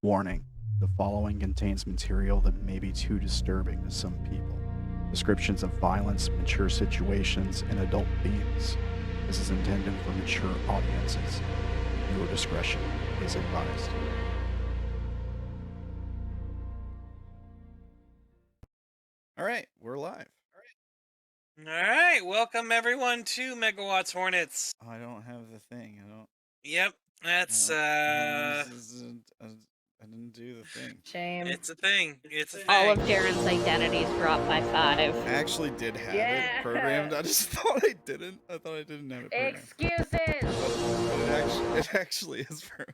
Warning, the following contains material that may be too disturbing to some people. Descriptions of violence, mature situations, and adult themes. This is intended for mature audiences. Viewer discretion is advised. All right, we're live. All right, welcome everyone to Megawatts Hornets. I don't have the thing. I don't. Yep, that's I didn't do the thing. Shame. It's a thing. It's a thing. All of Darren's identities dropped by 5. I actually did have it programmed. I just thought I didn't. I thought I didn't have it programmed. Excuses! It actually is programmed.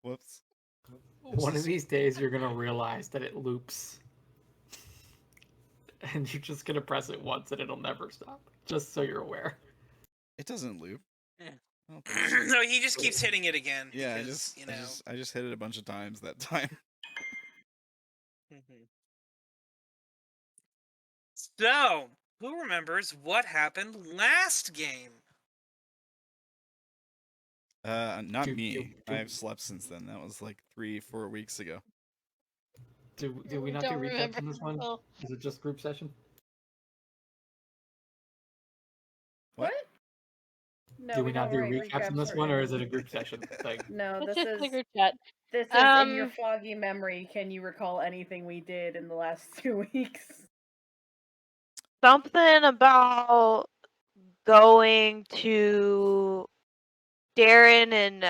Whoops. One of these days you're gonna realize that it loops. And you're just gonna press it once and it'll never stop. Just so you're aware. It doesn't loop. Yeah. I don't think so. No, he just keeps hitting it again. Yeah, because, I just hit it a bunch of times that time. So, who remembers what happened last game? Not me. I've slept since then. That was like 3-4 weeks ago. Do we not do recaps on this one? Is it just group session? What? No, do we not do recaps on this one, or is it a group session thing? No, This this is is the group chat. this is in your foggy memory. Can you recall anything we did in the last 2 weeks? Something about going to Darren and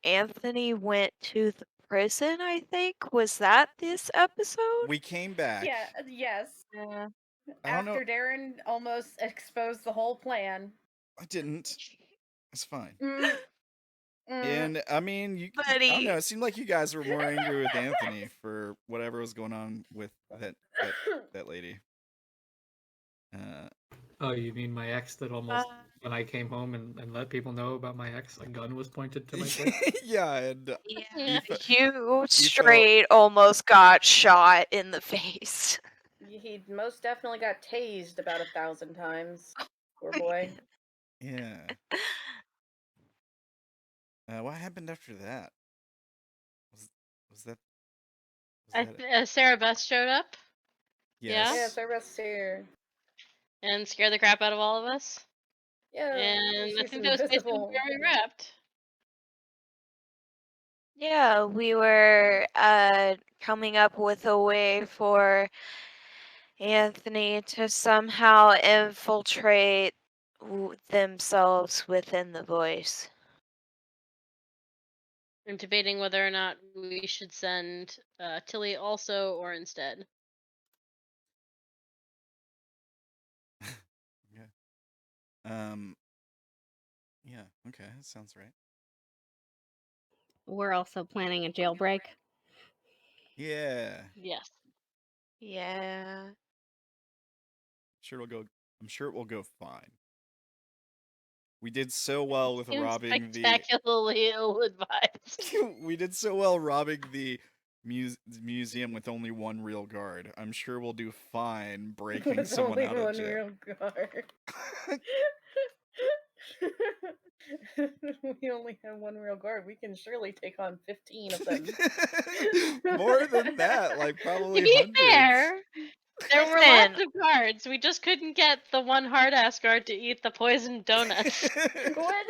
Anthony went to the prison, I think. Was that this episode? We came back. Yeah, yes. Yeah. I don't know. After Darren almost exposed the whole plan. I didn't. It's fine. Mm. And I mean, I don't know. It seemed like you guys were more angry with Anthony for whatever was going on with that lady. Oh, you mean my ex that almost, when I came home and let people know about my ex, a gun was pointed to my face? Yeah, and you straight almost got shot in the face. He most definitely got tased about 1,000 times. Poor boy. Yeah. What happened after that? Was that? Sarah Beth showed up. Yes. Yes, I rest here. And scared the crap out of all of us. Yeah. And I she's think that was basically invisible. where we wrapped. Yeah, we were coming up with a way for Anthony to somehow infiltrate themselves within the voice. I'm debating whether or not we should send Tilly also or instead. Yeah, okay, that sounds right. We're also planning a jailbreak. Yeah. Yes. Yeah. I'm sure it will go fine. We did so well with robbing spectacularly ill-advised. We did so well robbing the museum with only one real guard. I'm sure we'll do fine breaking someone out of jail. Real guard. We only have one real guard. We can surely take on 15 of them. More than that, like probably To be hundreds. fair, there were lots of guards. We just couldn't get the one hard-ass guard to eat the poisoned donuts. What?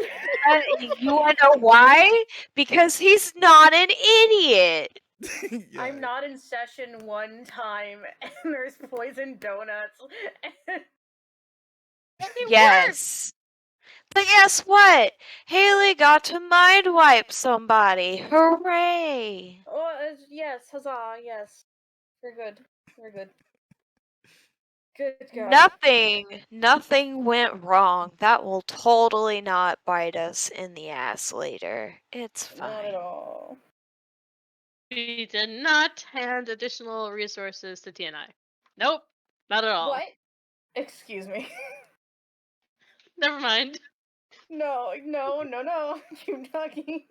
You wanna know why? Because he's not an idiot. Yeah. I'm not in session one time, and there's poisoned donuts. Yes. But guess what? Haley got to mind wipe somebody. Hooray! Oh, yes, huzzah, yes. We're good. We're good. Good God. Nothing went wrong. That will totally not bite us in the ass later. It's fine. Not at all. We did not hand additional resources to TNI. Nope, not at all. What? Excuse me. Never mind. No. Keep talking.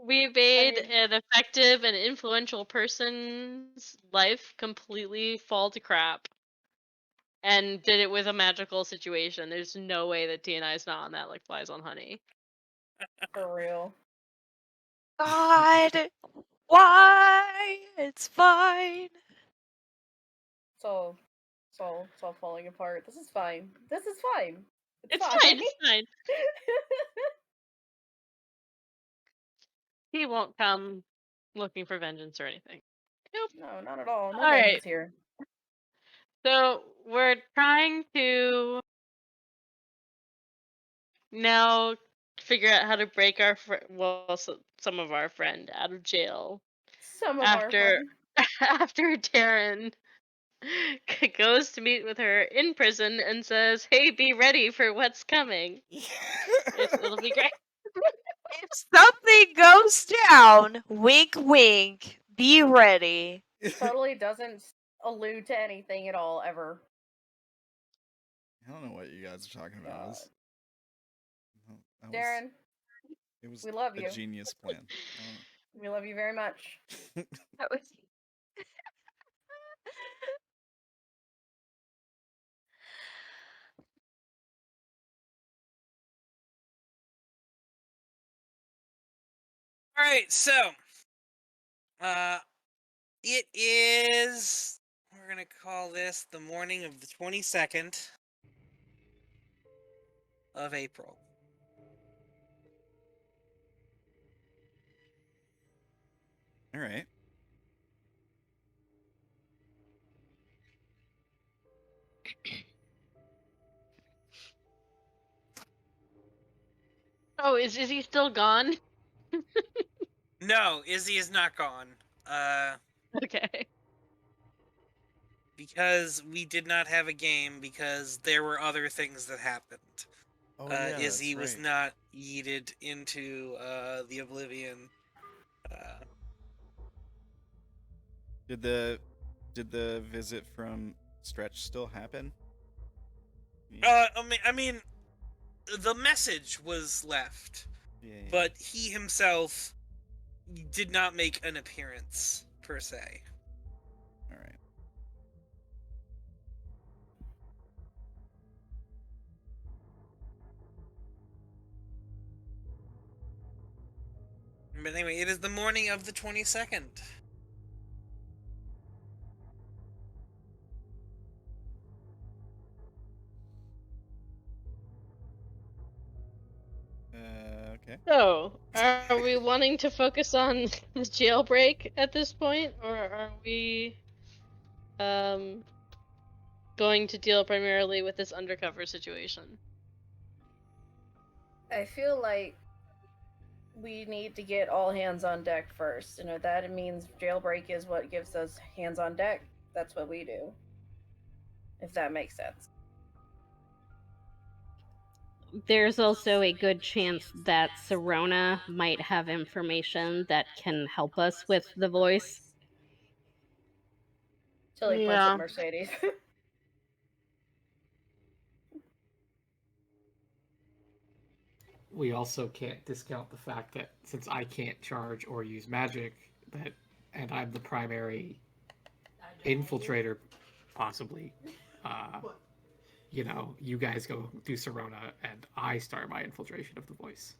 We made mean- an effective and influential person's life completely fall to crap. And did it with a magical situation. There's no way that T&I's not on that like flies on honey. For real. God, why? It's fine. It's all falling apart. This is fine. It's It's fine, it's fine. He won't come looking for vengeance or anything. Nope. No, not at all. No All right. vengeance here. So we're trying to now figure out how to break our some of our friend out of jail Some of our fun. after Darren goes to meet with her in prison and says, "Hey, be ready for what's coming." It'll be great. If something goes down, wink, wink, be ready. Totally doesn't allude to anything at all ever. I don't know what you guys are talking about. Darren, It was we love a you. genius plan. We love you very much. That was... All right, so it is. We're gonna call this the morning of the 22nd of April. All right. Oh, is he still gone? No, Izzy is not gone. Okay. Because we did not have a game because there were other things that happened. Oh, yeah, Izzy that's was right. not yeeted into the oblivion. Did the visit from Stretch still happen? I mean, the message was left, Yeah. but he himself did not make an appearance per se. All right. But anyway, it is the morning of the 22nd. Okay. So, are we wanting to focus on the jailbreak at this point, or are we going to deal primarily with this undercover situation? I feel like we need to get all hands on deck first. You know, that means jailbreak is what gives us hands on deck. That's what we do. If that makes sense. There's also a good chance that Sirona might have information that can help us with the voice. Till he points Yeah. at Mercedes. We also can't discount the fact that since I can't charge or use magic, and I'm the primary infiltrator, possibly, you guys go do Sirona and I start my infiltration of the voice.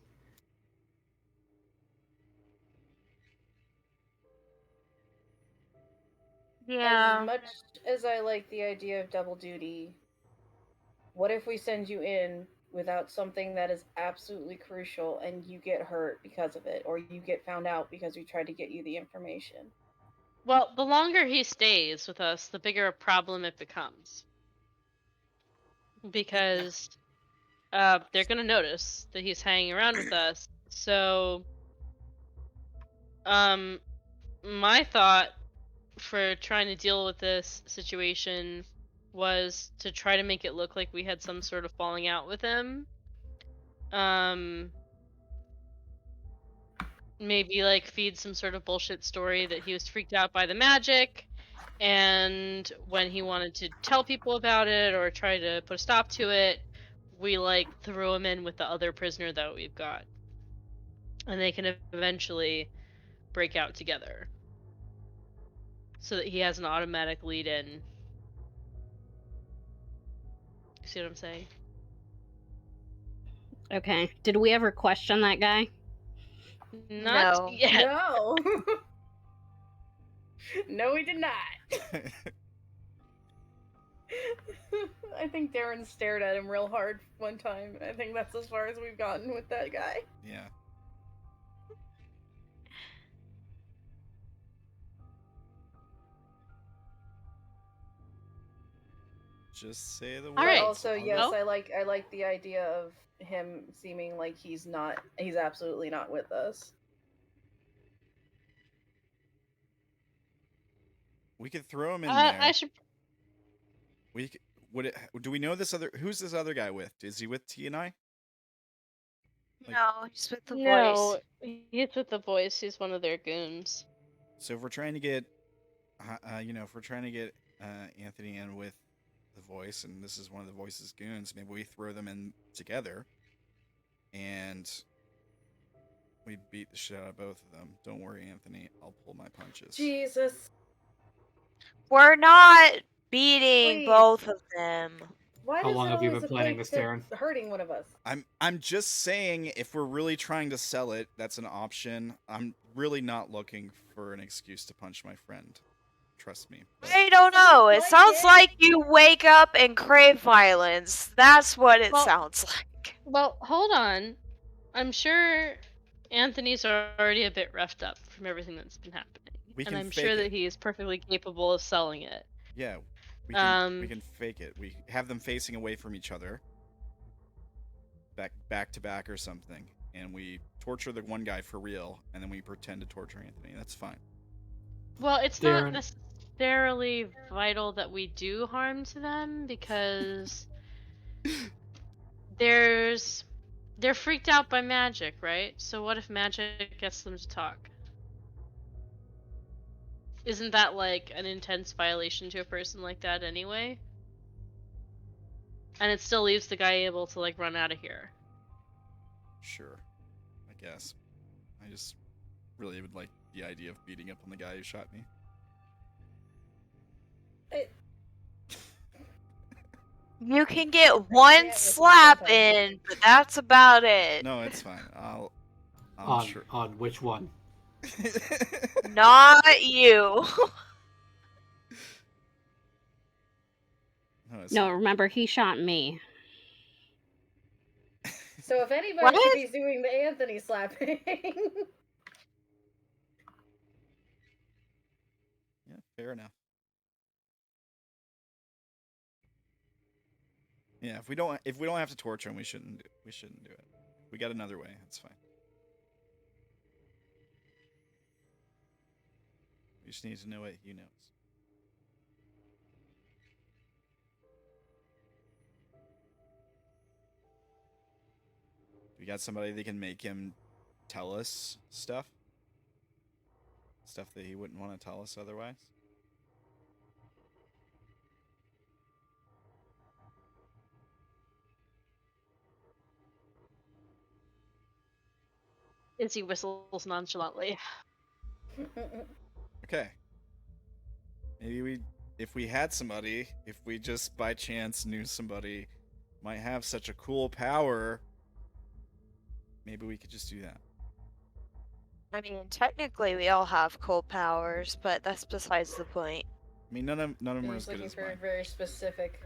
As much as I like the idea of double duty, what if we send you in without something that is absolutely crucial and you get hurt because of it, or you get found out because we tried to get you the information? Well, the longer he stays with us, the bigger a problem it becomes. Because they're gonna notice that he's hanging around with us. So, my thought for trying to deal with this situation was to try to make it look like we had some sort of falling out with him. Maybe like feed some sort of bullshit story that he was freaked out by the magic And when he wanted to tell people about it or try to put a stop to it, we like throw him in with the other prisoner that we've got. And they can eventually break out together. So that he has an automatic lead in. You see what I'm saying? Okay. Did we ever question that guy? Not No. yet. No. No, we did not. I think Darren stared at him real hard one time. I think that's as far as we've gotten with that guy. Yeah. Just say the word. All right. But also, yes, Oh. I like the idea of him seeming like he's absolutely not with us. We could throw him in there. I should. Do we know this other? Who's this other guy with? Is he with T and I? Like- No, he's with the No, voice. he's with the voice. He's one of their goons. So if we're trying to get, if we're trying to get Anthony in with the voice, and this is one of the voice's goons, maybe we throw them in together, and we beat the shit out of both of them. Don't worry, Anthony. I'll pull my punches. Jesus. We're not beating Please. both of them. Why How does long it have you always been planning equate this, to Darren? hurting one of us? I'm just saying, if we're really trying to sell it, that's an option. I'm really not looking for an excuse to punch my friend. Trust me. But I don't know. It Like sounds it. like you wake up and crave violence. That's what it Well- sounds like. Well, hold on. I'm sure Anthony's already a bit roughed up from everything that's been happening. We And can I'm fake sure it. that he is perfectly capable of selling it. yeah, we can fake it. We have them facing away from each other, back to back or something, and we torture the one guy for real, and then we pretend to torture Anthony. That's fine. Well, it's not Darren. necessarily vital that we do harm to them because they're freaked out by magic, right? So what if magic gets them to talk? Isn't that like an intense violation to a person like that anyway? And it still leaves the guy able to like run out of here. Sure, I guess. I just really would like the idea of beating up on the guy who shot me. You can get one with slap sometimes. in, but that's about it. No, it's fine. I'm On, sure. on which one? Not you. No, it's No, fine. remember, he shot me. So if anybody What? should be doing the Anthony slapping. Yeah, fair enough. Yeah, if we don't have to torture him, we shouldn't do it. We got another way. That's fine. We just need to know what he knows. We got somebody that can make him tell us stuff that he wouldn't want to tell us otherwise. Izzy whistles nonchalantly. Okay. Maybe if we had somebody, if we just by chance knew somebody might have such a cool power, maybe we could just do that. I mean, technically we all have cool powers, but that's besides the point. I mean, none of them are He's as good looking as for mine. very specific.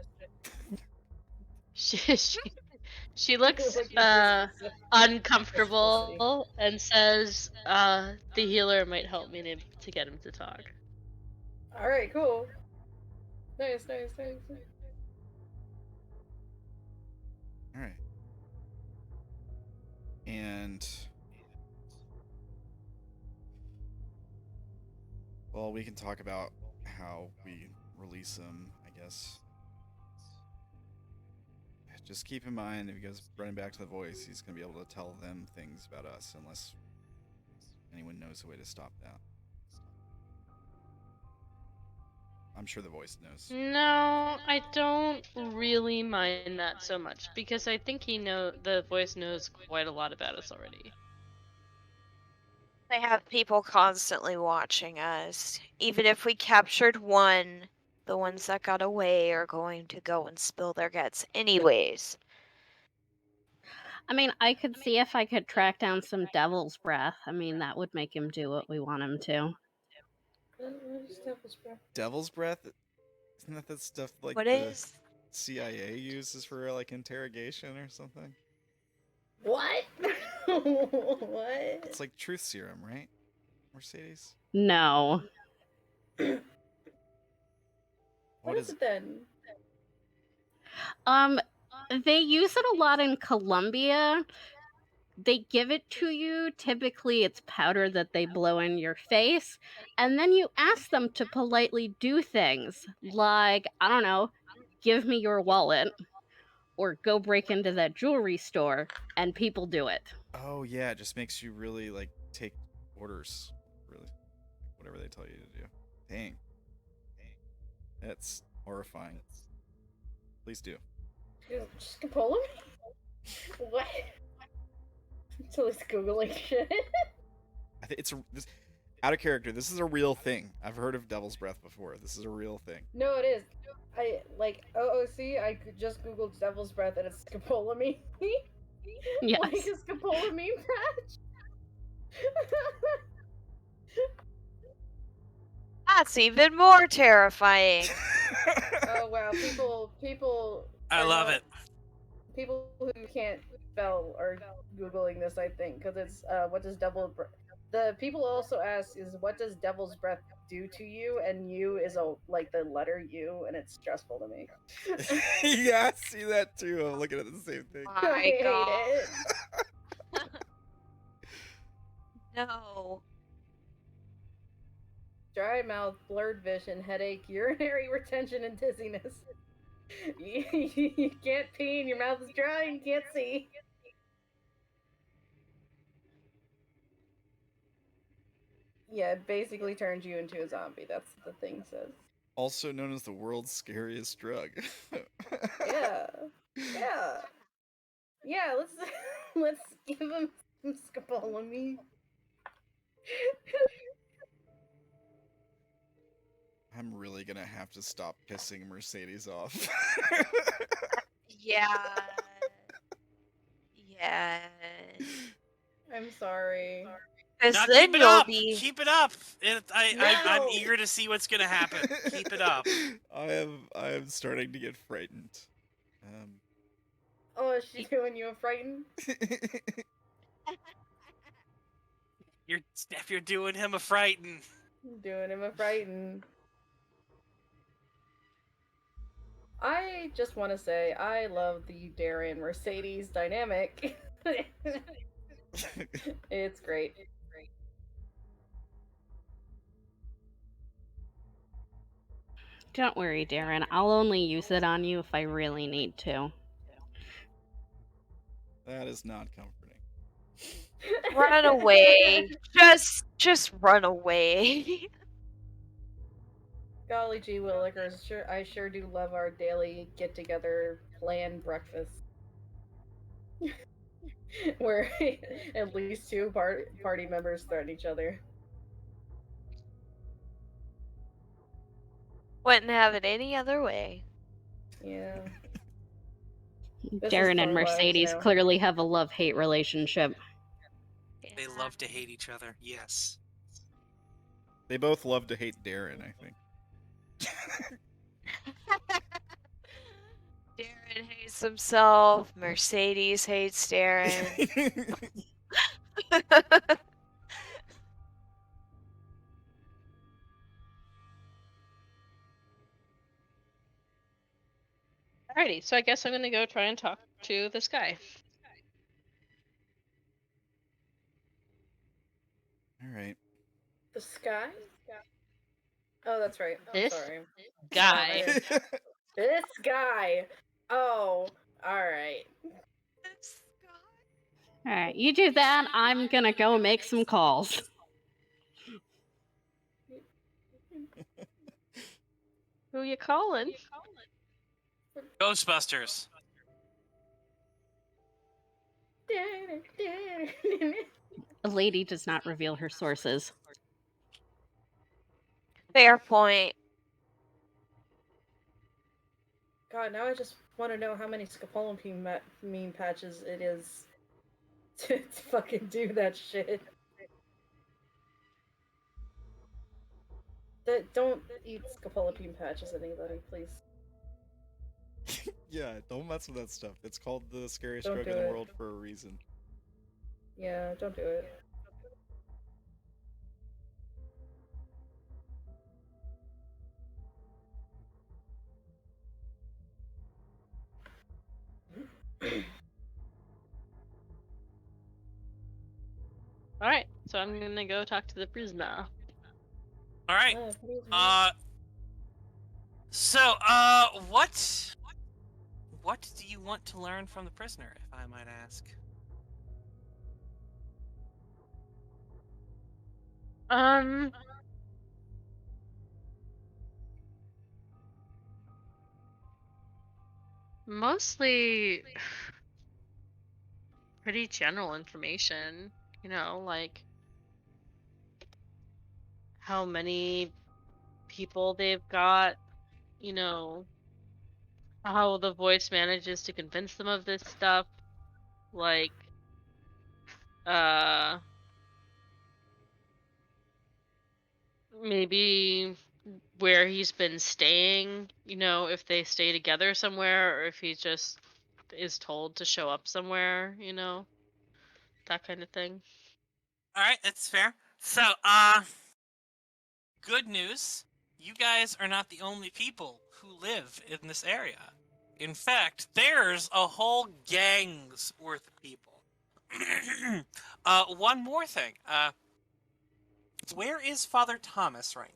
She looks uncomfortable and says, the healer might help me to get him to talk. All right, cool. Nice. All right. And well, we can talk about how we release him, I guess. Just keep in mind, if he goes running back to the voice, he's going to be able to tell them things about us, unless anyone knows a way to stop that. I'm sure the voice knows. No, I don't really mind that so much because I think the voice knows quite a lot about us already. They have people constantly watching us. Even if we captured one, the ones that got away are going to go and spill their guts anyways. I mean, I could see if I could track down some devil's breath. I mean, that would make him do what we want him to. What is devil's breath? Devil's breath? Isn't that stuff like What the is? CIA uses for like interrogation or something? What? What? It's like truth serum, right? Mercedes? No. What is it then? They use it a lot in Colombia. They give it to you. Typically, it's powder that they blow in your face. And then you ask them to politely do things like, I don't know, give me your wallet or go break into that jewelry store, and people do it. Oh yeah, it just makes you really like take orders. Really. Whatever they tell you to do. Dang. That's horrifying. Please do. Just pull him? What? So he's Googling shit. I think it's out of character. This is a real thing. I've heard of Devil's Breath before. This is a real thing. No, it is. I like OOC. I just googled Devil's Breath and it's scopolamine. Yes. Like a scopolamine patch. That's even more terrifying. Oh wow, people. I love it. People who can't spell are googling this, I think, because it's what does the people also ask is what does devil's breath do to you, and U is like the letter U, and it's stressful to me. Yeah, I see that too. I'm looking at the same thing. My I hate God. it. No. Dry mouth, blurred vision, headache, urinary retention, and dizziness. You can't pee and your mouth is dry and you can't see. Yeah, it basically turns you into a zombie. That's what the thing says. Also known as the world's scariest drug. Yeah. Yeah. Yeah, let's give him some scopolamine. I'm really gonna have to stop pissing Mercedes off. Yeah. Yeah. I'm sorry. Because Now then keep it you'll up. be. Keep it up. I'm No. eager to see what's gonna happen. Keep it up. I am starting to get frightened. Oh, is she doing you a frighten? You're doing him a frighten. Doing him a frighten. I just want to say I love the Darren Mercedes dynamic. It's great. Don't worry, Darren. I'll only use it on you if I really need to. That is not comforting. Run away. Just run away. Golly gee willikers, I sure do love our daily get-together planned breakfast. Where at least two party members threaten each other. Wouldn't have it any other way. Yeah. This is Darren and fun lives Mercedes now. clearly have a love-hate relationship. They love to hate each other. Yes. They both love to hate Darren, I think. Darren hates himself. Mercedes hates Darren. Alrighty, so I guess I'm gonna go try and talk to this guy. All right. The sky? Oh, that's right. I'm This sorry. guy. This guy. Oh, alright. Alright, you do that. I'm gonna go make some calls. Who you calling? Ghostbusters. A lady does not reveal her sources. Fair point. God, now I just want to know how many scopolamine meme patches it is to fucking do that shit. Don't eat scopolamine patches, anybody, please. Yeah, don't mess with that stuff. It's called the scariest Don't drug do in the it. world for a reason. Yeah, don't do it. All right, so I'm gonna go talk to the prisoner. All right. Please, What do you want to learn from the prisoner, if I might ask? Mostly pretty general information, like how many people they've got, how the voice manages to convince them of this stuff, like, maybe where he's been staying, if they stay together somewhere or if he just is told to show up somewhere, that kind of thing. All right, that's fair. So, good news. You guys are not the only people who live in this area. In fact, there's a whole gang's worth of people. One more thing. Where is Father Thomas right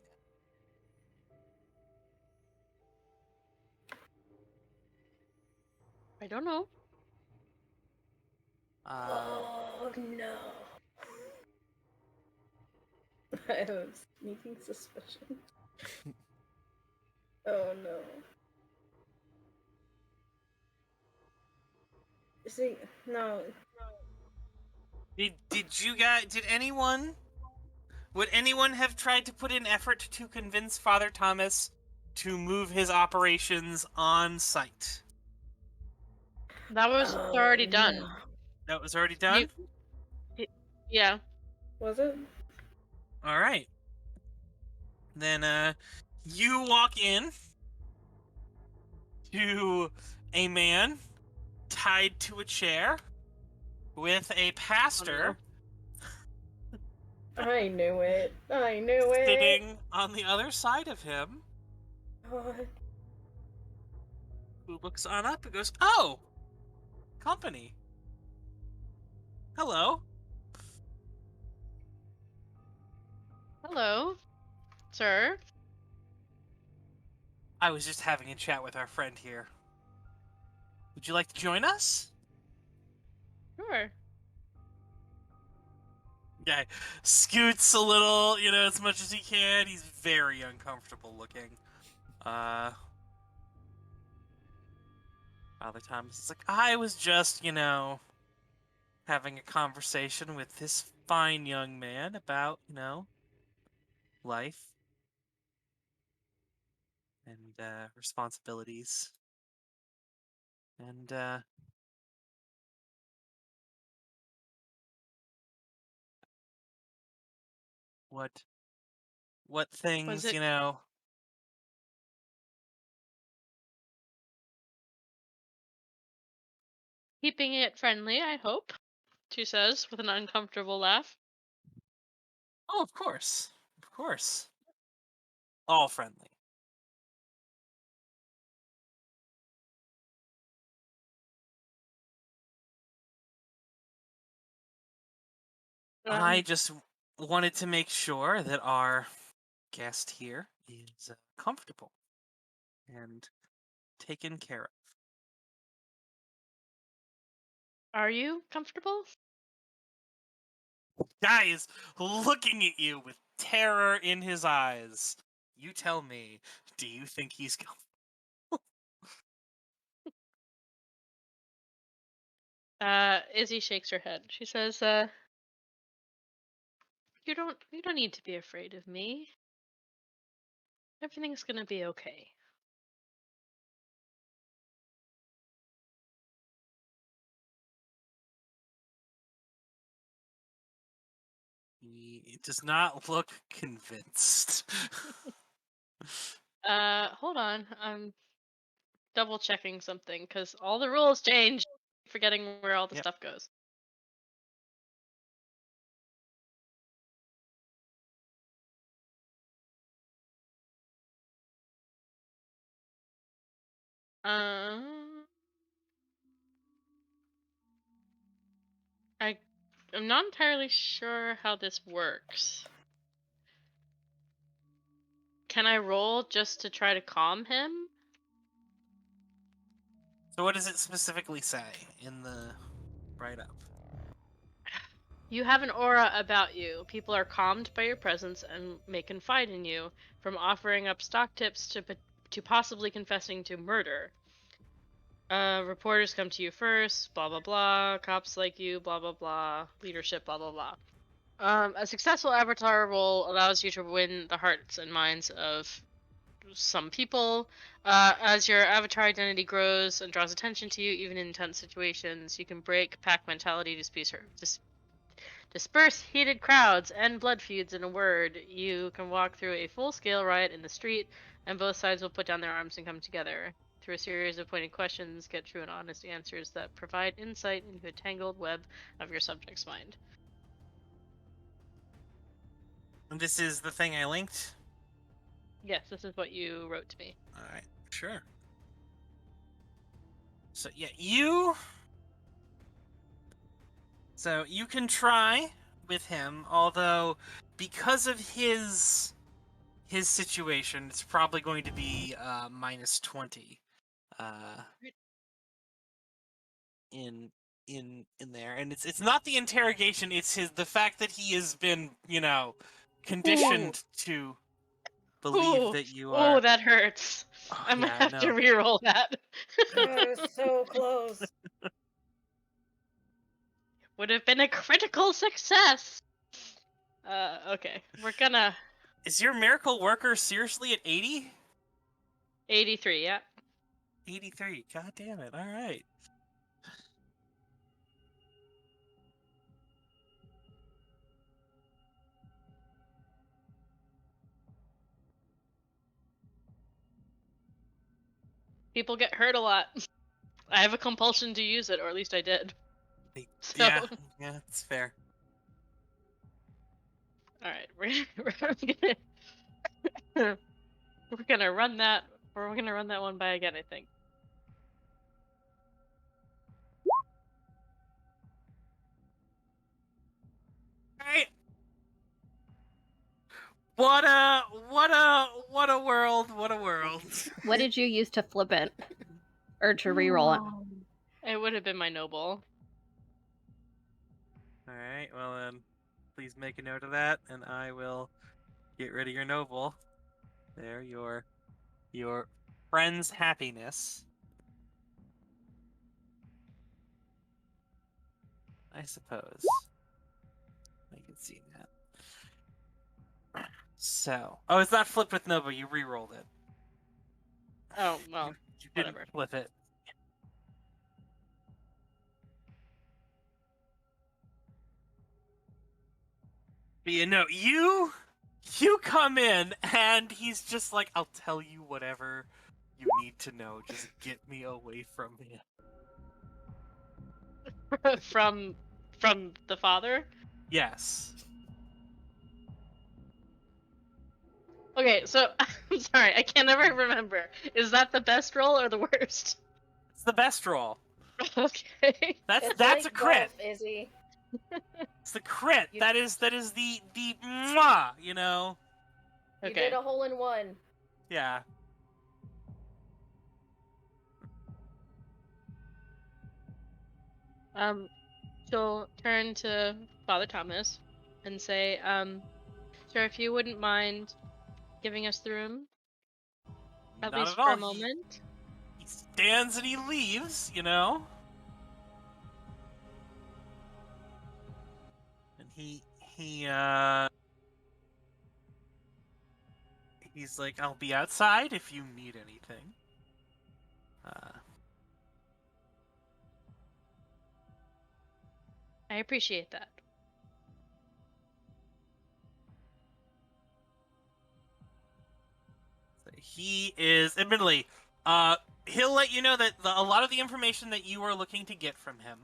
I don't know. now? oh no. I have a sneaking suspicion. Oh no. See, no. Would anyone have tried to put in effort to convince Father Thomas to move his operations on site? That was already done. No. That was already done? Yeah. Was it? All right. Then, you walk in to a man tied to a chair with a pastor I knew it. I knew it. sitting on the other side of him, God. who looks on up and goes, "Oh, company. Hello." Hello, sir. I was just having a chat with our friend here. Would you like to join us? Sure. Guy scoots a little, as much as he can. He's very uncomfortable looking. Father Thomas is like, I was just, having a conversation with this fine young man about, life and responsibilities. And what things, Was it- Keeping it friendly, I hope, she says with an uncomfortable laugh. Oh, of course. Of course. All friendly. I just wanted to make sure that our guest here is comfortable and taken care of. Are you comfortable? Guy is looking at you with terror in his eyes. You tell me. Do you think he's going? Izzy shakes her head. She says, you don't need to be afraid of me. Everything's gonna be okay. He does not look convinced. Hold on. I'm double checking something because all the rules change. Forgetting where all the Yep. stuff goes. I'm not entirely sure how this works. Can I roll just to try to calm him? So what does it specifically say in the write-up? You have an aura about you. People are calmed by your presence and may confide in you, from offering up stock tips to possibly confessing to murder. Reporters come to you first, blah blah blah. Cops like you, blah blah blah. Leadership, blah blah blah. A successful avatar role allows you to win the hearts and minds of some people. As your avatar identity grows and draws attention to you, even in intense situations, you can break pack mentality, disperse heated crowds, end blood feuds. In a word, you can walk through a full-scale riot in the street, and both sides will put down their arms and come together. Through a series of pointed questions, get true and honest answers that provide insight into a tangled web of your subject's mind. And this is the thing I linked? Yes, this is what you wrote to me. Alright, sure. So, yeah, you... So, you can try with him, although, because of his situation, it's probably going to be minus 20. In there, and it's not the interrogation, it's the fact that he has been, conditioned to believe that you are. Oh, that hurts. Oh, I'm gonna yeah, have to no. reroll that. God, it was so close. Would have been a critical success. Okay, we're gonna. Is your miracle worker seriously at 80? 83, yeah. 83. God damn it. All right. People get hurt a lot. I have a compulsion to use it, or at least I did. So... Yeah, it's fair. All right, we're gonna run that. We're gonna run that one by again, I think. All right. What a world! What a world! What did you use to flip it? Or to reroll it? It would have been my noble. All right. Well then, please make a note of that, and I will get rid of your noble. There, your friend's happiness. I suppose I can see that. So, it's not flipped with Nova. You re-rolled it. Oh well, You didn't whatever. flip it. But you come in and he's just like, I'll tell you whatever you need to know. Just get me away from him. from the father? Yes. Okay, so I'm sorry, I can't ever remember. Is that the best roll or the worst? It's the best roll. Okay. That's like a crit. Golf, Izzy. It's the crit. That is the mwah, You Okay. did a hole in one. Yeah. She'll turn to Father Thomas and say, sir, if you wouldn't mind giving us the room? At Not least at all. for a moment? He stands and he leaves, you know? And he's like, I'll be outside if you need anything. I appreciate that. He is, admittedly, he'll let you know that a lot of the information that you are looking to get from him,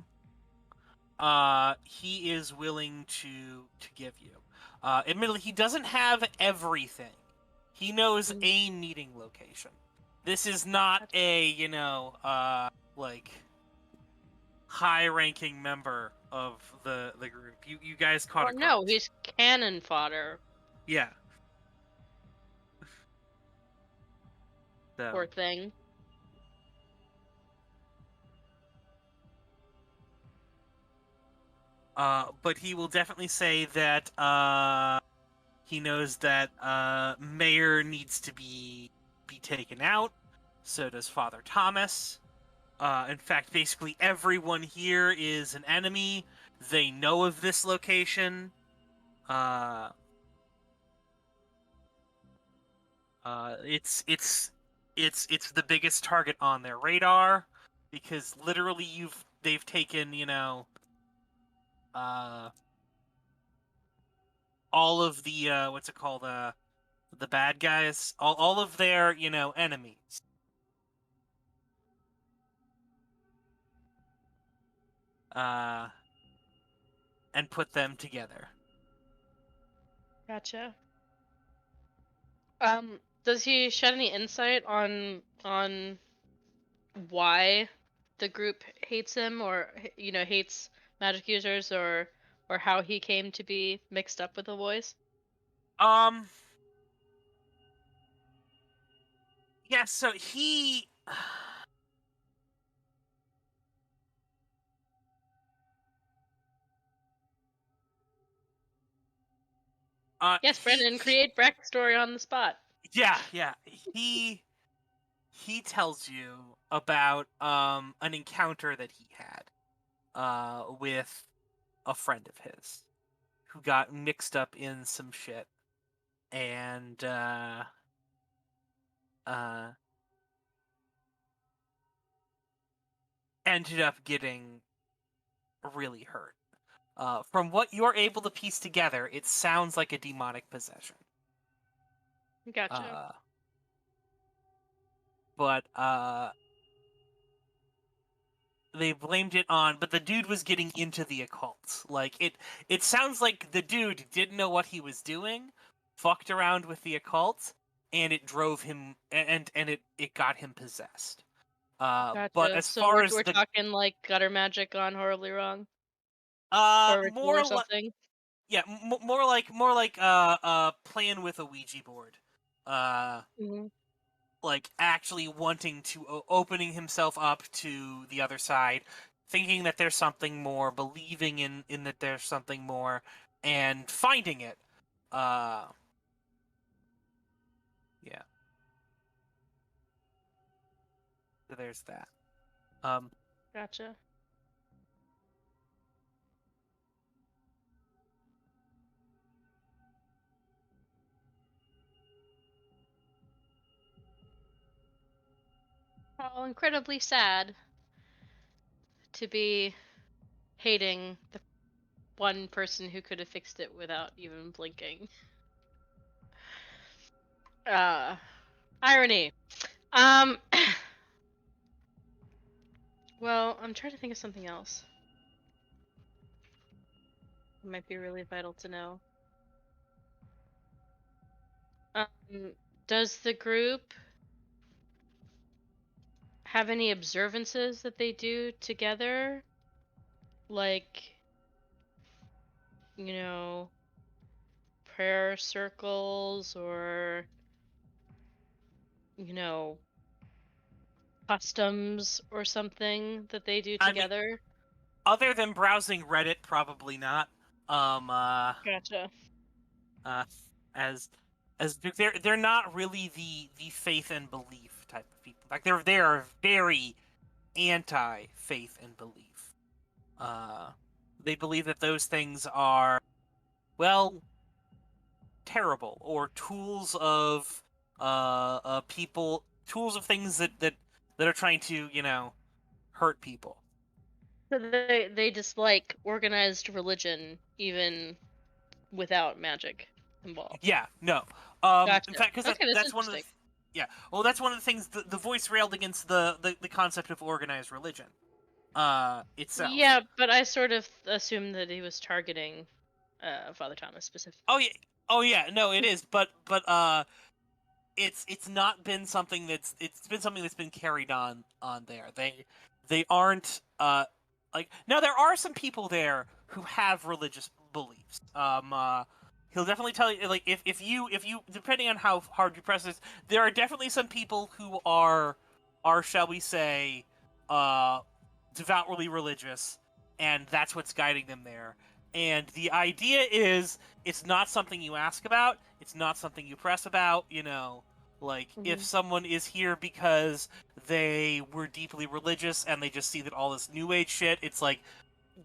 he is willing to give you. Admittedly, he doesn't have everything. He knows a meeting location. This is not a, you know, like, high-ranking member of the group. You guys caught a Oh no, grunt. he's cannon fodder. Yeah. So, Poor thing. but he will definitely say that he knows that Mayor needs to be taken out. So does Father Thomas. In fact, basically everyone here is an enemy. They know of this location. It's the biggest target on their radar because literally they've taken, you know, all of the what's it called, the bad guys, all of their, you know, enemies. And put them together. Gotcha. Does he shed any insight on why the group hates him, or you know, hates magic users, or how he came to be mixed up with the boys? Yeah, so he Yes, Brendan, create backstory on the spot. Yeah. He tells you about an encounter that he had with a friend of his who got mixed up in some shit and ended up getting really hurt. From what you're able to piece together, it sounds like a demonic possession. Gotcha. But they blamed it on, but the dude was getting into the occult. Like, it sounds like the dude didn't know what he was doing, fucked around with the occult, and it drove him, and it got him possessed. But Gotcha. as So far we're as the talking like gutter magic gone horribly wrong, or ritual more or like, something. yeah, more like playing with a Ouija board. Like actually wanting to opening himself up to the other side, thinking that there's something more, believing in that there's something more, and finding it. Yeah. So there's that. Gotcha. How incredibly sad to be hating the one person who could have fixed it without even blinking. Irony. Well, I'm trying to think of something else. It might be really vital to know. Does the group have any observances that they do together? Like, you know, prayer circles, or, you know, customs or something that they do I mean, together? other than browsing Reddit, probably not. Gotcha. As as they're not really the faith and belief type of people. Like they are very anti faith and belief. They believe that those things are, well, terrible, or tools of people, tools of things that are trying to, hurt people. So they dislike organized religion even without magic involved. Yeah, no. Gotcha. In fact, because Okay, that's that's one of the interesting. yeah. Well, that's one of the things the voice railed against the concept of organized religion itself. Yeah, but I sort of assumed that he was targeting Father Thomas specifically. Oh yeah, no, it is, but it's not been something it's been something that's been carried on there. They aren't like, now there are some people there who have religious beliefs. He'll definitely tell you, like, if you depending on how hard you press this, there are definitely some people who are shall we say devoutly religious, and that's what's guiding them there. And the idea is, it's not something you ask about, it's not something you press about, like, if someone is here because they were deeply religious and they just see that all this new age shit, it's like,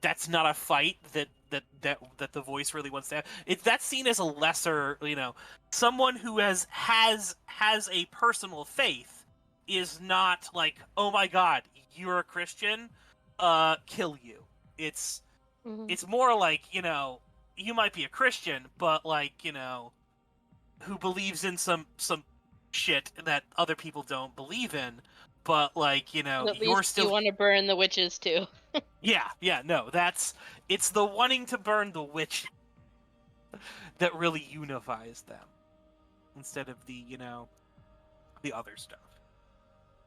that's not a fight that the voice really wants to have. That's seen as a lesser, someone who has a personal faith is not like, oh my god, you're a Christian, kill you. It's more like, you might be a Christian, but like, who believes in some shit that other people don't believe in, but like, But at you're least still, you want to burn the witches too. yeah, no, it's the wanting to burn the witch that really unifies them, instead of the other stuff.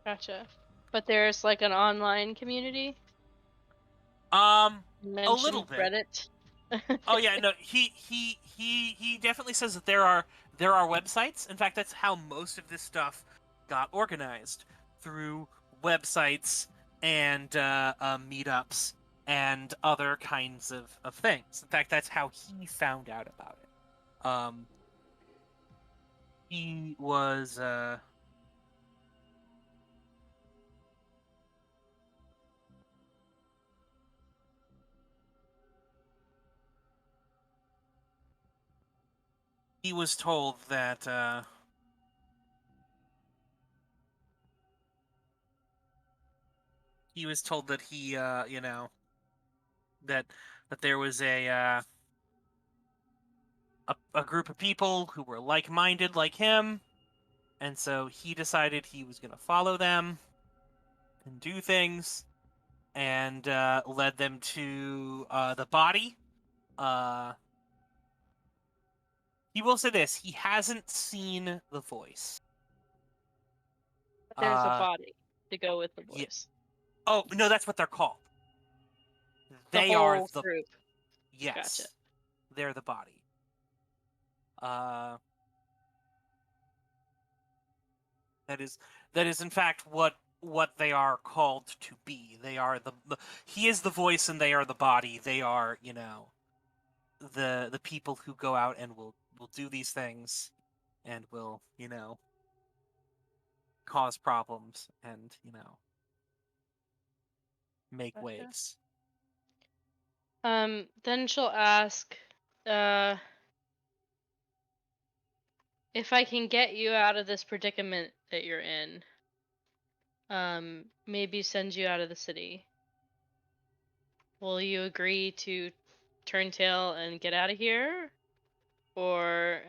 Gotcha. But there's like an online community. A Mentioned little bit. Reddit. Oh yeah, no, he definitely says that there are websites. In fact, that's how most of this stuff got organized, through websites and meetups and other kinds of things. In fact, that's how he found out about it. He was told that he that there was a group of people who were like-minded like him, and so he decided he was going to follow them and do things, and led them to the body. He will say this: he hasn't seen the voice. But there's a body to go with the Yeah. voice. Oh no, that's what they're called. The They whole are the group. Yes. Gotcha. They're the body. That is in fact what they are called to be. They are he is the voice and they are the body. They are, the people who go out and will do these things and will, cause problems and, make Gotcha. waves. Then she'll ask, if I can get you out of this predicament that you're in, maybe send you out of the city. Will you agree to turn tail and get out of here? Or,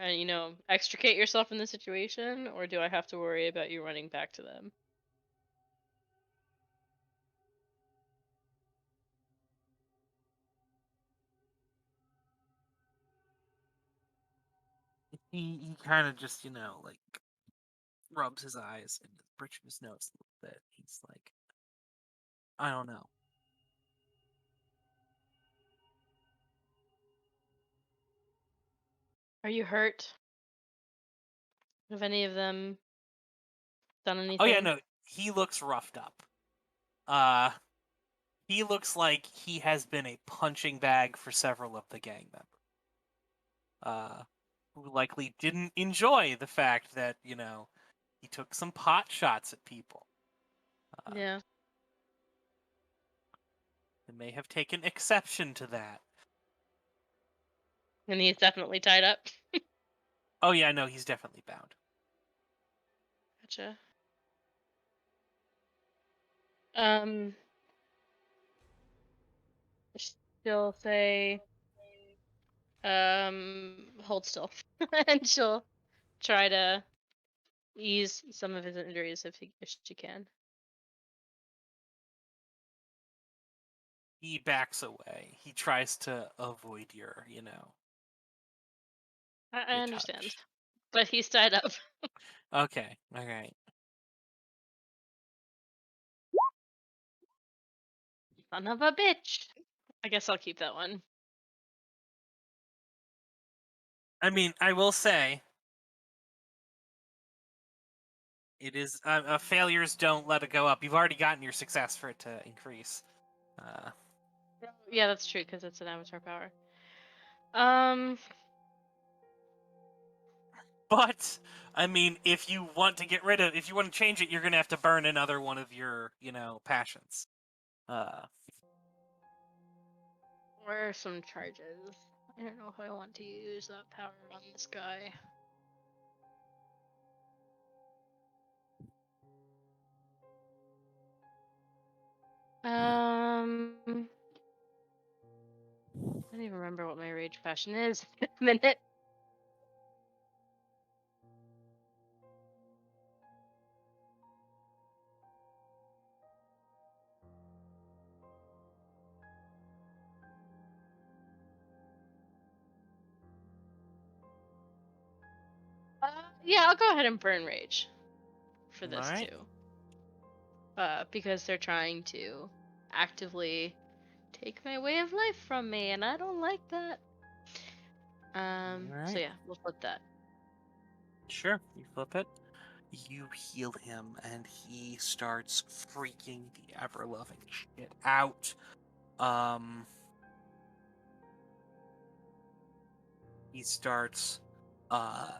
extricate yourself from the situation? Or do I have to worry about you running back to them? He kind of just, like, rubs his eyes and the bridge of his nose a little bit. He's like, I don't know. Are you hurt? Have any of them done anything? Oh yeah, no, he looks roughed up. He looks like he has been a punching bag for several of the gang members. who likely didn't enjoy the fact that, you know, he took some pot shots at people. Yeah. They may have taken exception to that. And he's definitely tied up. Oh yeah, no, he's definitely bound. Gotcha. She'll say, hold still. And she'll try to ease some of his injuries if she can. He backs away. He tries to avoid your, you know. I your understand. touch. But he's tied up. Okay, alright. Son of a bitch. I guess I'll keep that one. I mean, I will say, it is failures don't let it go up. You've already gotten your success for it to increase. Yeah, that's true because it's an avatar power. But I mean, if you want to change it, you're gonna have to burn another one of your, you know, passions. Where are some charges? I don't know if I want to use that power on this guy. I don't even remember what my rage passion is. A minute. Yeah, I'll go ahead and burn rage for this Alright. too. Because they're trying to actively take my way of life from me, and I don't like that. So yeah, we'll flip that. Sure, you flip it. You heal him, and he starts freaking the ever-loving shit out. He starts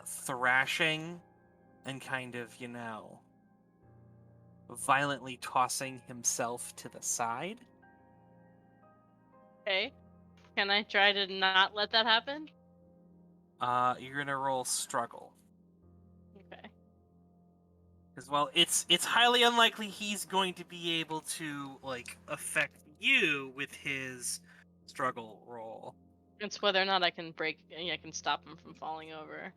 thrashing and kind of, you know, violently tossing himself to the side. Okay. Can I try to not let that happen? You're gonna roll struggle. Okay. Because, well, it's highly unlikely he's going to be able to, like, affect you with his struggle roll. It's whether or not I can I can stop him from falling over.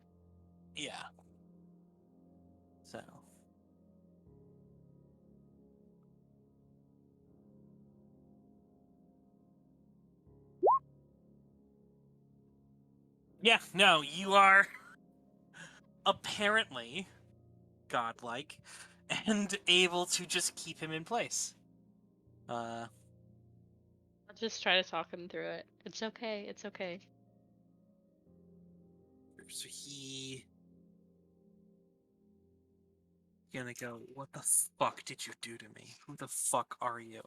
Yeah. So. Yeah, no, you are apparently godlike and able to just keep him in place. I'll just try to talk him through it. It's okay. It's okay. So he gonna go, what the fuck did you do to me? Who the fuck are you?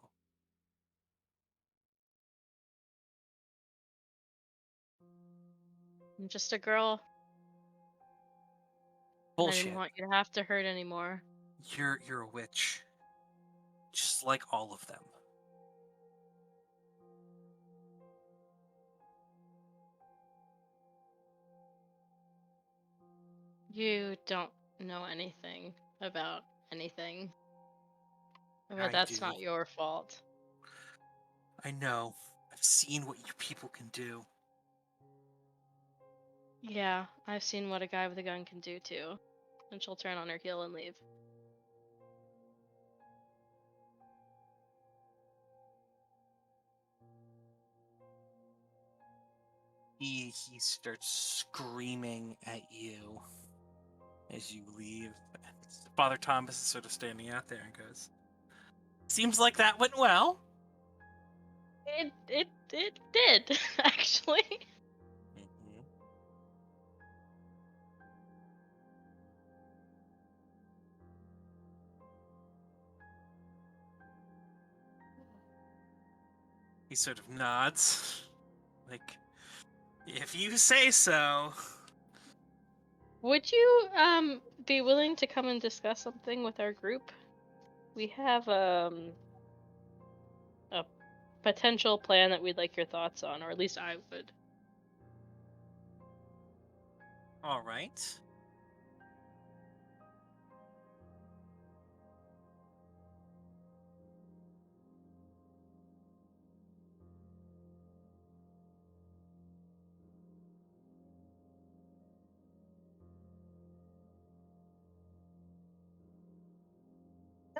I'm just a girl. And I Bullshit. didn't want you to have to hurt anymore. You're a witch. Just like all of them. You don't know anything about anything. But I that's do. not your fault. I know. I've seen what you people can do. Yeah, I've seen what a guy with a gun can do too. And she'll turn on her heel and leave. He starts screaming at you as you leave. Father Thomas is sort of standing out there and goes, seems like that went well. It did, actually. Mm-hmm. He sort of nods, like, if you say so. Would you be willing to come and discuss something with our group? We have a potential plan that we'd like your thoughts on, or at least I would. All right.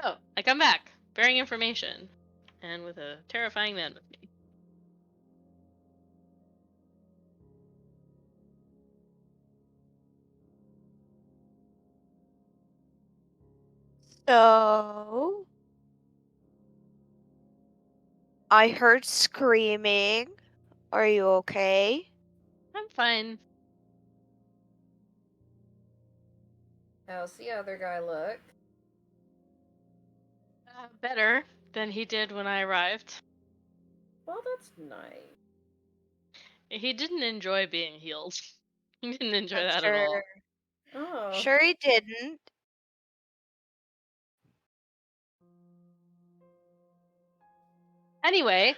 So I come back bearing information, and with a terrifying man with me. So, I heard screaming. Are you okay? I'm fine. How's the other guy look? Better than he did when I arrived. Well, that's nice. He didn't enjoy being healed. He didn't enjoy I'm that at all. Oh. Sure he didn't. Anyway,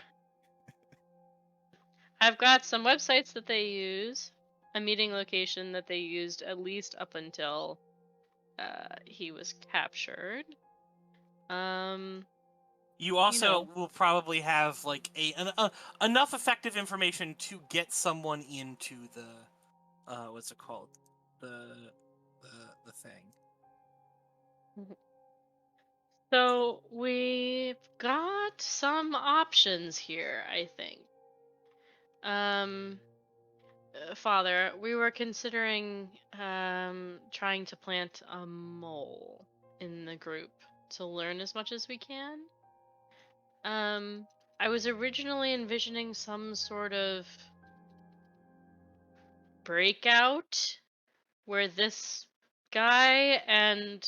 I've got some websites that they use, a meeting location that they used at least up until he was captured. You also know. will probably have like enough effective information to get someone into the what's it called, the thing. So we've got some options here, I think. Father, we were considering trying to plant a mole in the group to learn as much as we can. I was originally envisioning some sort of breakout where this guy and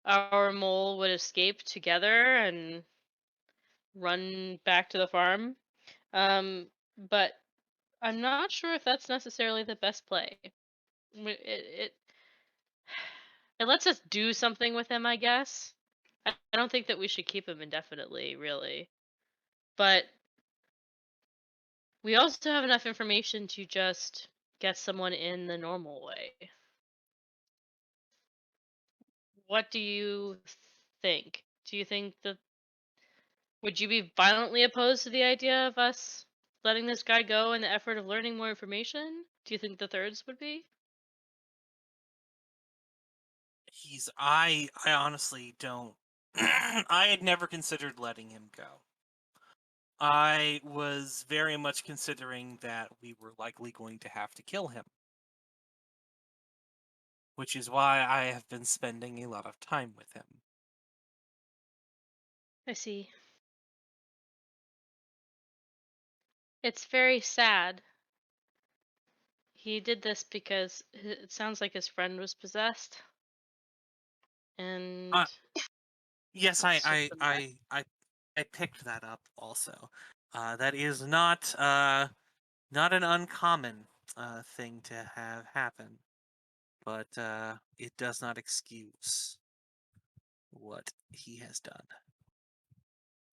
our mole would escape together and run back to the farm. But I'm not sure if that's necessarily the best play. It lets us do something with him, I guess. I don't think that we should keep him indefinitely, really. But we also have enough information to just get someone in the normal way. What do you think? Do you think that would you be violently opposed to the idea of us letting this guy go in the effort of learning more information? Do you think the thirds would be? I honestly don't. I had never considered letting him go. I was very much considering that we were likely going to have to kill him. Which is why I have been spending a lot of time with him. I see. It's very sad. He did this because it sounds like his friend was possessed. And yes, it's just a mess. I picked that up also. That is not an uncommon thing to have happen, but it does not excuse what he has done.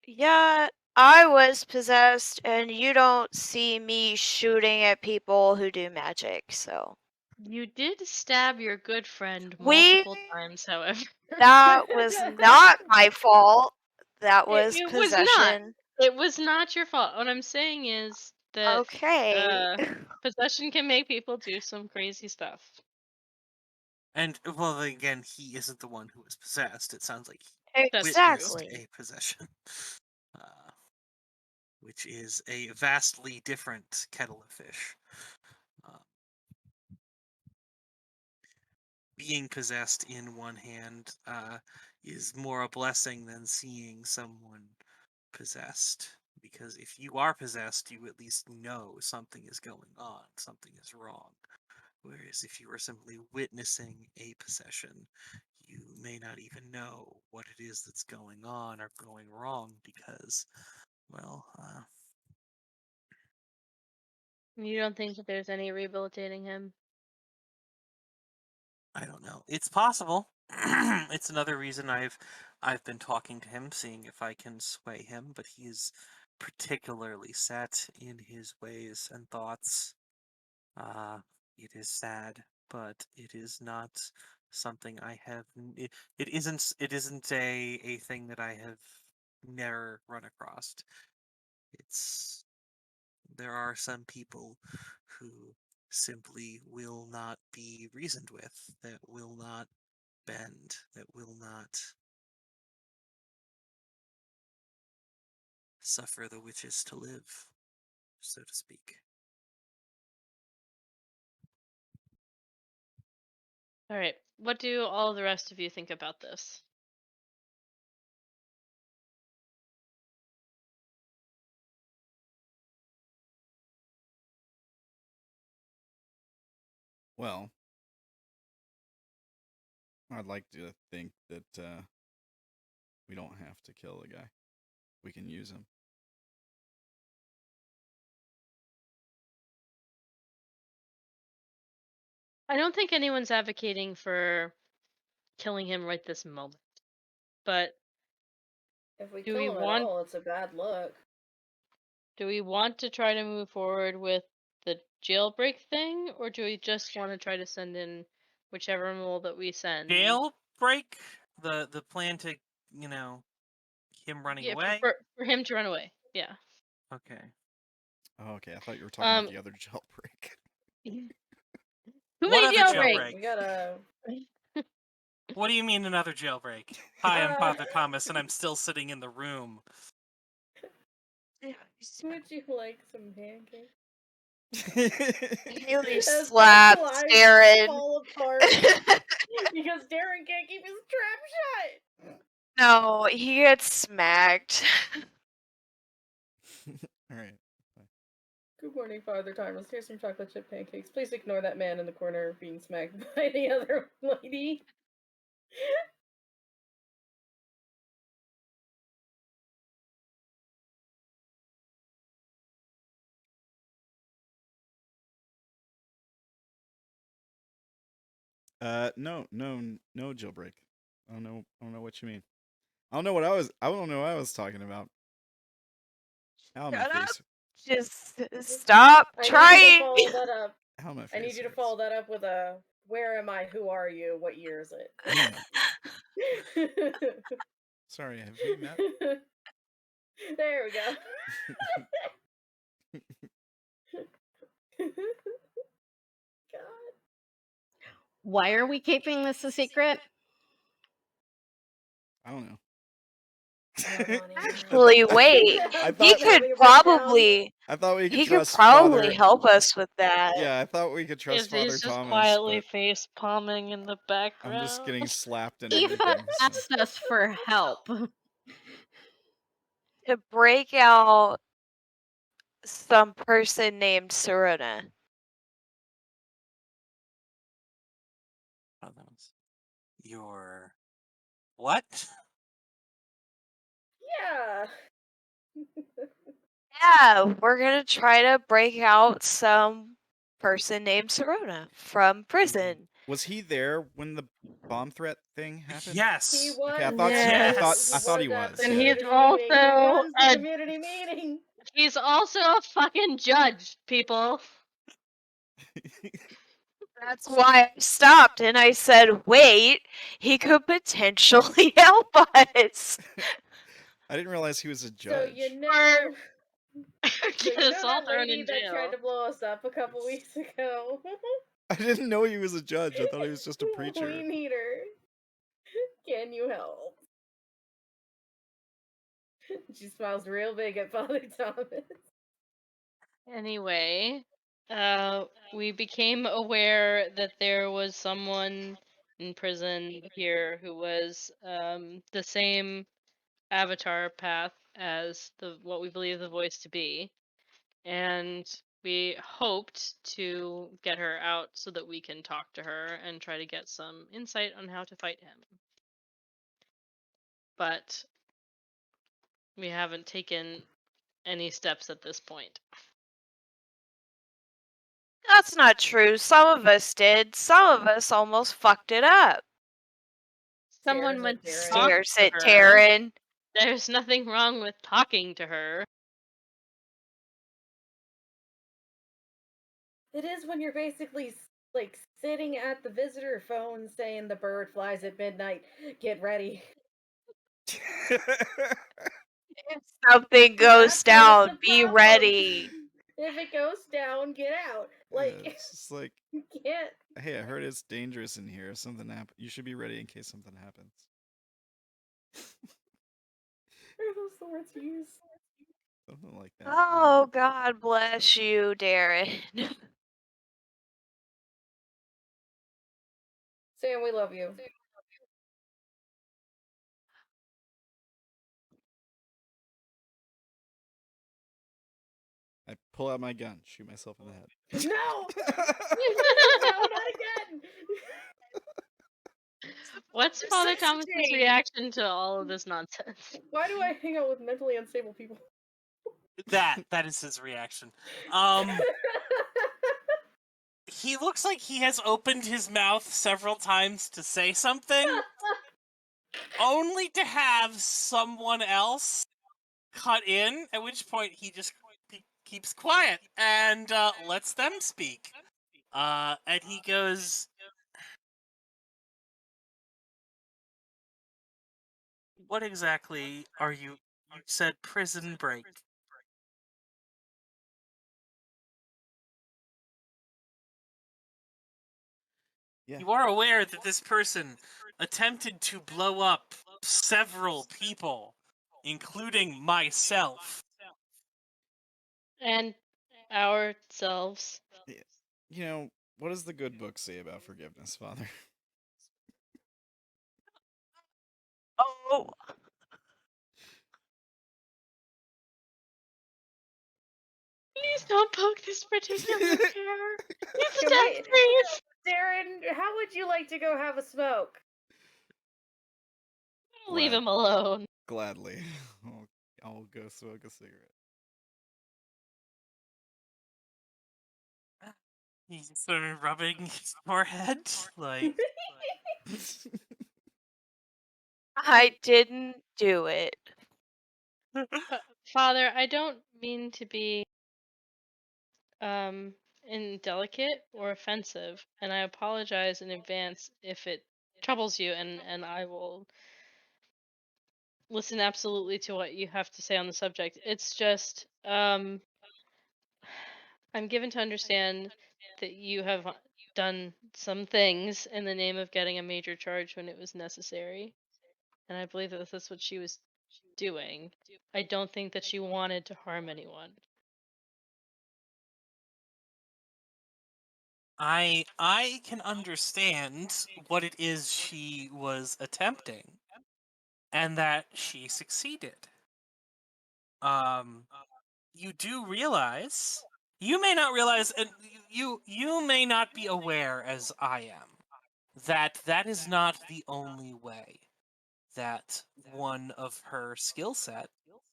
Yeah, I was possessed, and you don't see me shooting at people who do magic, so. You did stab your good friend We. multiple times, however. That was not my fault. That was It was not. possession. It was not your fault. What I'm saying is that Okay. possession can make people do some crazy stuff. And well, again, he isn't the one who was possessed. It sounds like That's he witnessed Exactly. a possession, which is a vastly different kettle of fish. Being possessed in one hand is more a blessing than seeing someone possessed. Because if you are possessed, you at least know something is going on, something is wrong. Whereas if you are simply witnessing a possession, you may not even know what it is that's going on or going wrong because, well, You don't think that there's any rehabilitating him? I don't know. It's possible. It's another reason I've been talking to him, seeing if I can sway him, but he's particularly set in his ways and thoughts. It is sad, but it is not something I have. It isn't a thing that I have never run across. There are some people who simply will not be reasoned with, that will not bend, that will not suffer the witches to live, so to speak. All right. What do all the rest of you think about this? Well, I'd like to think that we don't have to kill the guy. We can use him. I don't think anyone's advocating for killing him right this moment. But If we Do kill we him at want- all, it's a bad look. do we want to try to move forward with the jailbreak thing, or do we just want to try to send in whichever mole that we send? Jailbreak? The plan to, him running away? For him to run away. Yeah. Okay. Oh, okay. I thought you were talking about the other jailbreak. Who What made other jailbreak? jailbreak? We gotta. What do you mean another jailbreak? Hi, I'm Father Thomas, and I'm still sitting in the room. Would you like some pancakes? Haley As their slaps lives Darren. fall apart because Darren can't keep his trap shut. No, he gets smacked. All right. Good morning, Father Thomas. Here's some chocolate chip pancakes. Please ignore that man in the corner being smacked by the other lady. No jailbreak. I don't know what you mean. I don't know what I was talking about. Ow, my Shut up. face. Just stop I trying. need you to follow that up. Ow, my face I need you to hurts. follow that up with a "Where am I? Who are you? What year is it?" Sorry, have we met? There we go. God. Why are we keeping this a secret? I don't know. Actually, wait. I He thought- could probably. I thought we could He could trust probably Father. help us with that. Yeah, I thought we could trust If Father he's just Thomas. quietly but face palming in the background. I'm just getting slapped and Eva everything. So. asked us for help. To break out some person named Serena. Your what? Yeah. Yeah, we're gonna try to break out some person named Serena from prison. Was he there when the bomb threat thing happened? Yes. He was. Okay, I thought Yes. I thought he at was. the And yeah. he's community also meeting. He runs the a- community meeting. He's also a fucking judge, people. That's why I stopped and I said, wait, he could potentially help us. I didn't realize he was a So judge. you know. Get you us know all that thrown lady in that jail. tried to blow us up a couple weeks ago? I didn't know he was a judge. I thought he was just a preacher. We need her. Can you help? She smiles real big at Father Thomas. Anyway, we became aware that there was someone in prison here who was the same avatar path as what we believe the voice to be, and we hoped to get her out so that we can talk to her and try to get some insight on how to fight him. But we haven't taken any steps at this point. That's not true. Some of us did. Some of us almost fucked it up. Someone Stares would at Darren. talk Stares to at her. Taryn. There's nothing wrong with talking to her. It is when you're basically like sitting at the visitor phone saying the bird flies at midnight. Get ready. If something goes That's when it's down, a be problem. ready. If it goes down, get out. Like it's just like, you can't. hey, I heard it's dangerous in here. If something happens, you should be ready in case something happens. Are those the words you use? Something like that. Oh, God bless you, Darren. Sam, we love you. I pull out my gun, shoot myself in the head. No! No, not again! What's Father Thomas's Resuscitate! reaction to all of this nonsense? Why do I hang out with mentally unstable people? That is his reaction. He looks like he has opened his mouth several times to say something, only to have someone else cut in, at which point he just keeps quiet and lets them speak. And he goes, "What exactly are you? You said prison break. Yeah. You are aware that this person attempted to blow up several people, including myself." And ourselves. You know, what does the good book say about forgiveness, Father? Oh, Please don't poke this particular hair. He's Can dead, we- please. Darren, how would you like to go have a smoke? Leave him alone. Gladly. I'll go smoke a cigarette. He's sort of rubbing his forehead, like, I didn't do it. Father, I don't mean to be indelicate or offensive, and I apologize in advance if it troubles you, and I will listen absolutely to what you have to say on the subject. It's just I'm given to understand that you have done some things in the name of getting a major charge when it was necessary, and I believe that that's what she was doing. I don't think that she wanted to harm anyone. I can understand what it is she was attempting, and that she succeeded. You do realize, you may not realize, and you may not be aware, as I am, that is not the only way that one of her skill set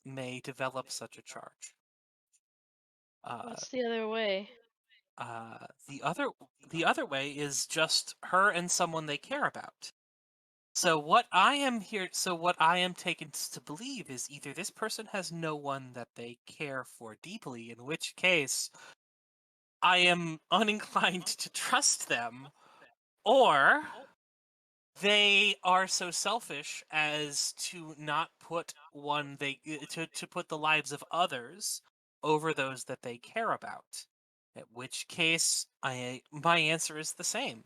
may develop such a charge. What's the other way? The other way is just her and someone they care about. So what I am taken to believe is either this person has no one that they care for deeply, in which case I am uninclined to trust them, or they are so selfish as to not put to put the lives of others over those that they care about. At which case, my answer is the same.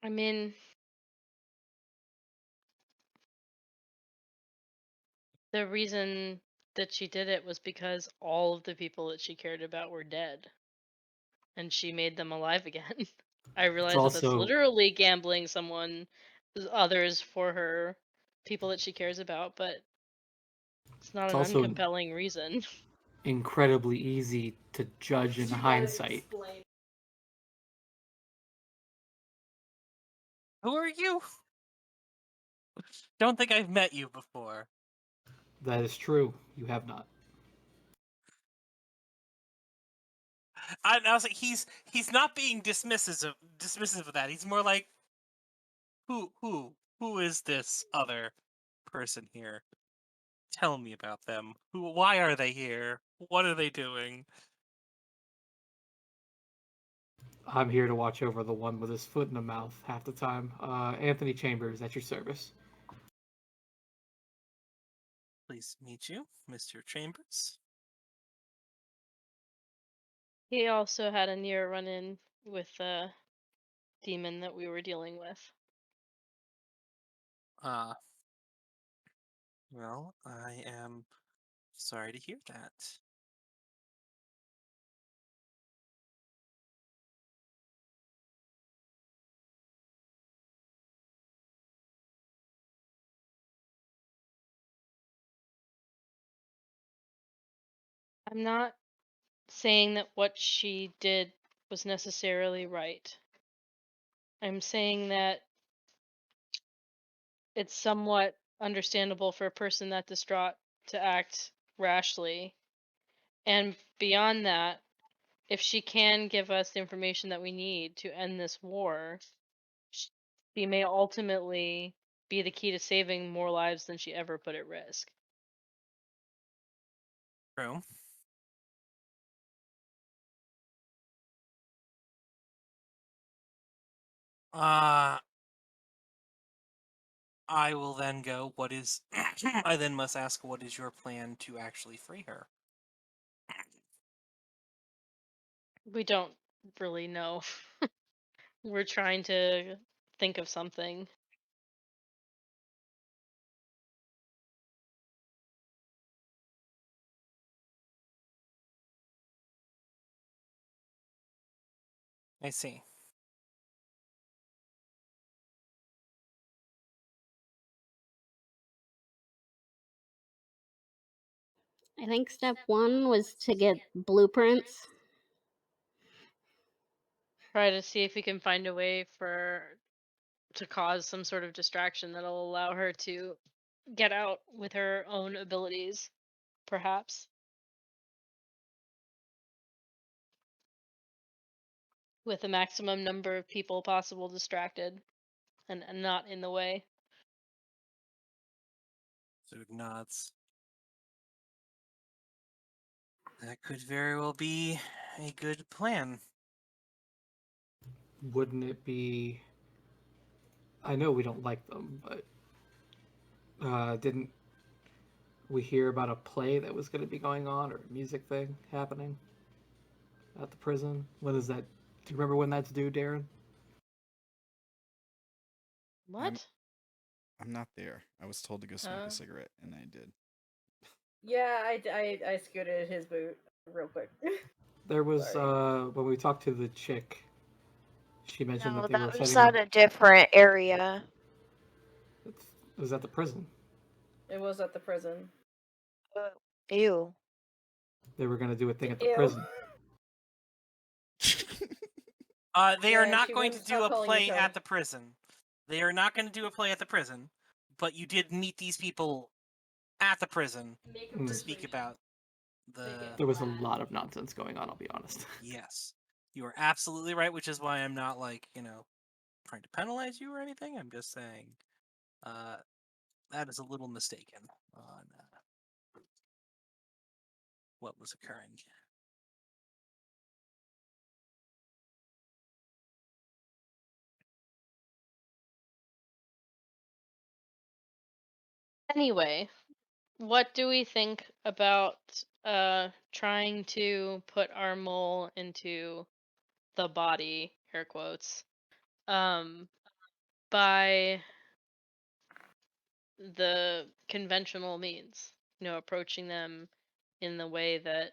I mean, the reason that she did it was because all of the people that she cared about were dead, and she made them alive again. I realize that that's also- literally gambling others for her, people that she cares about, but it's not It's an also- uncompelling reason. Incredibly easy to judge in hindsight. Who are you? Don't think I've met you before. That is true. You have not. I was like, he's not being dismissive of that. He's more like, who is this other person here? Tell me about them. Why are they here? What are they doing? I'm here to watch over the one with his foot in the mouth half the time. Anthony Chambers, at your service. Pleased to meet you, Mr. Chambers. He also had a near run-in with a demon that we were dealing with. Well, I am sorry to hear that. I'm not saying that what she did was necessarily right. I'm saying that it's somewhat understandable for a person that distraught to act rashly. And beyond that, if she can give us the information that we need to end this war, she may ultimately be the key to saving more lives than she ever put at risk. True. I will then go, what is... I then must ask, what is your plan to actually free her? We don't really know. We're trying to think of something. I see. I think step 1 was to get blueprints. Try to see if we can find a way to cause some sort of distraction that'll allow her to get out with her own abilities, perhaps. With the maximum number of people possible distracted and not in the way. So it nods. That could very well be a good plan. Wouldn't it be... I know we don't like them, but didn't we hear about a play that was going to be going on, or a music thing happening at the prison? When is that? Do you remember when that's due, Darren? What? I'm not there. I was told to go smoke Oh. a cigarette, and I did. Yeah, I scooted his boot real quick. There was Sorry. when we talked to the chick, she mentioned No, that they were that was setting up. at a different area. It was at the prison. It was at the prison. Ew. They were going to do a thing at the Ew. prison. They Yeah, are and not she going to wouldn't do stop a calling me play Tony. at the prison. They are not going to do a play at the prison, but you did meet these people at the prison to speak about the... There was a lot of nonsense going on, I'll be honest. Yes. You are absolutely right, which is why I'm not, like, trying to penalize you or anything. I'm just saying that is a little mistaken on what was occurring. Anyway, what do we think about trying to put our mole into the body, air quotes, by the conventional means? Approaching them in the way that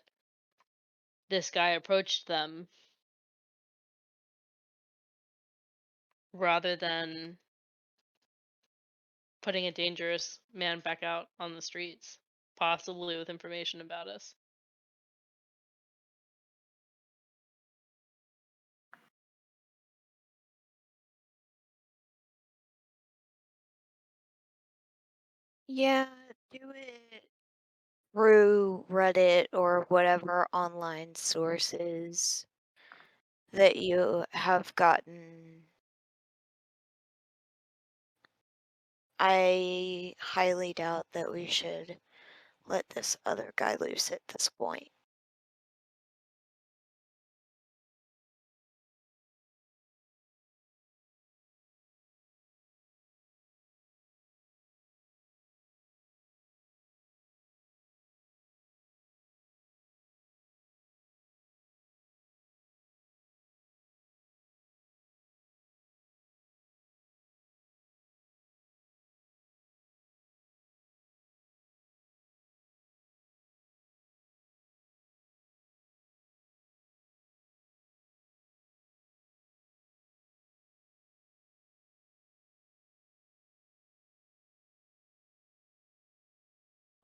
this guy approached them, rather than putting a dangerous man back out on the streets, possibly with information about us. Yeah, do it. through Reddit or whatever online sources that you have gotten, I highly doubt that we should let this other guy loose at this point.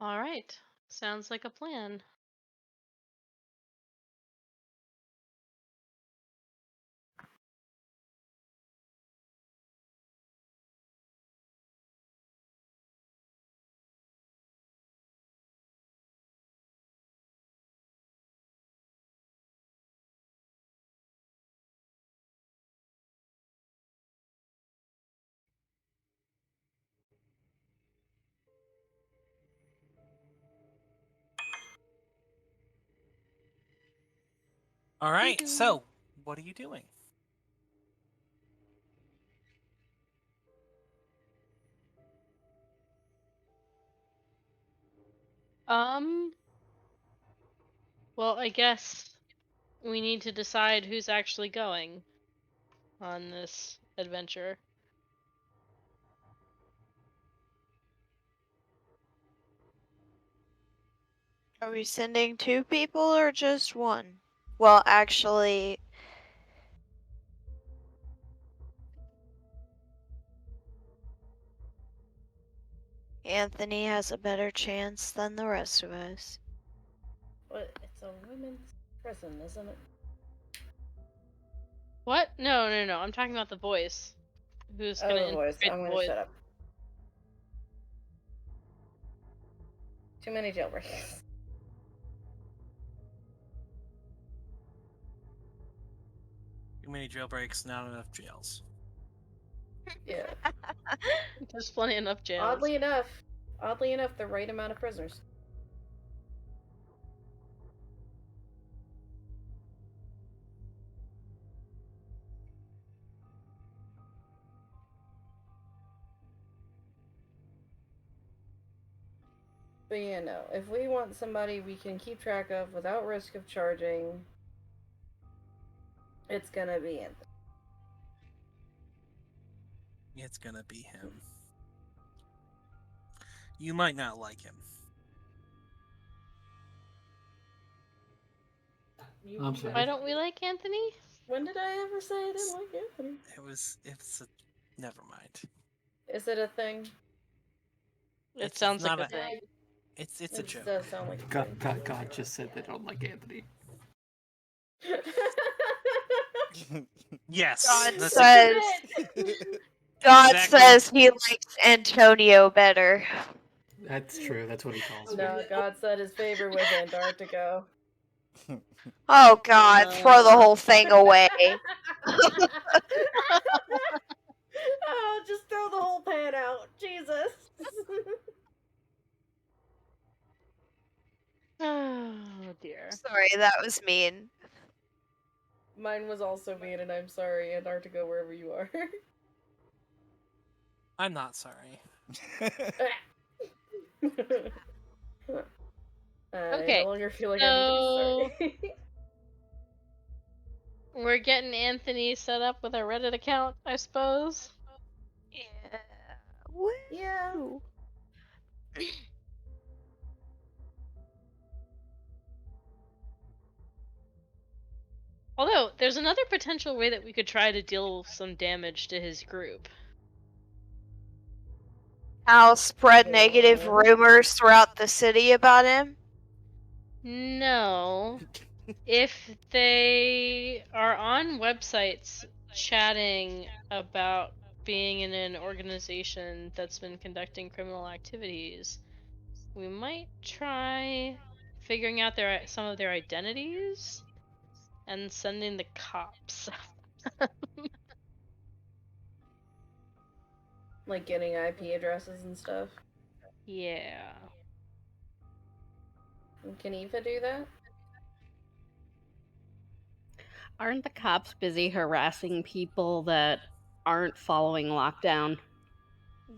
All right. Sounds like a plan. All right. So, what are you doing? Well, I guess we need to decide who's actually going on this adventure. Are we sending 2 people or just 1? Well, actually, Anthony has a better chance than the rest of us. But it's a women's prison, isn't it? What? No. I'm talking about the voice. Who's gonna Oh, the voice. infiltrate I'm the gonna voice? shut up. Too many jailbreaks. Too many jailbreaks, not enough jails. Yeah. There's plenty enough jails. Oddly enough, the right amount of prisoners. But yeah, no. If we want somebody we can keep track of without risk of charging, it's gonna be Anthony. It's gonna be him. You might not like him. I'm sorry. Why don't we like Anthony? When did I ever say I didn't like Anthony? It's a... Never mind. Is it a thing? It sounds like not a thing. It's a It joke. does sound like a thing. God just said they don't like Anthony. Yes. God that's says, God Exactly. says he likes Antonio better. That's true. That's what he calls me. No, God said his favor was Antarctica. Oh God, throw the whole thing away. Oh, just throw the whole pan out. Jesus. Oh dear. Sorry, that was mean. Mine was also mean, and I'm sorry, Antarctica, wherever you are. I'm not sorry. I Okay, no longer feel like I need to be sorry. We're getting Anthony set up with a Reddit account, I suppose. Yeah. Woo. Yeah. Although, there's another potential way that we could try to deal some damage to his group. I'll spread negative Yeah. rumors throughout the city about him. No. If they are on websites chatting about being in an organization that's been conducting criminal activities, we might try figuring out some of their identities and sending the cops. Like getting IP addresses and stuff. Yeah. Can Eva do that? Aren't the cops busy harassing people that aren't following lockdown?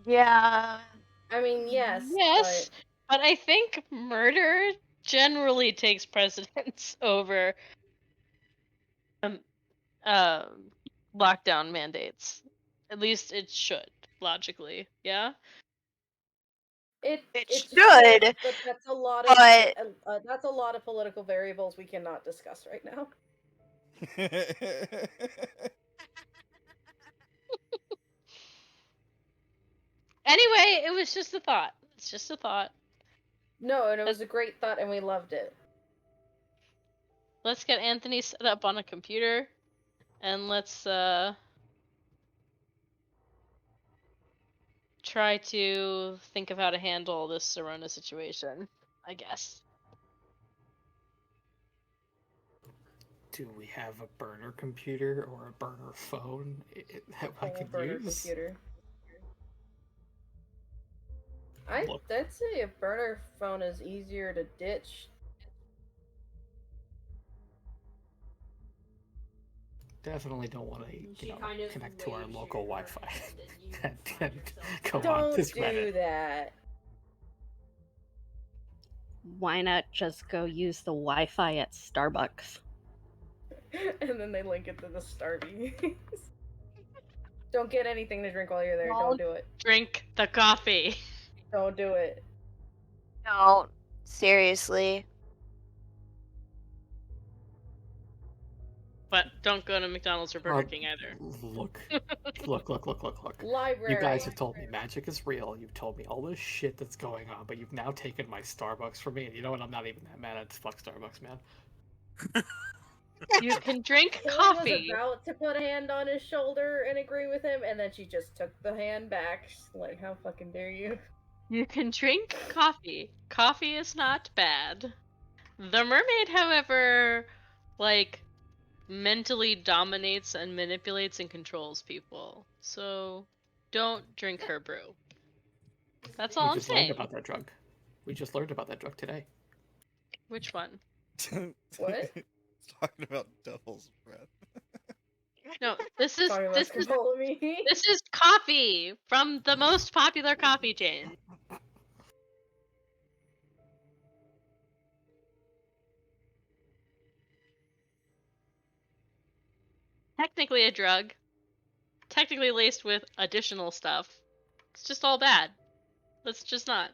Yeah. I mean, yes. Yes, but I think murder generally takes precedence over lockdown mandates. At least it should, logically. Yeah? It should, but that's a lot but- of that's a lot of political variables we cannot discuss right now. Anyway, it was just a thought. It's just a thought. No, and it was a great thought, and we loved it. Let's get Anthony set up on a computer, and let's try to think of how to handle this Serona situation, I guess. Do we have a burner computer or a burner phone that I can Burner use? computer. Look. I'd say a burner phone is easier to ditch. Definitely don't want to, connect to our local Wi-Fi and go on Don't this do Reddit. that. Why not just go use the Wi-Fi at Starbucks? And then they link it to the Starbucks. Don't get anything to drink while you're there. Don't do it. Drink the coffee. Don't do it. No, seriously. But don't go to McDonald's or Burger King either. Look. Library. You guys have told me magic is real. You've told me all this shit that's going on, but you've now taken my Starbucks from me. And you know what? I'm not even that mad at fuck Starbucks, man. You can drink Kaylee coffee. was about to put a hand on his shoulder and agree with him, and then she just took the hand back. She's like, how fucking dare you? You can drink coffee. Coffee is not bad. The mermaid, however, mentally dominates and manipulates and controls people. So don't drink her brew. That's all I'm saying. We just learned about that drug today. Which one? What? Talking about devil's breath. No, this is coffee from the most popular coffee chain. Technically a drug. Technically laced with additional stuff. It's just all bad. Let's just not.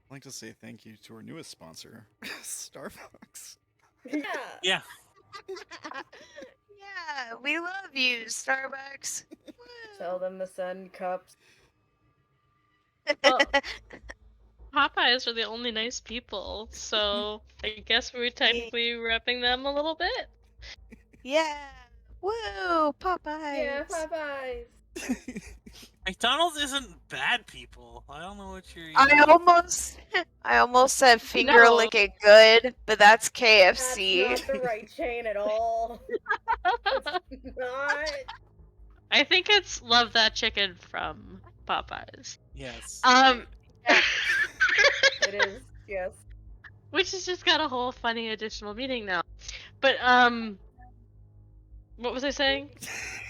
I'd like to say thank you to our newest sponsor, Starbucks. Yeah. Yeah. Yeah, we love you, Starbucks. Tell them to send cups. Well, Popeyes are the only nice people, so I guess we're technically repping them a little bit. Yeah. Woo, Popeyes. Yeah, Popeyes. McDonald's isn't bad people. I don't know what you're. I almost said finger licking good, but that's KFC. That's not the right chain at all. It's not. I think it's Love That Chicken from Popeyes. Yes. It is, yes. Which has just got a whole funny additional meaning now. But what was I saying?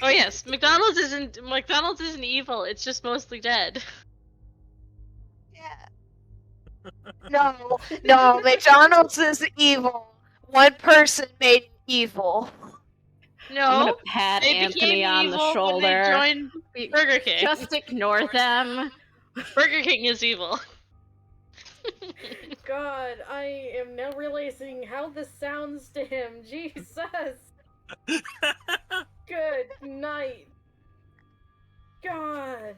Oh yes, McDonald's isn't evil. It's just mostly dead. Yeah. No, McDonald's is evil. One person made it evil. No, I'm gonna pat they Anthony became on the evil when shoulder. they joined Burger King. Just ignore them. Burger King is evil. God, I am now realizing how this sounds to him. Jesus. Good night. God.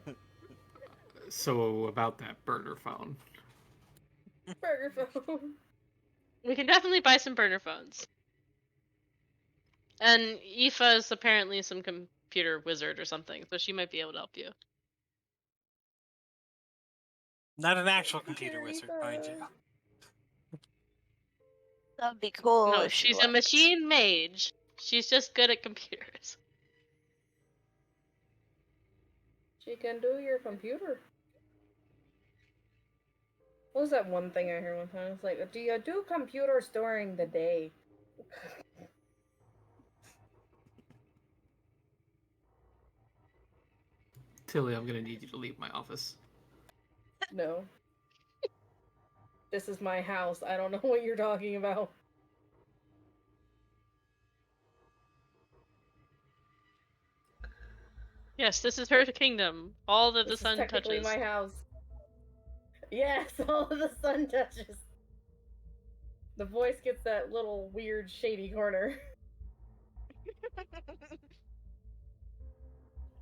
So about that burner phone. Burger phone. We can definitely buy some burner phones. And Aoife is apparently some computer wizard or something, so she might be able to help you. Not an actual computer wizard, mind you. That'd be cool. No, if she she's a was. machine mage. She's just good at computers. She can do your computer. What was that one thing I heard one time? It's like, do you do computers during the day? Tilly, I'm gonna need you to leave my office. No. This is my house. I don't know what you're talking about. Yes, this is her kingdom. All that the This is sun technically touches. my house. Yes, all of the sun touches. The voice gets that little weird shady corner.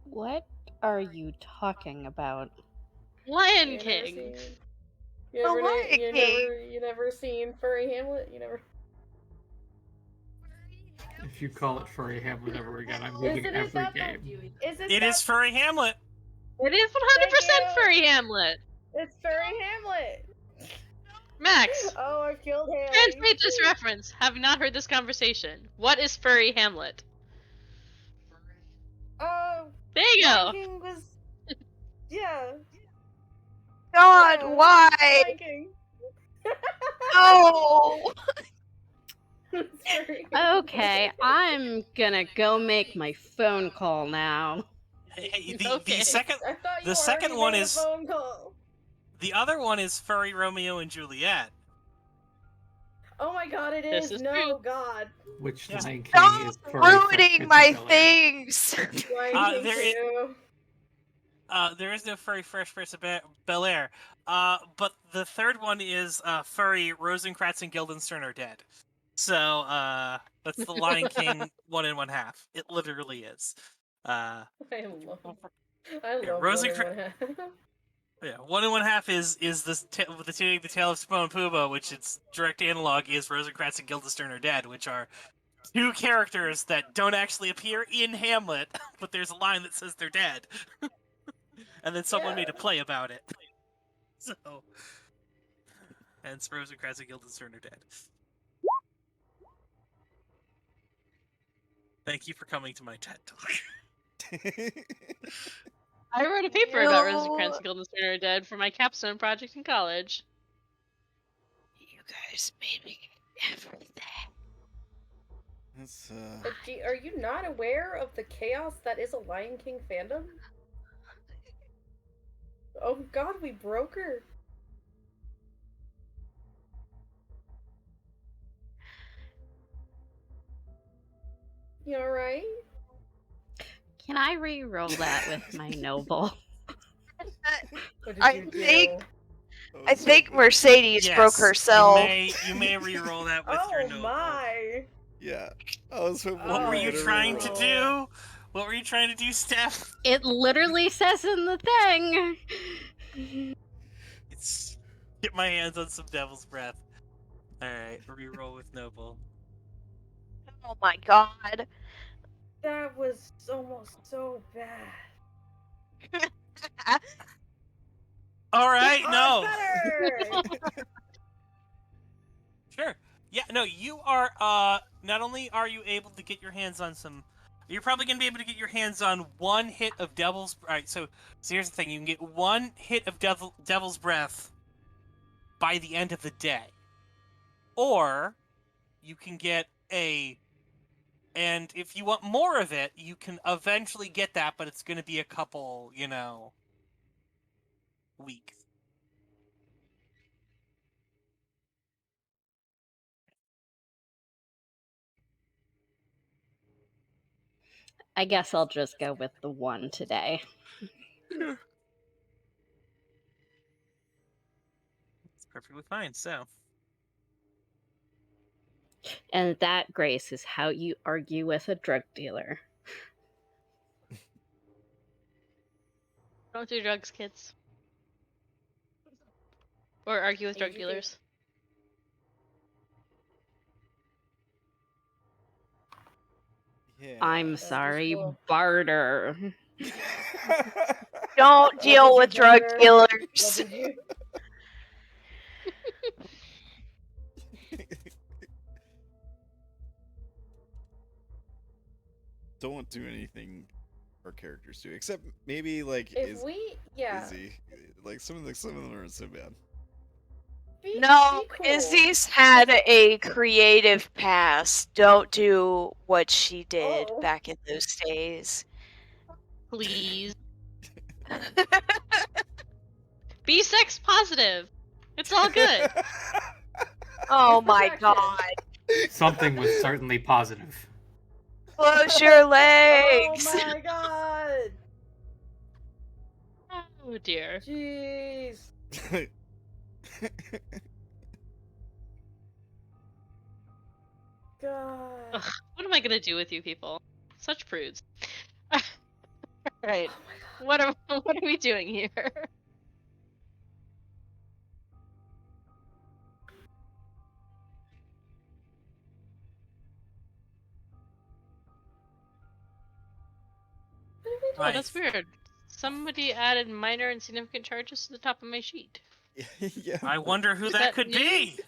What are you talking about? Lion You never King. seen- The Lion King. You never seen Furry Hamlet? You never. If you call it Furry Hamlet ever again, I'm leaving Isn't it every that game. It is Furry Hamlet. It is 100% Thank you. Furry Hamlet. It's Furry Hamlet. Max, Oh, I've killed Haley. translate this reference. Have not heard this conversation. What is Furry Hamlet? Oh, There you Lion go. King was. Yeah. God, Yeah, why? Lion King. No. Sorry. Okay, I'm gonna go make my phone call now. Hey, Okay. the second I thought you the second already one made a is phone call. the other one is Furry Romeo and Juliet. Oh my god, it This is. is No, true. God. Which Yeah. Lion King Stop is Furry Fresh ruining Prince my of Bel-Air? things. Lion King there is- too. There is no Furry Fresh Prince of Bel-Air. But the third one is Furry Rosencrantz and Guildenstern are dead. So that's the Lion King 1 1/2. It literally is. I love Rosencrantz- One and One Half. Yeah, 1 1/2 is the Tale of Timon and Pumbaa, which its direct analog is Rosencrantz and Guildenstern are dead, which are two characters that don't actually appear in Hamlet, but there's a line that says they're dead, and then someone made a play about it. So, hence Rosencrantz and Guildenstern are dead. Thank you for coming to my TED Talk. I wrote a paper about No. Rosencrantz and Guildenstern are dead for my capstone project in college. You guys made me everything. That's But are you not aware of the chaos that is a Lion King fandom? Oh god, we broke her. You alright? Can I re-roll that with my noble? What did I you think- do? I think Mercedes broke herself. You may re-roll that with your Oh noble. my! yeah. I was hoping What were Oh, you no. trying to do? What were you trying to do, Steph? It literally says in the thing. It's get my hands on some Devil's Breath. Alright, re-roll with noble. Oh my god. That was almost so bad. Alright, no! Better! Sure. Yeah, no, you are, not only are you able to get your hands on some... You're probably going to be able to get your hands on one hit of Devil's... Alright, so here's the thing. You can get one hit of Devil's Breath by the end of the day. Or, you can get a... And if you want more of it, you can eventually get that, but it's going to be a couple, weeks. I guess I'll just go with the one today. Sure. It's perfectly fine, so... And that, Grace, is how you argue with a drug dealer. Don't do drugs, kids. Or argue with drug AGT. Yeah. I'm That's sorry, cool. barter. Don't What deal did with you drug barter? dealers. What did you? Don't do anything our characters do, except maybe like If we, yeah, Izzy. Like some of them aren't so bad. No, be cool. Izzy's had a creative past. Don't do what she did Oh. back in those days. Please. Be sex positive. It's all good. Oh It's my protection. god. Something was certainly positive. Close your Oh legs. my god! Oh dear. Jeez. God. Ugh, what am I gonna do with you people? Such prudes. Right. Oh my god. What are we doing here? What are we doing? Oh, that's weird. Somebody added minor and significant charges to the top of my sheet. Yeah. I wonder who Is that that could you? be.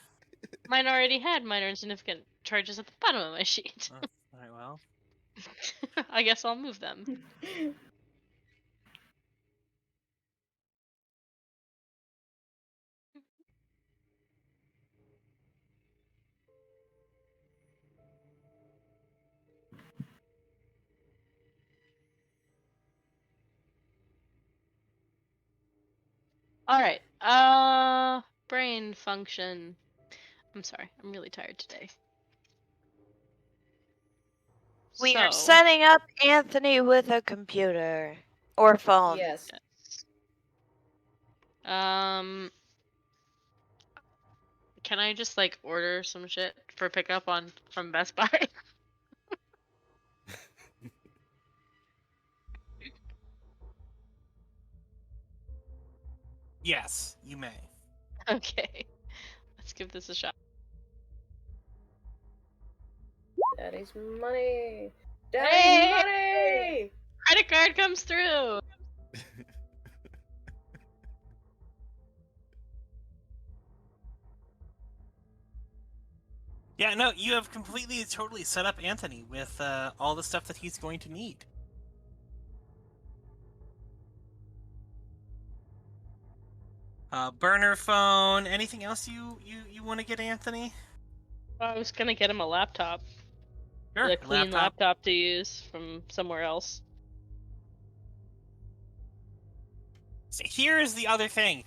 Mine already had minor and significant charges at the bottom of my sheet. Oh, alright, well. I guess I'll move them. Alright. Brain function. I'm sorry, I'm really tired today. We are So, setting up Anthony with a computer. Or phone. Yes. yes. Can I just like order some shit for pickup from Best Buy? Yes, you may. Okay. Let's give this a shot. Daddy's money. Daddy's Hey! money. Credit card comes through. Yeah, no, you have completely, totally set up Anthony with all the stuff that he's going to need. Burner phone. Anything else you want to get Anthony? I was gonna get him a laptop. Sure. A clean laptop to use from somewhere else. So here's the other thing.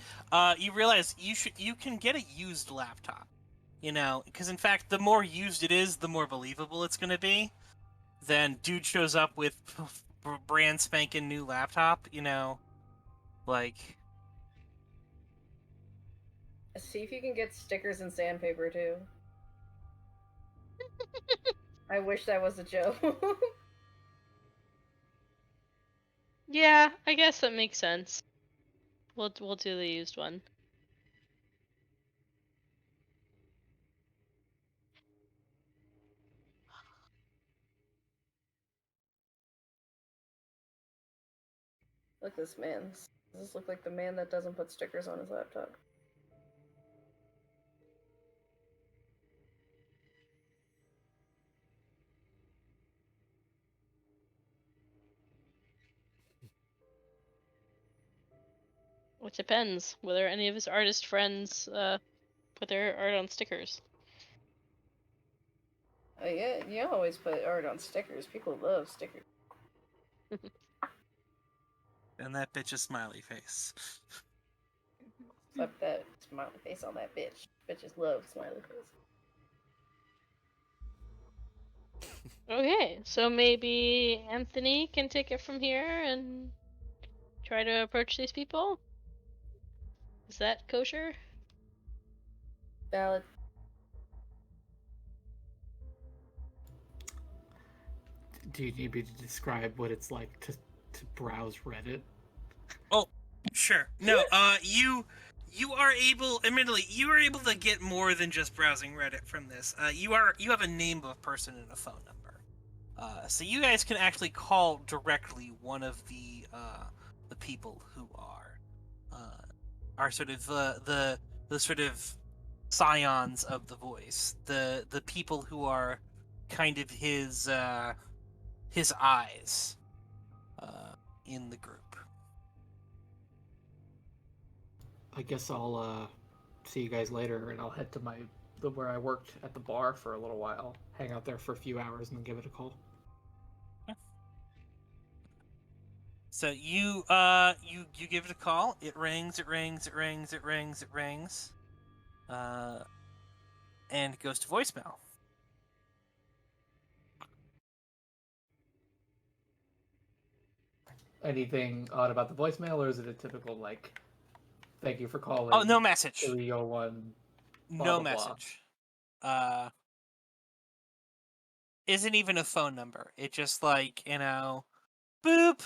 You realize you can get a used laptop. You know, because in fact, the more used it is, the more believable it's going to be. Then dude shows up with brand spanking new laptop. You know, like. See if you can get stickers and sandpaper too. I wish that was a joke. Yeah, I guess that makes sense. We'll do the used one. Look at this man. Does this look like the man that doesn't put stickers on his laptop? It depends whether any of his artist friends put their art on stickers. Oh yeah, you always put art on stickers. People love stickers. And that bitch's smiley face. Slap that smiley face on that bitch. Bitches love smiley face. Okay, so maybe Anthony can take it from here and try to approach these people? Is that kosher? Valid. Do you need me to describe what it's like to browse Reddit? Oh, sure. No, you are able, admittedly, you are able to get more than just browsing Reddit from this. You have a name of a person and a phone number. So you guys can actually call directly one of the people who are sort of the sort of scions of the voice, the people who are kind of his eyes in the group. I guess I'll see you guys later, and I'll head to where I worked at the bar for a little while, hang out there for a few hours, and then give it a call. So you give it a call. It rings. It rings. It rings. It rings. It rings. And it goes to voicemail. Anything odd about the voicemail, or is it a typical, like, thank you for calling? Oh, no message. 301. No message. Isn't even a phone number. It just like, boop,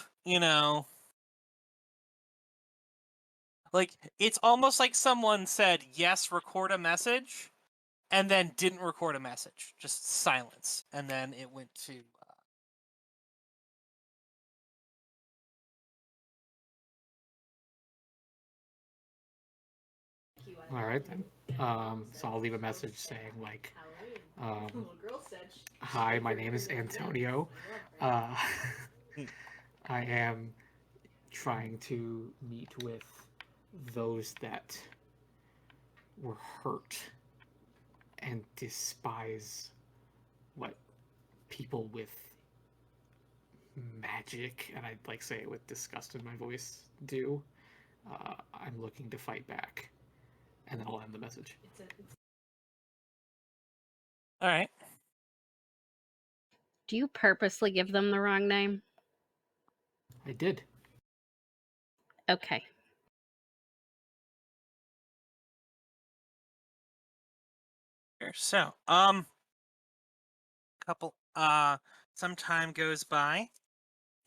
Like, it's almost like someone said, yes, record a message, and then didn't record a message. Just silence. And then it went to... All right, then. So I'll leave a message saying, like, hi, my name is Antonio. I am trying to meet with those that were hurt and despise what people with magic, and I'd like say it with disgust in my voice, do. I'm looking to fight back. And then I'll end the message. All right. Do you purposely give them the wrong name? I did. Okay. So, some time goes by,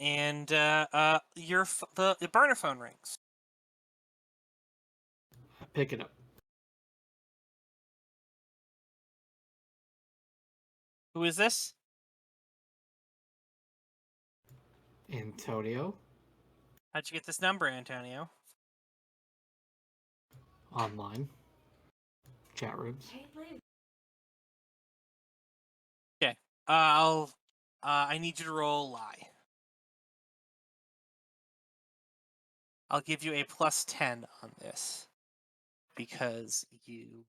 and the burner phone rings. Pick it up. Who is this? Antonio. How'd you get this number, Antonio? Online. Chat rooms. Okay. I need you to roll lie. I'll give you a +10 on this because you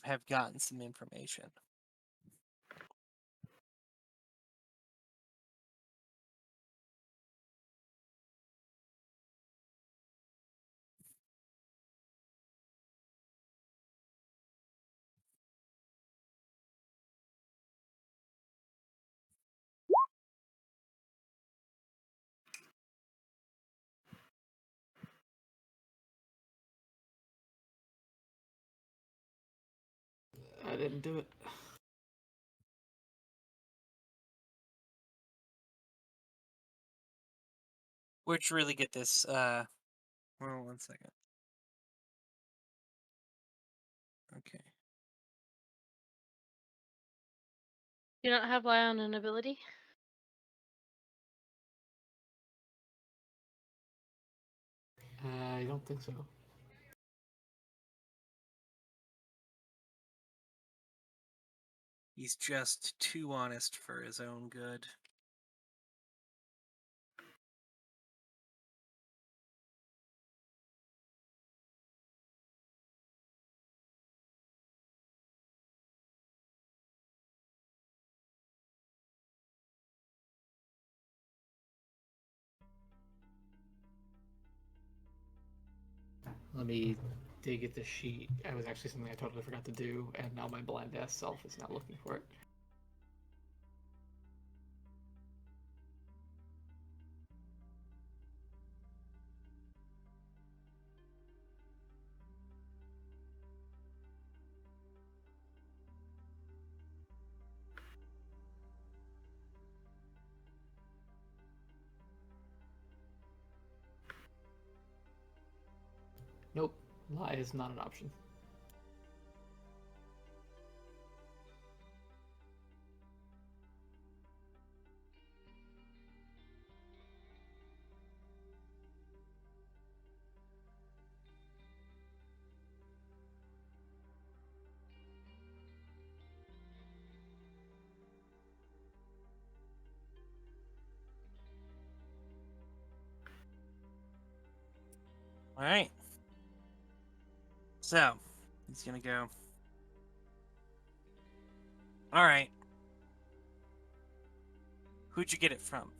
have gotten some information. I didn't do it. Where'd you really get this? Hold on 1 second. Okay. You don't have lie on an ability? I don't think so. He's just too honest for his own good. Let me dig at the sheet. It was actually something I totally forgot to do, and now my blind ass self is not looking for it. Nope. Lie is not an option. All right. So he's gonna go. All right. Who'd you get it from?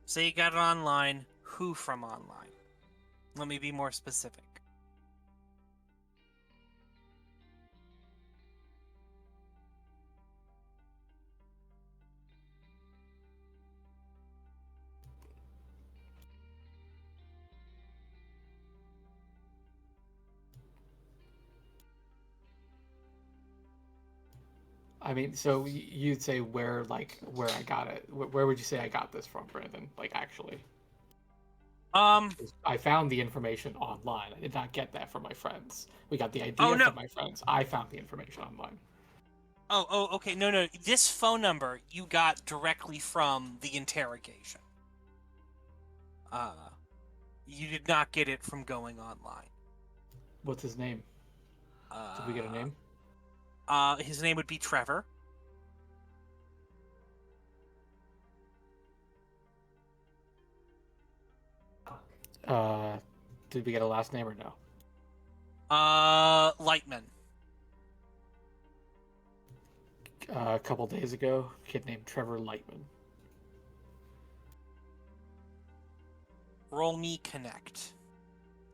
Say you got it online. Who from online? Let me be more specific. I mean, so you'd say where I got it? Where would you say I got this from, Brandon? Like, actually, I found the information online. I did not get that from my friends. We got the idea no. from my friends. I found the information online. Okay. No. This phone number you got directly from the interrogation. You did not get it from going online. What's his name? Did we get a name? His name would be Trevor. Did we get a last name or no? Lightman. A couple days ago, a kid named Trevor Lightman. Roll me connect.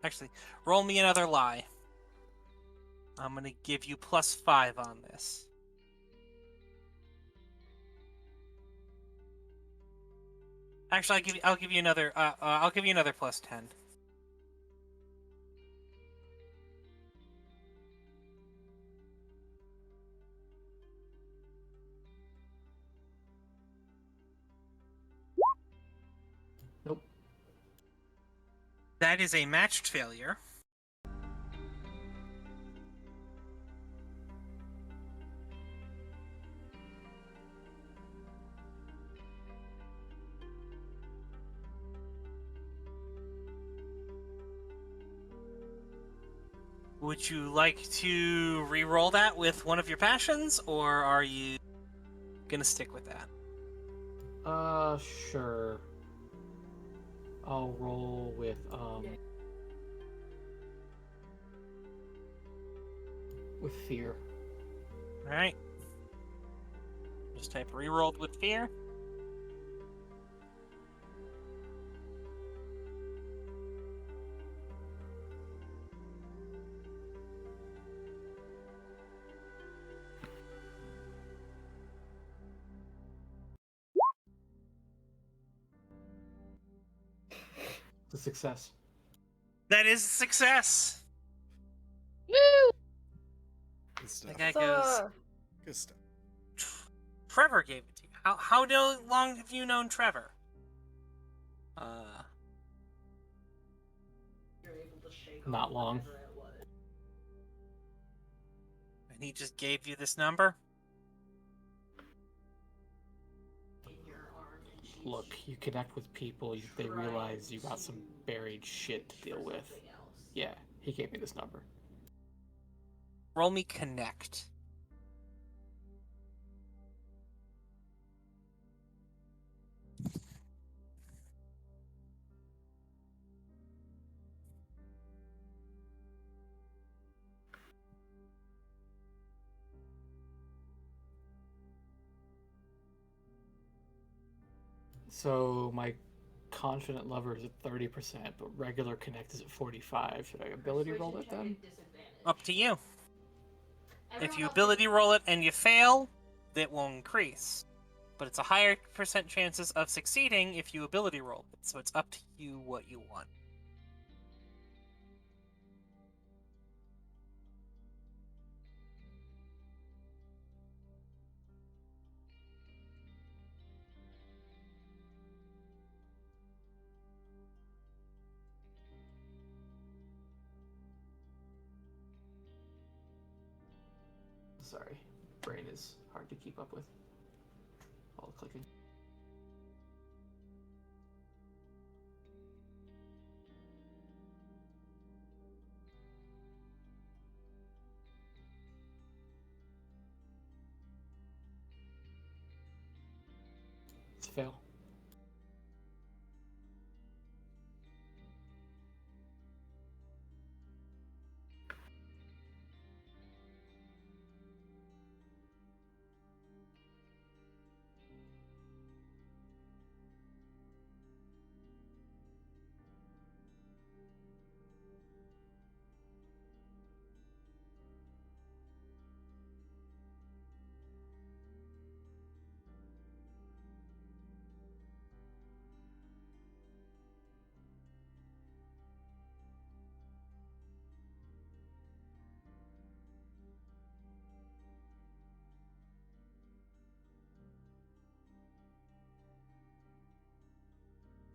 Actually, roll me another lie. I'm gonna give you +5 on this. Actually, I'll give you another. I'll give you another +10. Nope. That is a matched failure. Would you like to re-roll that with one of your passions, or are you gonna stick with that? Sure. I'll roll with fear. All right. Just type re-rolled with fear. It's a success. That is a success. Woo! Good stuff. The guy goes. Good stuff. Trevor gave it to you. How long have you known Trevor? Not long. And he just gave you this number? Look, you connect with people, they realize you got some buried shit to deal with. Yeah, he gave me this number. Roll me connect. So my confident lover is at 30%, but regular connect is at 45. Should I ability roll it then? Up to you. If you ability roll it and you fail, that will increase. But it's a higher percent chances of succeeding if you ability roll it. So it's up to you what you want. Sorry, brain is hard to keep up with. All the clicking. It's a fail.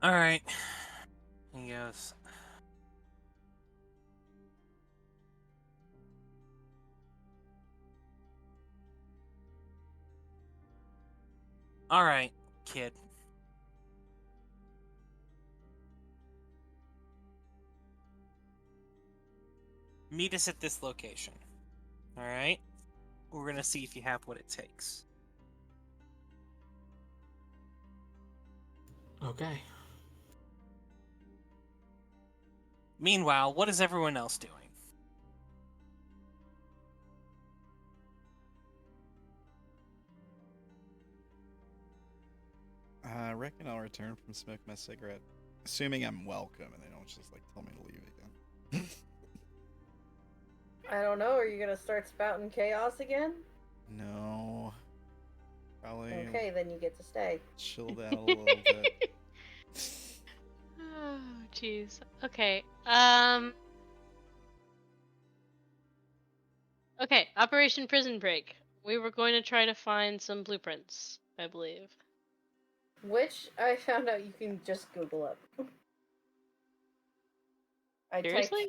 All right. He goes. All right, kid. Meet us at this location. All right? We're going to see if you have what it takes. Okay. Meanwhile, what is everyone else doing? I reckon I'll return from smoking my cigarette. Assuming I'm welcome and they don't just like tell me to leave again. I don't know. Are you gonna start spouting chaos again? No. Probably Okay, then you get to stay. chilled out a little bit. Oh, jeez. Okay. Okay, Operation Prison Break. We were going to try to find some blueprints, I believe. Which I found out you can just Google up. Seriously?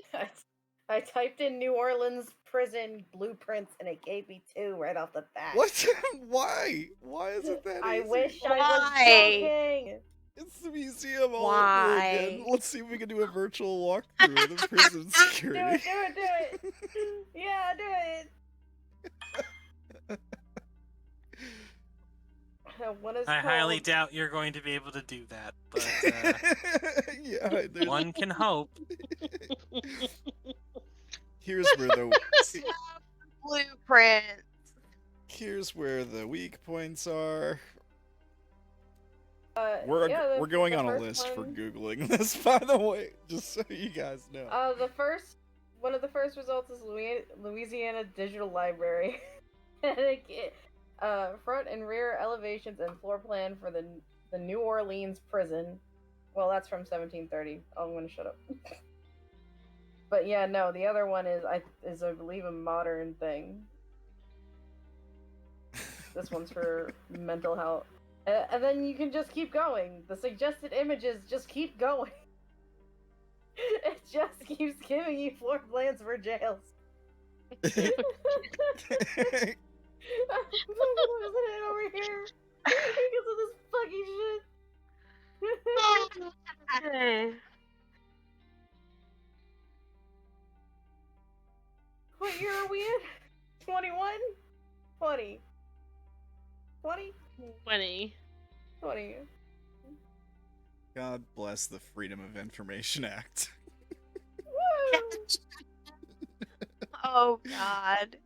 I typed in New Orleans prison blueprints and it gave me 2 right off the bat. What? Why? Why is it that I easy? wish I was Why? joking. It's the museum all over Why? again. Let's see if we can do a virtual walkthrough of the prison security. Do it. Yeah, do it. One is I highly called- doubt you're going to be able to do that, but Yeah, there's... one can hope. Here's where the Blueprint. here's where the weak points are. yeah, We're going the on a first list for one- googling this, by the way, just so you guys know. One of the first results is Louisiana Digital Library. Front and rear elevations and floor plan for the New Orleans prison. Well, that's from 1730. I'm gonna shut up. But yeah, no, the other one is I believe a modern thing. This one's for mental health. And then you can just keep going. The suggested images just keep going. It just keeps giving you floor plans for jails. I'm losing it over here because of this fucking shit. What year are we in? 21? 20. 20? 20. 20. God bless the Freedom of Information Act. Woo! Oh God.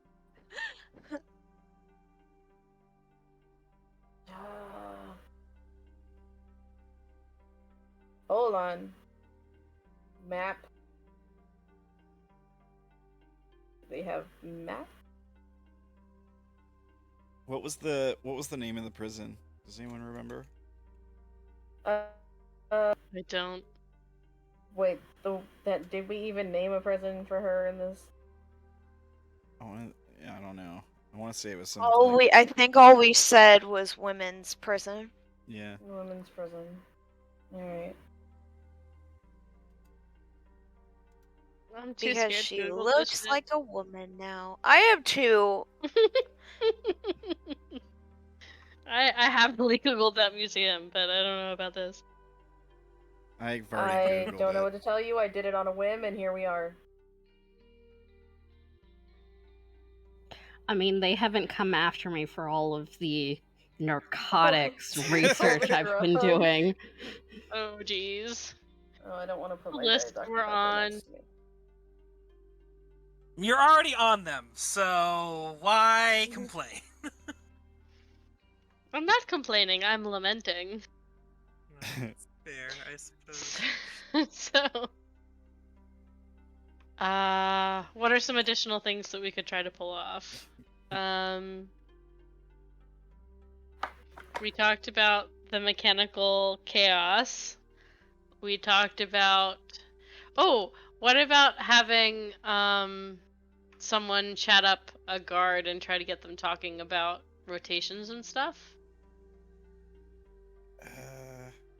Hold on. Map. They have map? What was the name of the prison? Does anyone remember? I don't. Wait, did we even name a prison for her in this? I don't know. I want to say it was something. I think all we said was women's prison. Yeah. Women's prison. Alright. I'm too Because scared she to Google looks this shit. like a woman now. I am too. I happily Googled that museum, but I don't know about this. I've I already Googled don't know it. what to tell you. I did it on a whim, and here we are. I mean, they haven't come after me for all of the narcotics research I've been drugs. doing. Oh, jeez. Oh, I don't want to put The my list Dr. we're Pepper on. next to me. You're already on them, so why complain? I'm not complaining, I'm lamenting. That's fair, I suppose. So, what are some additional things that we could try to pull off? We talked about the mechanical chaos. We talked about... Oh, what about having, someone chat up a guard and try to get them talking about rotations and stuff?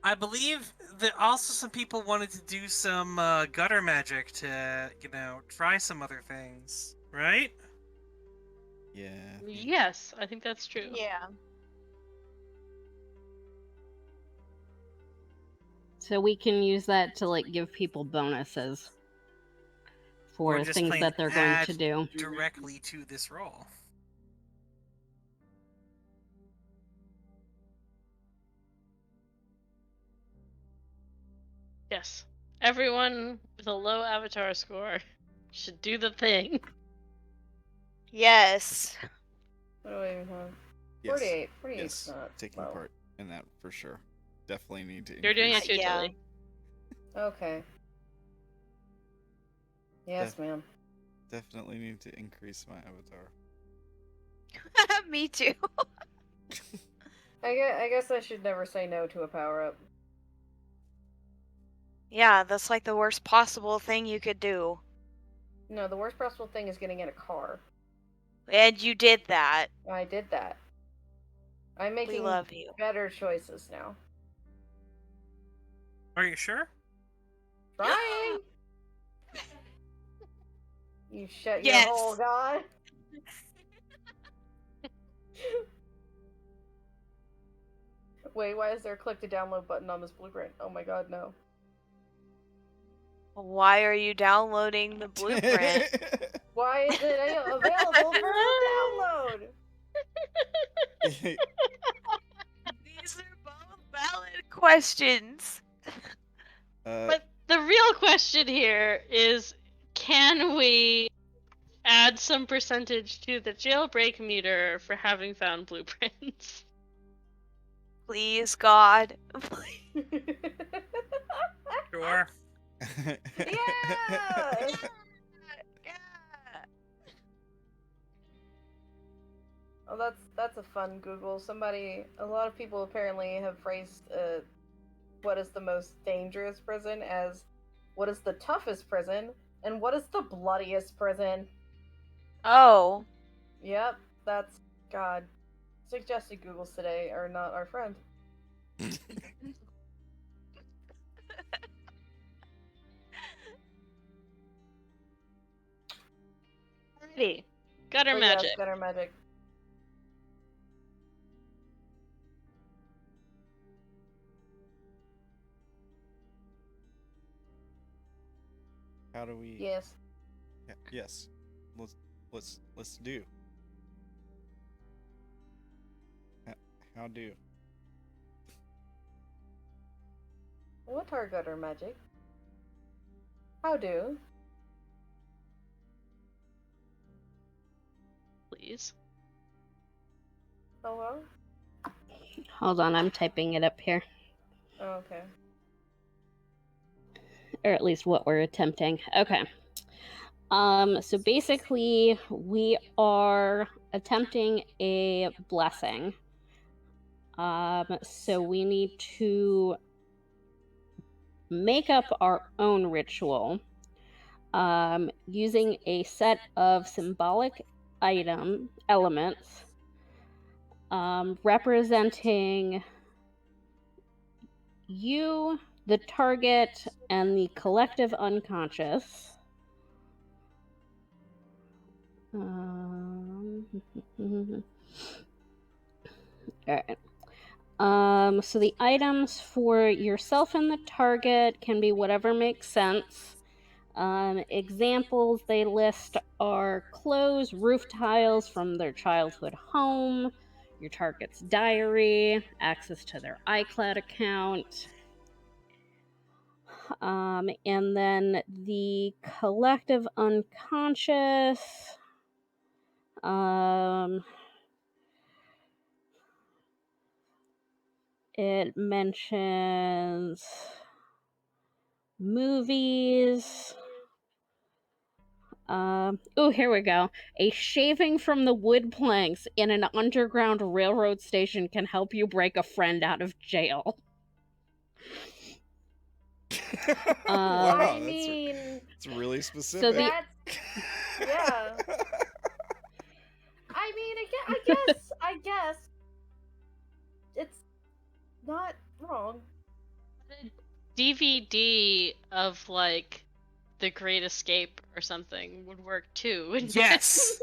I believe that also some people wanted to do some gutter magic to, try some other things, right? Yeah. Yes, I think that's true. Yeah. So we can use that to like give people bonuses Or for just things plain that they're going add to do. directly to this roll. Yes. Everyone with a low avatar score should do the thing. Yes. What do I even have? Yes. 48. 48's Yes. not Taking low. part in that for sure. Definitely need to. You're doing it increase- too, Yeah. Tilly. Okay. Yes, ma'am. Definitely need to increase my avatar. Me too. I guess I should never say no to a power up. Yeah, that's like the worst possible thing you could do. No, the worst possible thing is getting in a car. And you did that. I did that. I'm We making love you. better choices now. Are you sure? Trying. You shut Yes. your hole, God. Wait, why is there a click to download button on this blueprint? Oh my god, no. Why are you downloading the blueprint? Why is it available for download? These are both valid questions. But the real question here is, can we add some percentage to the jailbreak meter for having found blueprints? Please, God. Sure. Yeah! Yeah. Oh, that's a fun Google. A lot of people apparently have phrased what is the most dangerous prison as what is the toughest prison and what is the bloodiest prison. Oh. Yep, that's God. Suggested Googles today are not our friend. Alrighty. Gutter But magic. yes, gutter magic. How do we? Yes. Yes. Let's do. How do? What are gutter magic? How do? Please. Hello? Hold on, I'm typing it up here. Oh, okay. Or at least what we're attempting. Okay. So basically, we are attempting a blessing. So we need to make up our own ritual using a set of symbolic elements representing you, the target, and the collective unconscious. Alright. So the items for yourself and the target can be whatever makes sense. Examples they list are clothes, roof tiles from their childhood home, your target's diary, access to their iCloud account. And then the collective unconscious. It mentions movies. Oh, here we go. A shaving from the wood planks in an underground railroad station can help you break a friend out of jail. Wow, I mean, it's really specific. So yeah. I mean, I guess it's not wrong. DVD of like The Great Escape or something would work too. Yes.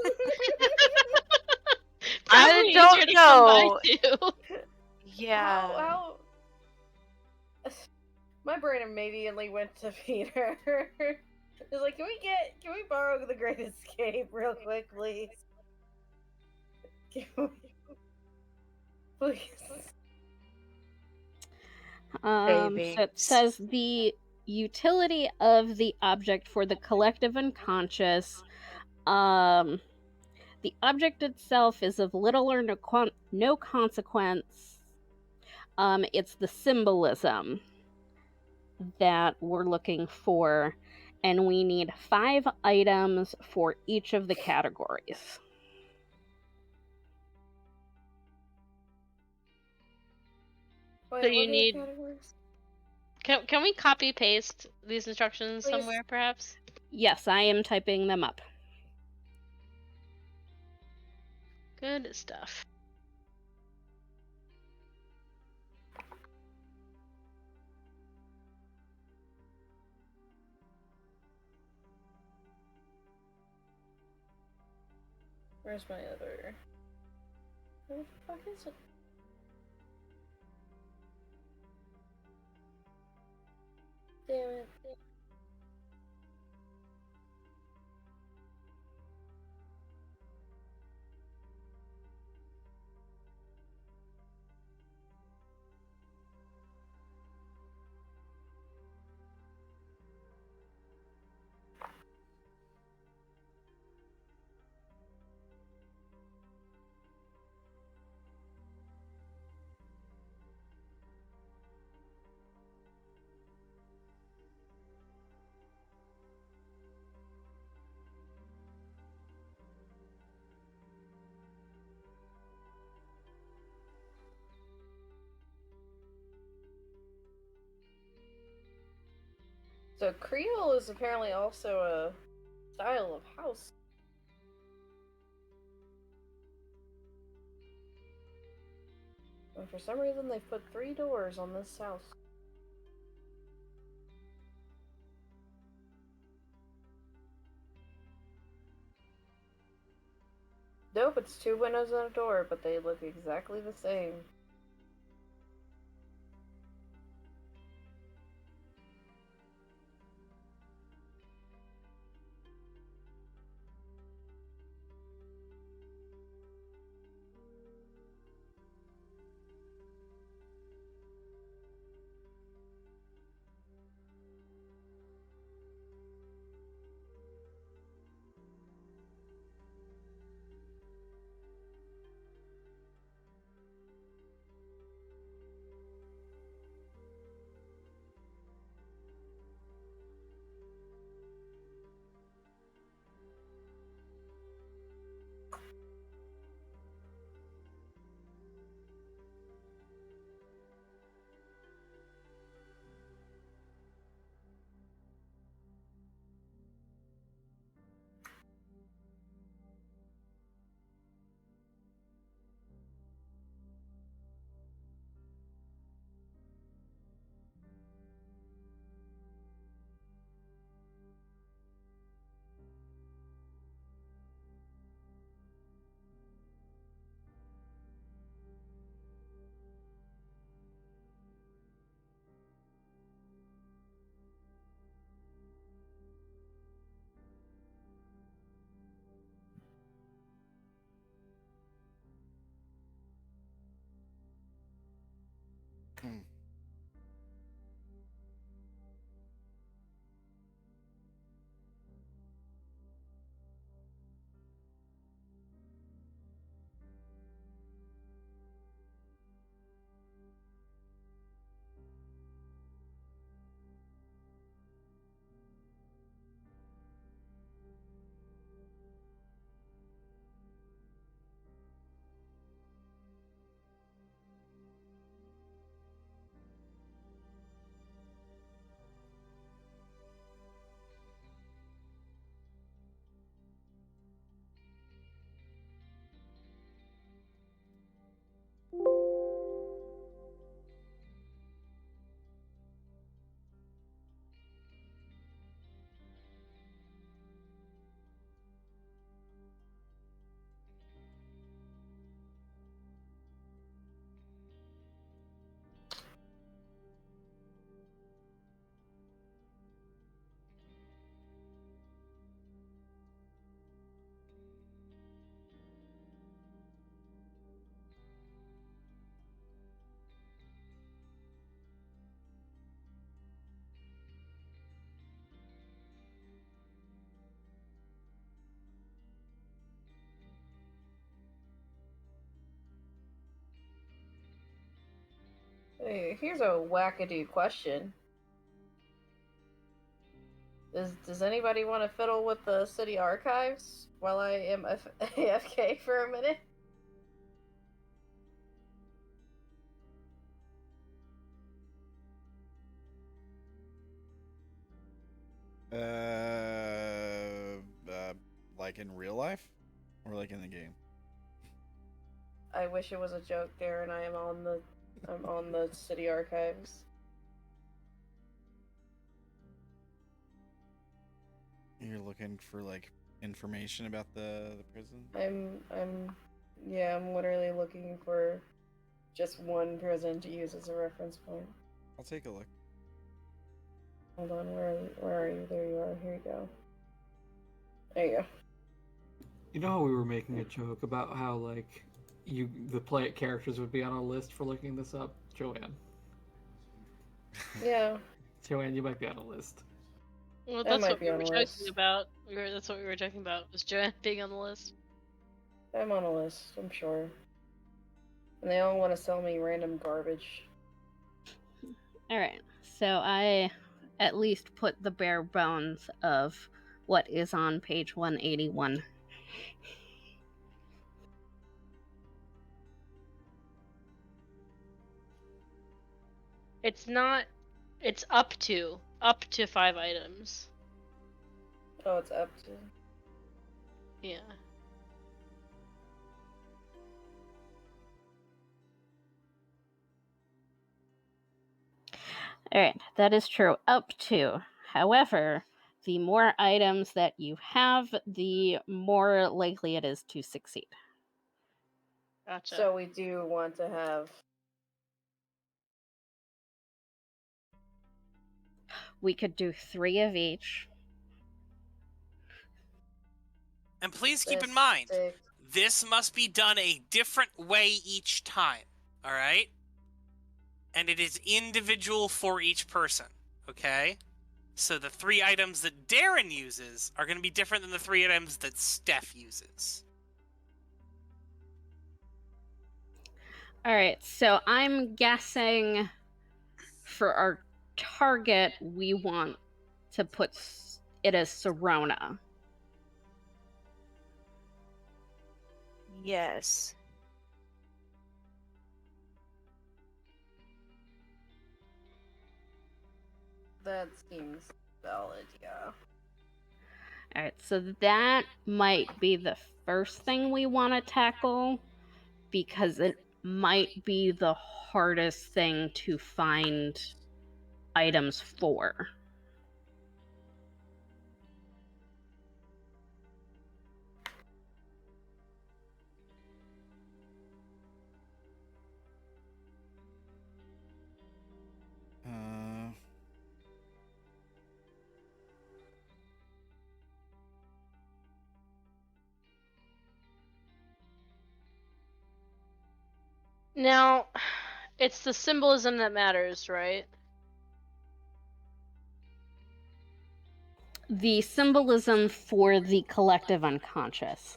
Probably I easier don't to come by know. too. Yeah. How? My brain immediately went to Peter. It's like, can we borrow The Great Escape real quick, please? Please. So it says the utility of the object for the collective unconscious. The object itself is of little or no consequence. It's the symbolism that we're looking for, and we need 5 items for each of the categories. Wait, So what you are the need. categories? Can we copy paste these instructions Please. somewhere, perhaps? Yes, I am typing them up. Good stuff. Where's my other? Where the fuck is it? Damn it. So Creole is apparently also a style of house. And for some reason they've put 3 doors on this house. Nope, it's 2 windows and a door, but they look exactly the same. Hey, here's a wackadoo question. Does anybody want to fiddle with the city archives while I am AFK for a minute? Like in real life, or like in the game? I wish it was a joke, Darren. I'm on the city archives. You're looking for like information about the prison? I'm literally looking for just one prison to use as a reference point. I'll take a look. Hold on, where are you? There you are. Here you go. There you go. You know how we were making a joke about how like the characters would be on a list for looking this up, Joanne? Yeah. Joanne, you might be on a list. Well, That that's might what be we on were the joking list. about. That's what we were joking about. Was Joanne being on the list? I'm on a list, I'm sure. And they all want to sell me random garbage. Alright, so I at least put the bare bones of what is on page 181. It's not. It's up to 5 items. Oh, it's up to. Yeah. Alright, that is true. Up to. However, the more items that you have, the more likely it is to succeed. Gotcha. So we do want to have. We could do 3 of each. And please keep in this mind, stick. this must be done a different way each time, all right? And it is individual for each person, okay? So the 3 items that Darren uses are going to be different than the 3 items that Steph uses. Alright, so I'm guessing for our target, we want to put it as Serona. Yes. That seems valid, yeah. Alright, so that might be the first thing we want to tackle, because it might be the hardest thing to find items for. Now, it's the symbolism that matters, right? The symbolism for the collective unconscious.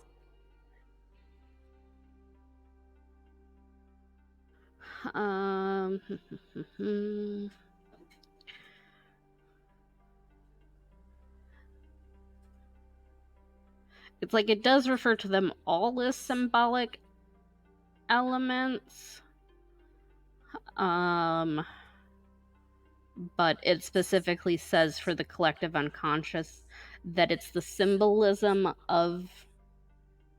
It's like it does refer to them all as symbolic elements. But it specifically says for the collective unconscious that it's the symbolism of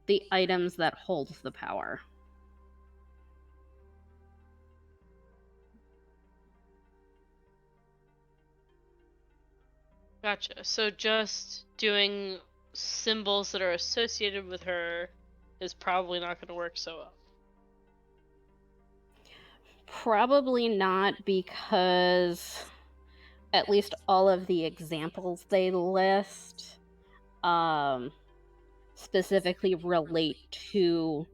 the items that hold the power. Gotcha. So just doing symbols that are associated with her is probably not going to work so well. Probably not, because at least all of the examples they list specifically relate to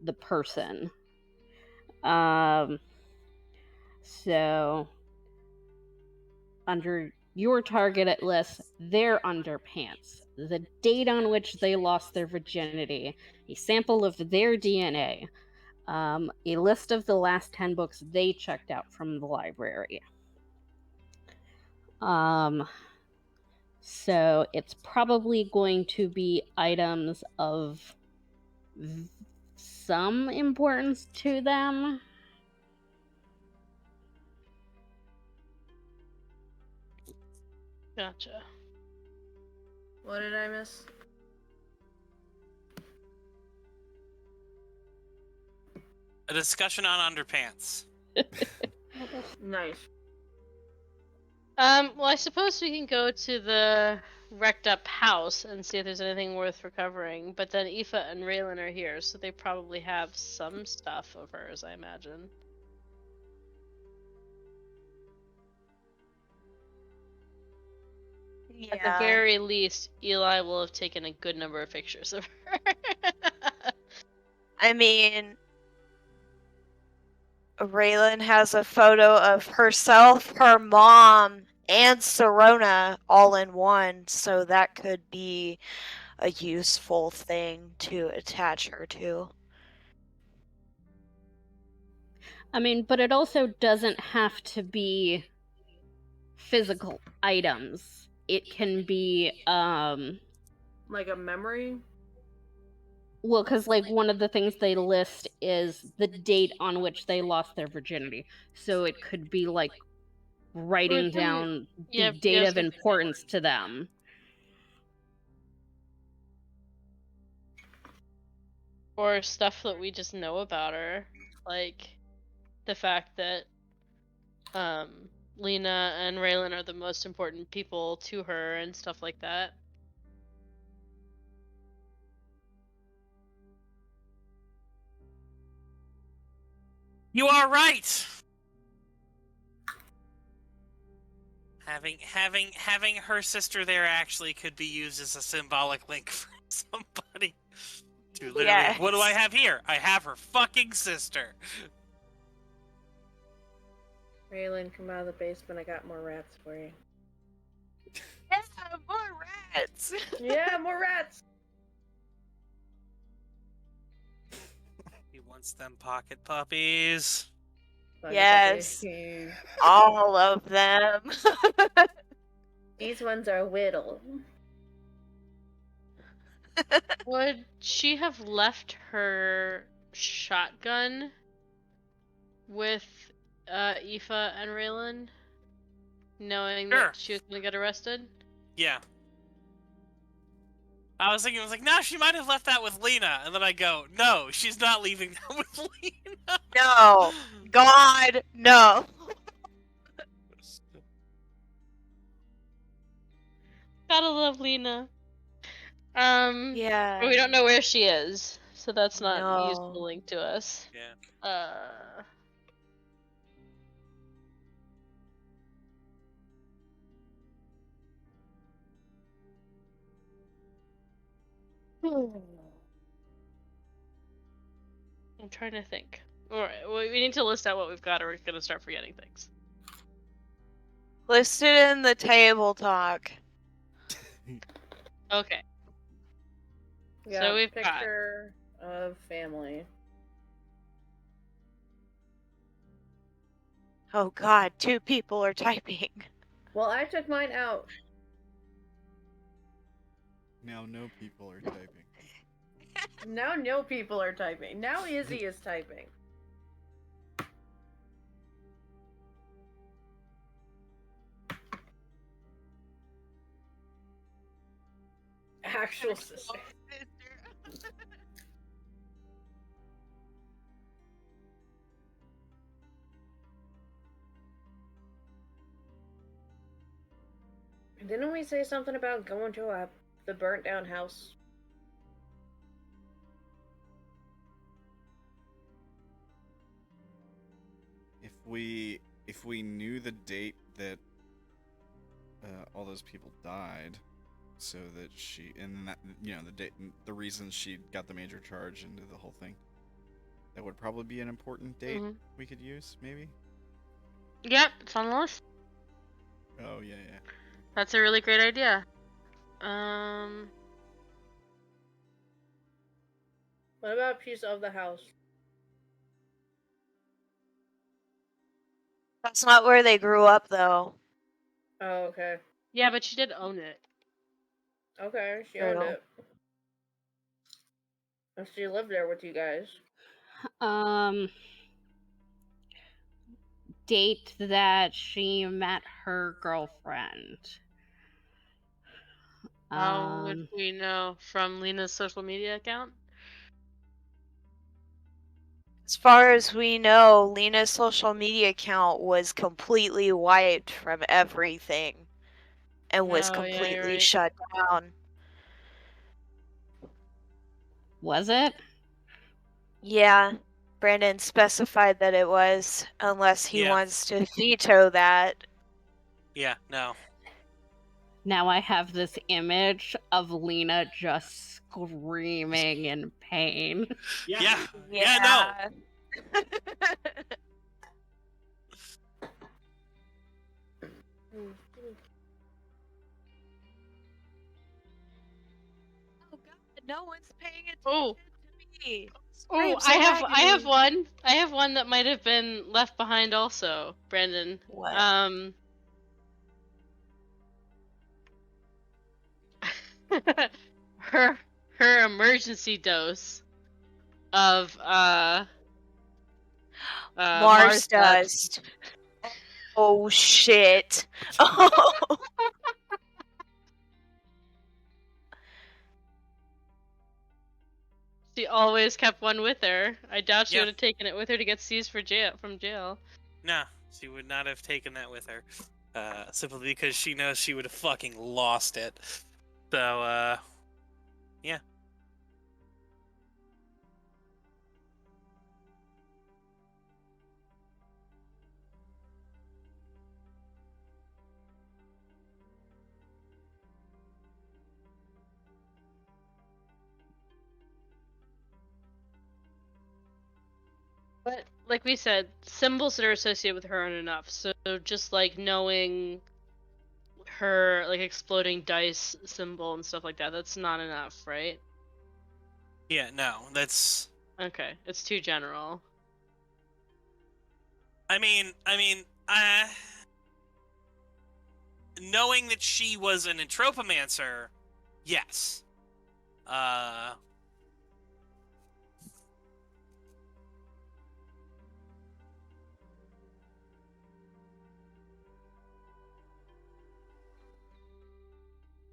the person. So under your target list, their underpants, the date on which they lost their virginity, a sample of their DNA, a list of the last 10 books they checked out from the library. So it's probably going to be items of some importance to them. Gotcha. What did I miss? A discussion on underpants. Nice. Well, I suppose we can go to the wrecked up house and see if there's anything worth recovering. But then Aoife and Raylan are here, so they probably have some stuff of hers, I imagine. Yeah. At the very least, Eli will have taken a good number of pictures of her. I mean, Raylan has a photo of herself, her mom, and Serona all in one, so that could be a useful thing to attach her to. I mean, but it also doesn't have to be physical items. It can be, Like a memory? well, because, like, one of the things they list is the date on which they lost their virginity. So it could be, like, writing down the date of importance to them. Or stuff that we just know about her. Like, the fact that, Lena and Raylan are the most important people to her and stuff like that. You are right. Having her sister there actually could be used as a symbolic link for somebody. To literally, Yes. What do I have here? I have her fucking sister. Raylan, come out of the basement. I got more rats for you. Yeah, more rats! Yeah, more rats! He wants them pocket puppies. Yes. All of them. These ones are whittle. Would she have left her shotgun with Aoife and Raylan, knowing Sure. that she was gonna get arrested? Yeah. I was like, no, she might have left that with Lena. And then I go, no, she's not leaving that with Lena. No. God, no. Gotta love Lena. Yeah. But we don't know where she is, so that's not No. useful link to us. Yeah. I'm trying to think. Alright, well, we need to list out what we've got or we're gonna start forgetting things. Listed in the table talk. Okay. Yeah, So we've got picture of family. Oh god, 2 people are typing. Well, I took mine out. Now no people are typing. Now no people are typing. Now Izzy is typing. Actual sister. Didn't we say something about going to the burnt down house? If we knew the date that all those people died, so that she and that the date, the reason she got the major charge into the whole thing, that would probably be an important date we could use, maybe. Yep, it's on the list. Oh yeah. That's a really great idea. What about a piece of the house? That's not where they grew up, though. Oh, okay. Yeah, but she did own it. Okay, she owned it. And she lived there with you guys. Date that she met her girlfriend. How would we know? From Lena's social media account? As far as we know, Lena's social media account was completely wiped from everything and was Oh, yeah, you're completely right. shut down. Was it? Yeah, Brandon specified that it was, unless he Yeah. wants to veto that. Yeah, no. Now I have this image of Lena just screaming in pain. Yeah, no. Oh God, no one's paying attention Oh, to me. oh, Screams of I have agony. one. I have one that might have been left behind also, Brandon. What? her emergency dose of Mars dust. Oh shit. Oh. She always kept one with her. I doubt she Yeah. would have taken it with her to get seized from jail. No, she would not have taken that with her. Simply because she knows she would have fucking lost it. So, yeah. But like we said, symbols that are associated with her aren't enough. So just like knowing her like exploding dice symbol and stuff like that, that's not enough, right? Yeah, no, that's... Okay, it's too general. I mean, knowing that she was an entropomancer, yes.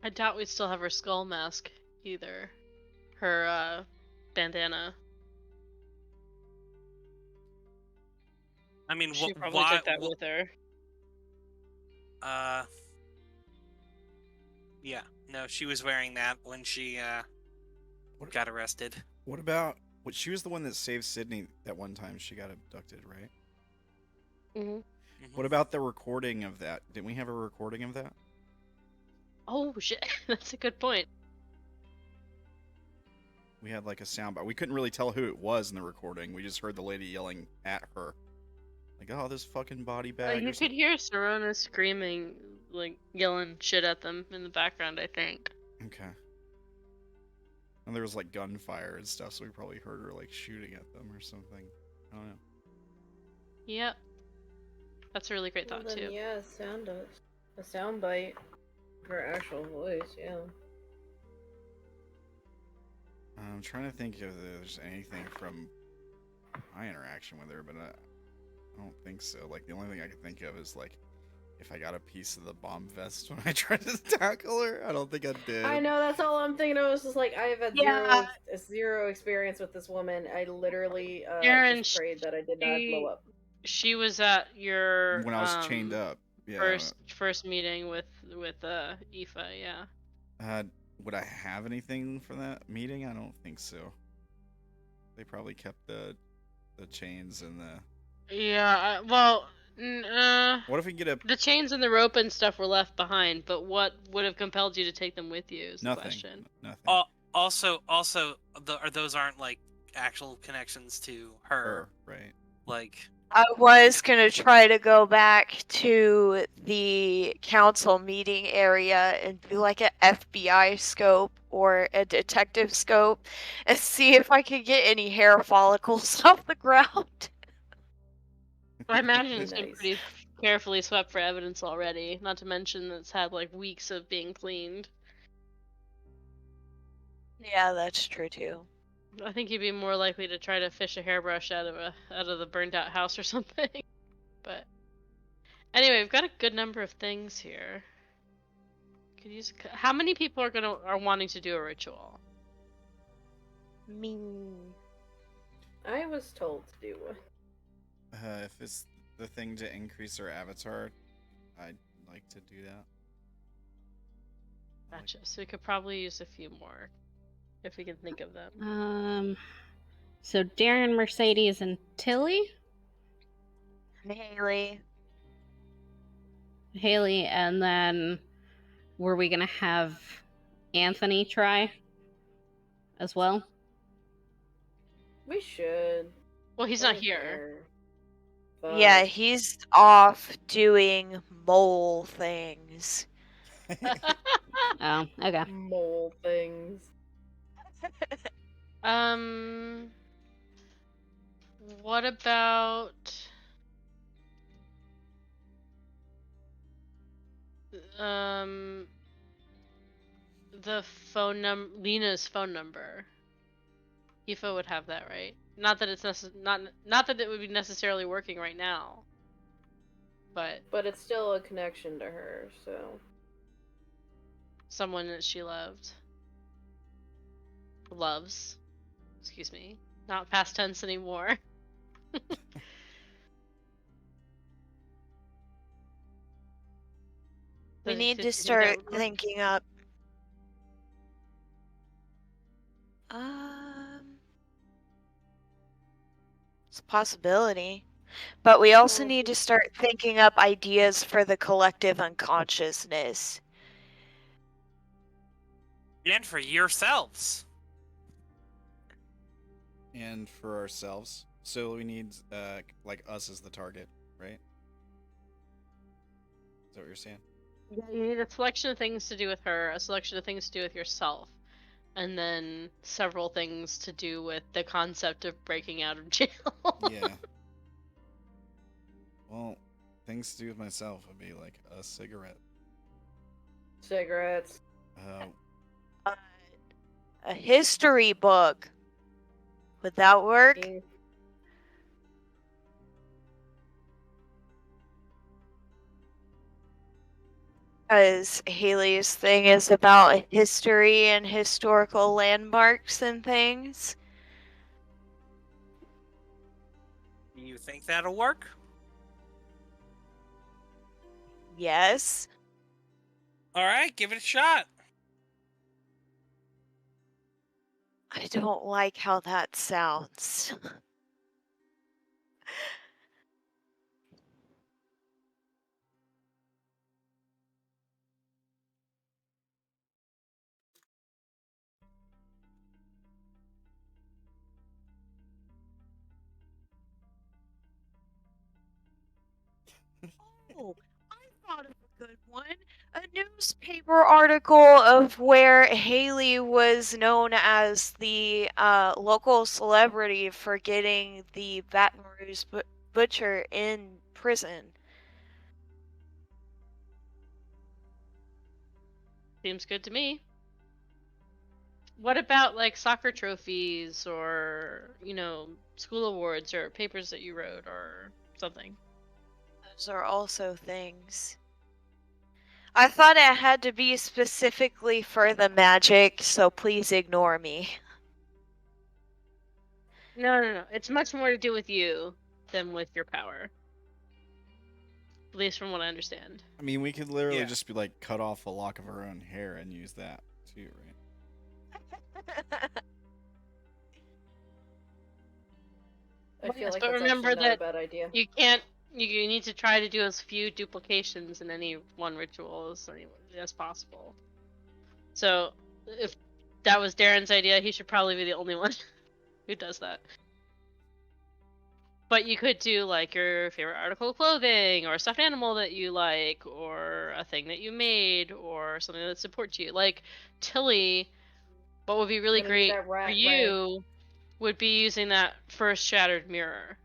I doubt we'd still have her skull mask either. Her bandana. I mean, She probably why? took that with her. Yeah, no, she was wearing that when she got arrested. What about? She was the one that saved Sydney that one time she got abducted, right? Mm-hmm. What about the recording of that? Didn't we have a recording of that? Oh shit, that's a good point. We had like a soundbite. We couldn't really tell who it was in the recording. We just heard the lady yelling at her. Like, oh, this fucking body bag. You could hear Serona screaming, like yelling shit at them in the background, I think. Okay. And there was like gunfire and stuff, so we probably heard her like shooting at them or something. I don't know. Yep. That's a really great thought too. Yeah, a sound bite. Her actual voice, yeah. I'm trying to think if there's anything from my interaction with her, but I don't think so. Like, the only thing I can think of is, like, if I got a piece of the bomb vest when I tried to tackle her. I don't think I did. I know, that's all I'm thinking of. It's just like, I have had zero experience with this woman. I literally Darren, just prayed that I did not blow up. She was at your when I was chained up. Yeah. First meeting with Aoife, yeah. Would I have anything for that meeting? I don't think so. They probably kept the chains and the. Yeah. Well. What if we get the chains and the rope and stuff were left behind, but what would have compelled you to take them with you is the question. Nothing. Also, those aren't like actual connections to her. Right. Like. I was gonna try to go back to the council meeting area and do like an FBI scope or a detective scope and see if I could get any hair follicles off the ground. I imagine it's been pretty carefully swept for evidence already. Not to mention that it's had like weeks of being cleaned. Yeah, that's true too. I think you'd be more likely to try to fish a hairbrush out of the burned out house or something. But anyway, we've got a good number of things here. Could use how many people are wanting to do a ritual? Me. I was told to do one. If it's the thing to increase our avatar, I'd like to do that. Gotcha. So we could probably use a few more if we can think of them. So Darren, Mercedes, and Tilly? Haley. Haley, and then were we gonna have Anthony try as well? We should. Well, he's I not don't here. care. But Yeah, he's off doing mole things. Oh, okay. mole things. What about the Lena's phone number? Aoife would have that, right? Not that it's not that it would be necessarily working right now. But it's still a connection to her, so someone that she loves. Excuse me. Not past tense anymore. We need Did to you think that start would work? thinking up. It's a possibility. But we also need to start thinking up ideas for the collective unconsciousness. And for yourselves. And for ourselves. So we need, like, us as the target, right? Is that what you're saying? Yeah, you need a selection of things to do with her, a selection of things to do with yourself, and then several things to do with the concept of breaking out of jail. Yeah. Well, things to do with myself would be like a cigarette. cigarettes. A history book. Would that work? Because Haley's thing is about history and historical landmarks and things. Do you think that'll work? Yes. Alright, give it a shot. I don't like how that sounds. Oh, I thought of a good one. A newspaper article of where Haley was known as the local celebrity for getting the Baton Rouge butcher in prison. Seems good to me. What about like soccer trophies or, school awards or papers that you wrote or something? Those are also things. I thought it had to be specifically for the magic, so please ignore me. No. It's much more to do with you than with your power. At least from what I understand. I mean, we could literally just be like, cut off a lock of our own hair and use that too, right? I feel like but that's remember actually not that a bad idea. you can't. You need to try to do as few duplications in any one ritual as possible. So, if that was Darren's idea, he should probably be the only one who does that. But you could do like your favorite article of clothing, or a stuffed animal that you like, or a thing that you made, or something that supports you. Like Tilly, what would be really great for you would be using that first shattered mirror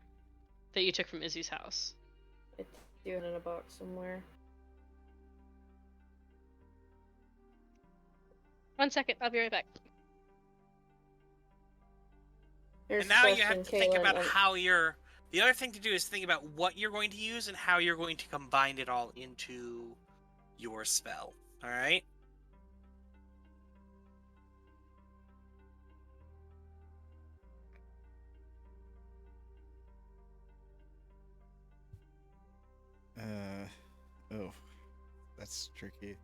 that you took from Izzy's house. Do it in a box somewhere. 1 second, I'll be right back. Here's And now a you have question, to think about Caitlin. how you're. The other thing to do is think about what you're going to use and how you're going to combine it all into your spell. All right. Oh, that's tricky.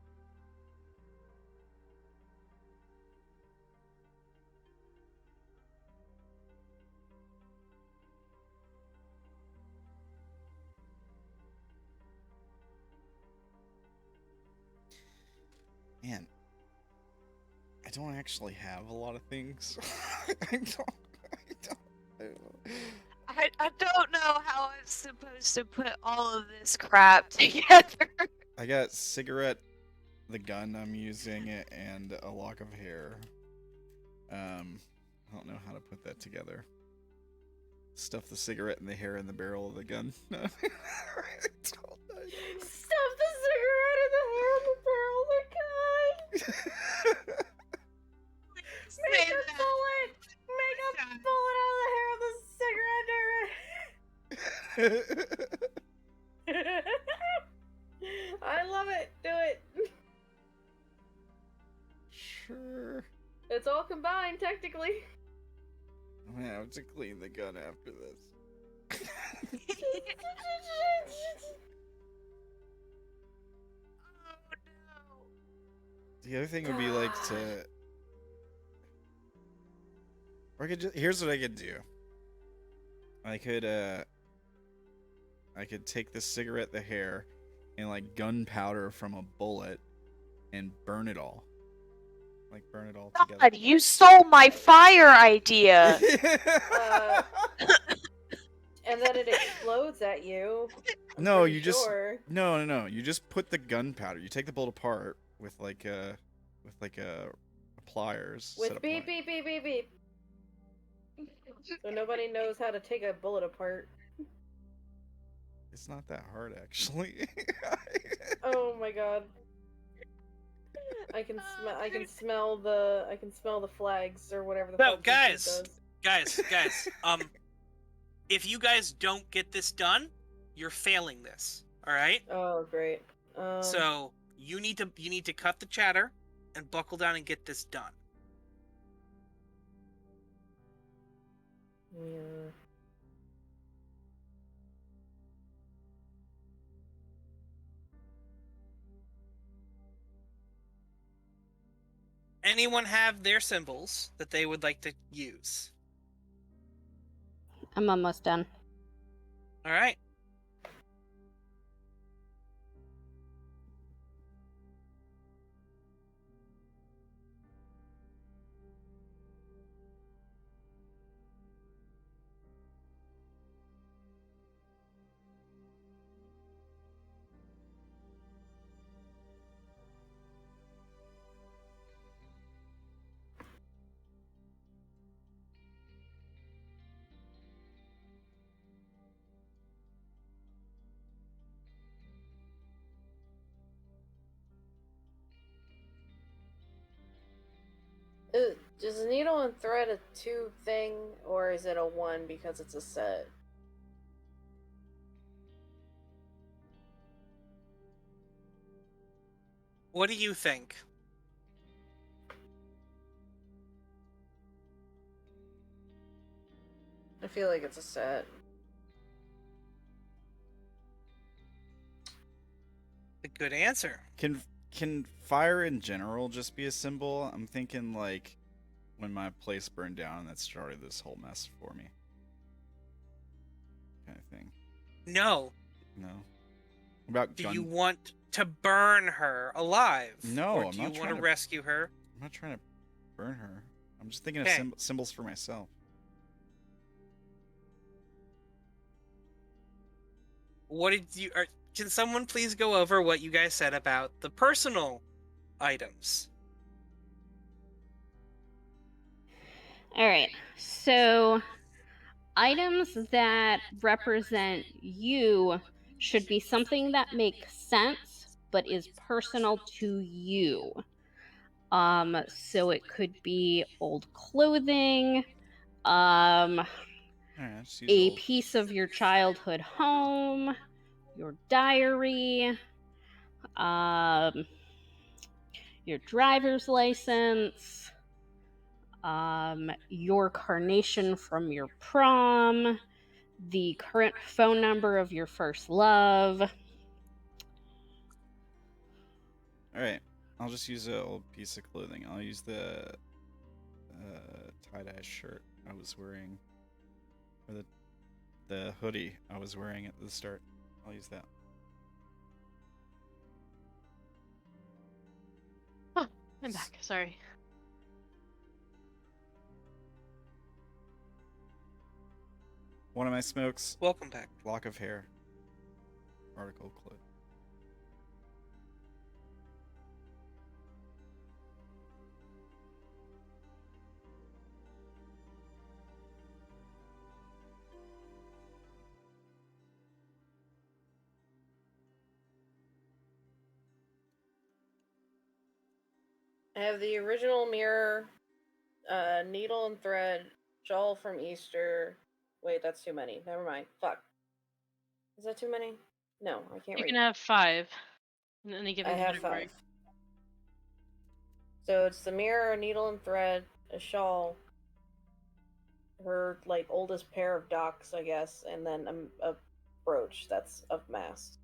Man, I don't actually have a lot of things. I don't know. I don't know how I'm supposed to put all of this crap together. I got cigarette, the gun I'm using, and a lock of hair. I don't know how to put that together. Stuff the cigarette and the hair in the barrel of the gun. Stuff the cigarette in the hair in the barrel of the gun! Make a bullet! Make a bullet out of the hair of the cigarette, Darren! I love it! Do it! Sure. It's all combined, technically. I'm gonna have to clean the gun after this. The other thing would be like to... Or I could just... Here's what I could do. I could take the cigarette, the hair, and like gunpowder from a bullet and burn it all. Like burn it all together. God, you stole my fire idea. And then it explodes at you. No, you just Sure. no. You just put the gunpowder. You take the bullet apart with like pliers. set With of beep, pliers. beep, beep, beep, beep. So nobody knows how to take a bullet apart. It's not that hard, actually. Oh my god. I can smell the flags or whatever the So, fuck this guys, shit does. if you guys don't get this done, you're failing this. All right. Oh great. So you need to cut the chatter and buckle down and get this done. Yeah. Anyone have their symbols that they would like to use? I'm almost done. All right. Is a needle and thread a 2 thing, or is it a 1 because it's a set? What do you think? I feel like it's a set. A good answer. Can fire in general just be a symbol? I'm thinking like when my place burned down, that started this whole mess for me. Kind of thing. No. No. About Do gun... you want to burn her alive? No, or I'm do not you want trying to to- rescue her? I'm not trying to burn her. I'm just thinking Okay. of symbols for myself. What did you? Can someone please go over what you guys said about the personal items? All right. So, items that represent you should be something that makes sense but is personal to you. So it could be old clothing, Alright, just use a old. piece of your childhood home, your diary, your driver's license, your carnation from your prom, the current phone number of your first love. Alright, I'll just use an old piece of clothing. I'll use the tie-dye shirt I was wearing, or the hoodie I was wearing at the start. I'll use that. Oh, I'm back. Sorry. One of my smokes, Welcome back. lock of hair, article clip. I have the original mirror, needle and thread, shawl from Easter. Wait, that's too many. Never mind. Fuck. Is that too many? No, I can't You read. can have 5 in any I given have category. 5. So it's the mirror, a needle and thread, a shawl, her like oldest pair of docks, I guess, and then a brooch that's of mast.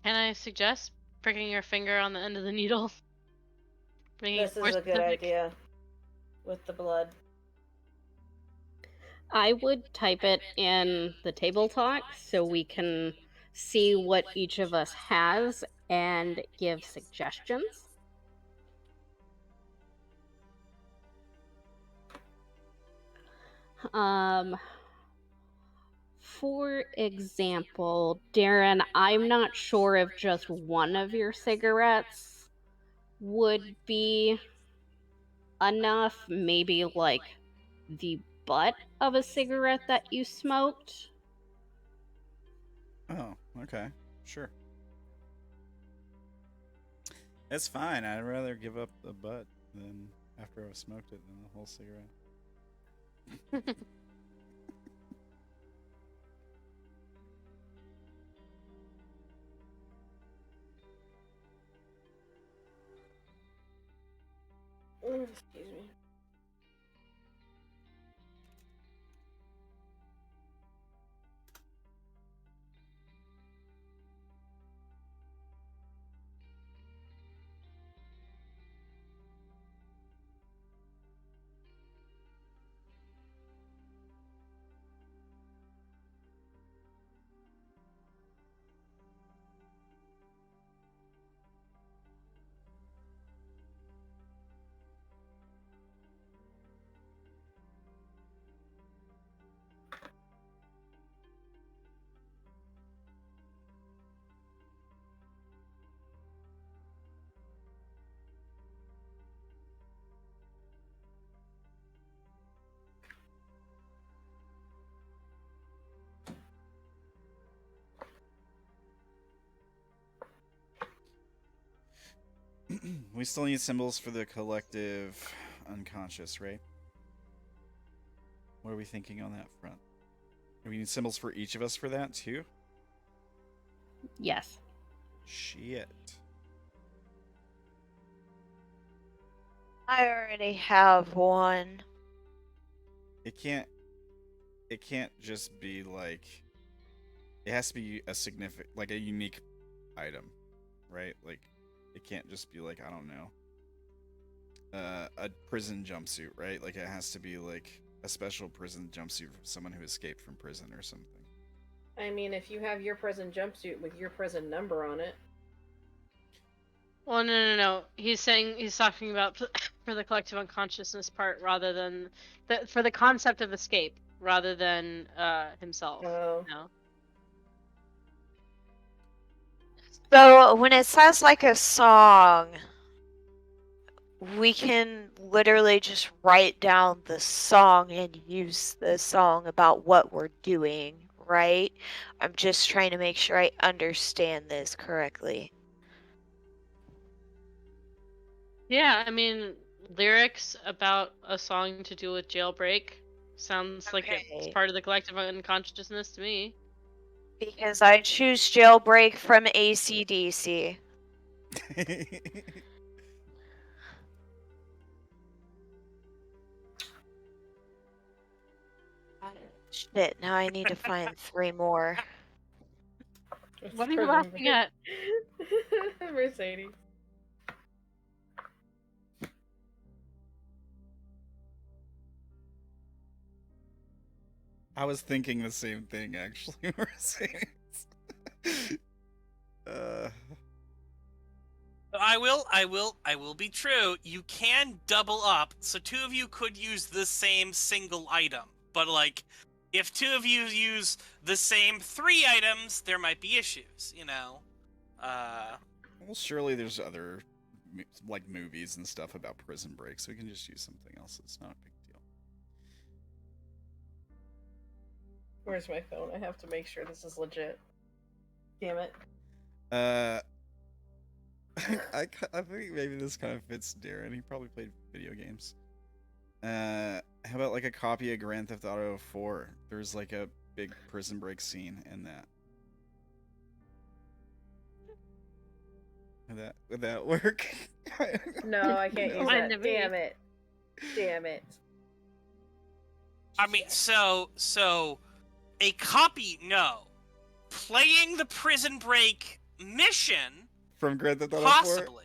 Can I suggest pricking your finger on the end of the needle? Making This it more is a good specific? idea. With the blood. I would type it in the table talk so we can see what each of us has and give suggestions. For example, Darren, I'm not sure if just one of your cigarettes would be enough. Maybe like the butt of a cigarette that you smoked. Oh, okay, sure. It's fine. I'd rather give up the butt than after I've smoked it than the whole cigarette. Excuse me. We still need symbols for the collective unconscious, right? What are we thinking on that front? Do we need symbols for each of us for that too? Yes. Shit. I already have one. It can't just be like, it has to be a significant, like a unique item, right? Like, it can't just be like, I don't know, a prison jumpsuit, right? Like, it has to be like a special prison jumpsuit for someone who escaped from prison or something. I mean, if you have your prison jumpsuit with your prison number on it. Well, no. He's talking about for the collective unconsciousness part rather than for the concept of escape rather than himself. Oh. No. So when it says like a song, we can literally just write down the song and use the song about what we're doing, right? I'm just trying to make sure I understand this correctly. Yeah, I mean, lyrics about a song to do with jailbreak sounds like it's Okay. part of the collective unconsciousness to me. Because I choose Jailbreak from AC/DC. Shit, now I need to find 3 more. What are you laughing at? Mercedes. I was thinking the same thing, actually. Mercedes. I will be true. You can double up, so 2 of you could use the same single item. But like, if 2 of you use the same 3 items, there might be issues, you know. Well, surely there's other like movies and stuff about prison breaks, so we can just use something else. It's not a big deal. Where's my phone? I have to make sure this is legit. Damn it. I think maybe this kind of fits Darren. He probably played video games. How about like a copy of Grand Theft Auto 4? There's like a big prison break scene in that. Would that work? No, I can't use Mine that. to me. Damn it. Damn it. I mean, so a copy, no. Playing the prison break mission, From Grand Theft Auto 4? possibly.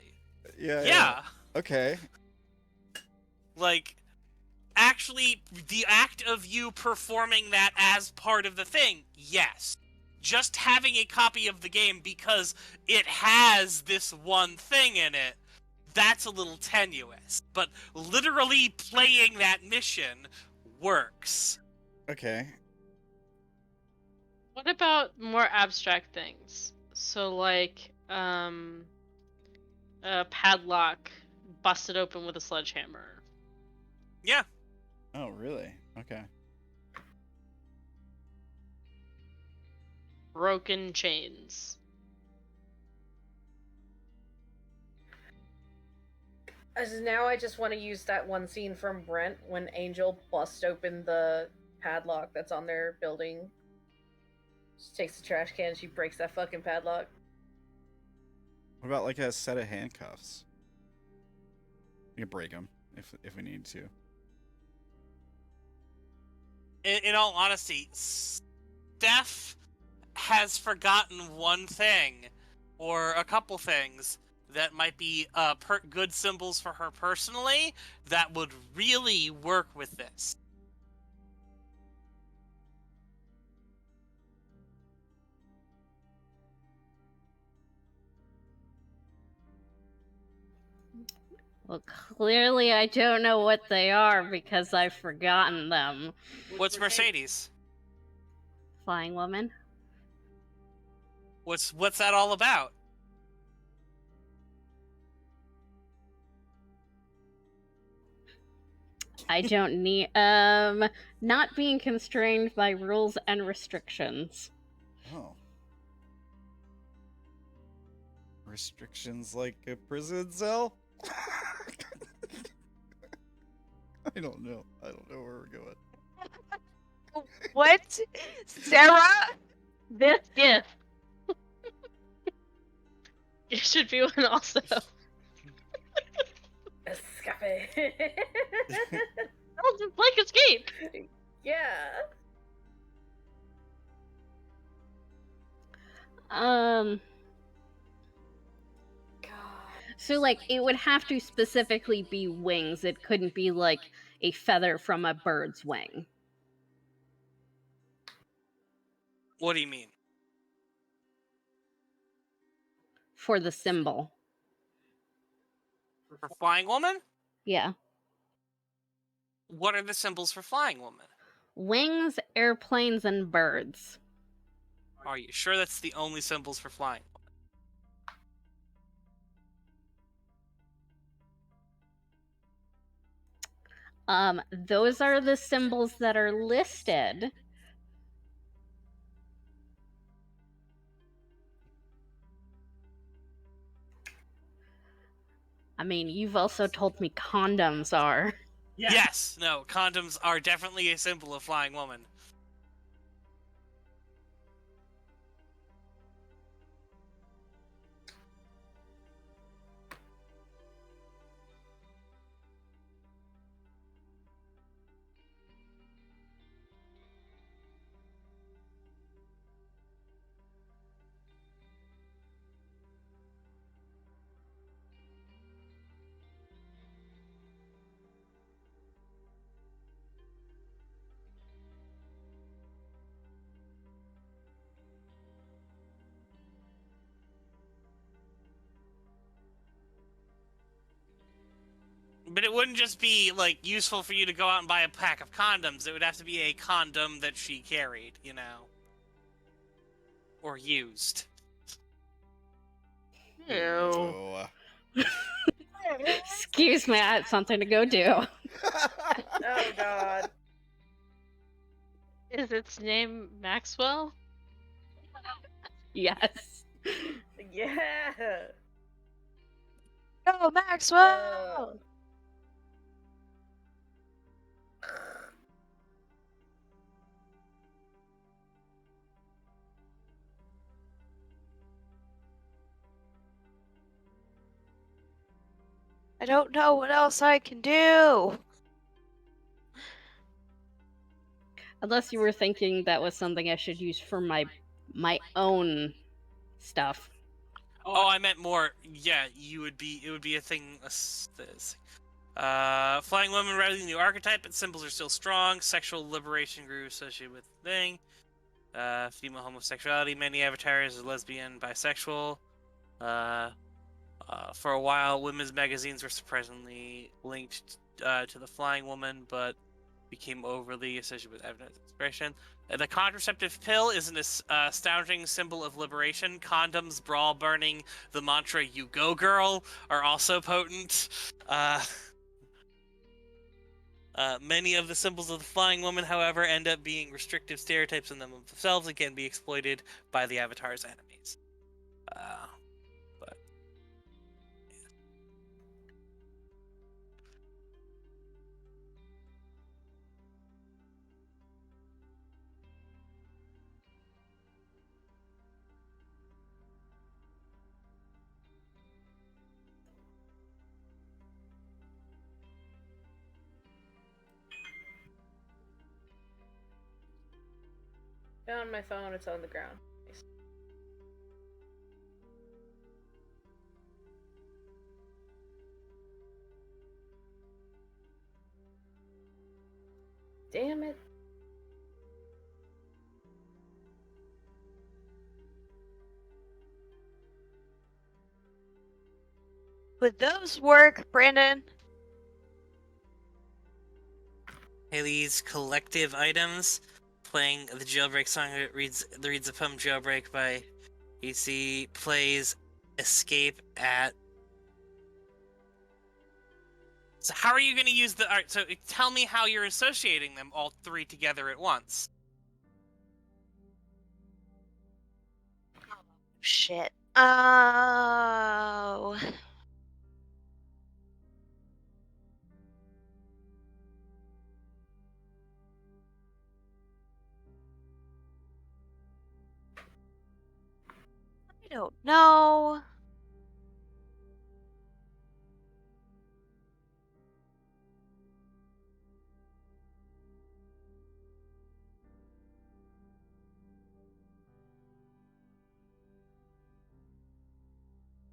Yeah. Okay. Like, actually, the act of you performing that as part of the thing, yes. Just having a copy of the game because it has this one thing in it, that's a little tenuous. But literally playing that mission works. Okay. What about more abstract things? So like, a padlock busted open with a sledgehammer. Yeah. Oh, really? Okay. Broken chains. As now I just want to use that one scene from Brent when Angel busts open the padlock that's on their building. She takes the trash can, she breaks that fucking padlock. What about like a set of handcuffs? We can break them if we need to. In all honesty, Steph has forgotten one thing, or a couple things, that might be good symbols for her personally that would really work with this. Well, clearly I don't know what they are because I've forgotten them. What's Mercedes? Flying woman? What's that all about? I don't need not being constrained by rules and restrictions. Oh. Restrictions like a prison cell? I don't know. I don't know where we're going. What? Sarah? This gift. It should be one also. Escape. Oh, just like escape. Yeah. So like it would have to specifically be wings. It couldn't be like a feather from a bird's wing. What do you mean? For the symbol. For Flying Woman? Yeah. What are the symbols for Flying Woman? Wings, airplanes, and birds. Are you sure that's the only symbols for Flying Woman? Those are the symbols that are listed. I mean, you've also told me condoms are. Yes, no, condoms are definitely a symbol of flying woman. But it wouldn't just be, like, useful for you to go out and buy a pack of condoms. It would have to be a condom that she carried, you know? Or used. Ew. Excuse me, I had something to go do. Oh god. Is its name Maxwell? Yes. Yeah. Go, Maxwell! I don't know what else I can do. Unless you were thinking that was something I should use for my own stuff. Oh, I meant more. Yeah, it would be a thing. Flying women rather than the archetype, but symbols are still strong. Sexual liberation grew associated with the thing. Female homosexuality. Many avatars are lesbian, bisexual. For a while, women's magazines were surprisingly linked to the flying woman, but became overly associated with evidence expression. The contraceptive pill is an astounding symbol of liberation. Condoms, brawl burning, the mantra "You go, girl" are also potent. Many of the symbols of the flying woman, however, end up being restrictive stereotypes in them of themselves and can be exploited by the avatar's enemies. But Found my phone, it's on the ground. Nice. Damn it. Would those work, Brandon? Haley's collective items, playing the Jailbreak song that reads the poem Jailbreak by EC, plays Escape at. So how are you going to use the art? So tell me how you're associating them all three together at once. Shit. Oh. I don't know.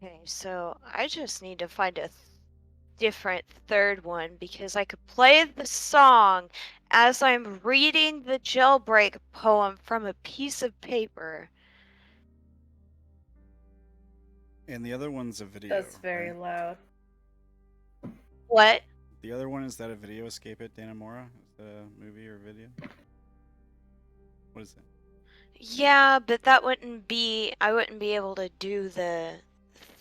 Okay, so I just need to find a different third one because I could play the song as I'm reading the Jailbreak poem from a piece of paper. And the other one's a video. That's very right? loud. What? The other one, is that a video escape at Danamora? Is that a movie or video? What is it? Yeah, but that wouldn't be. I wouldn't be able to do the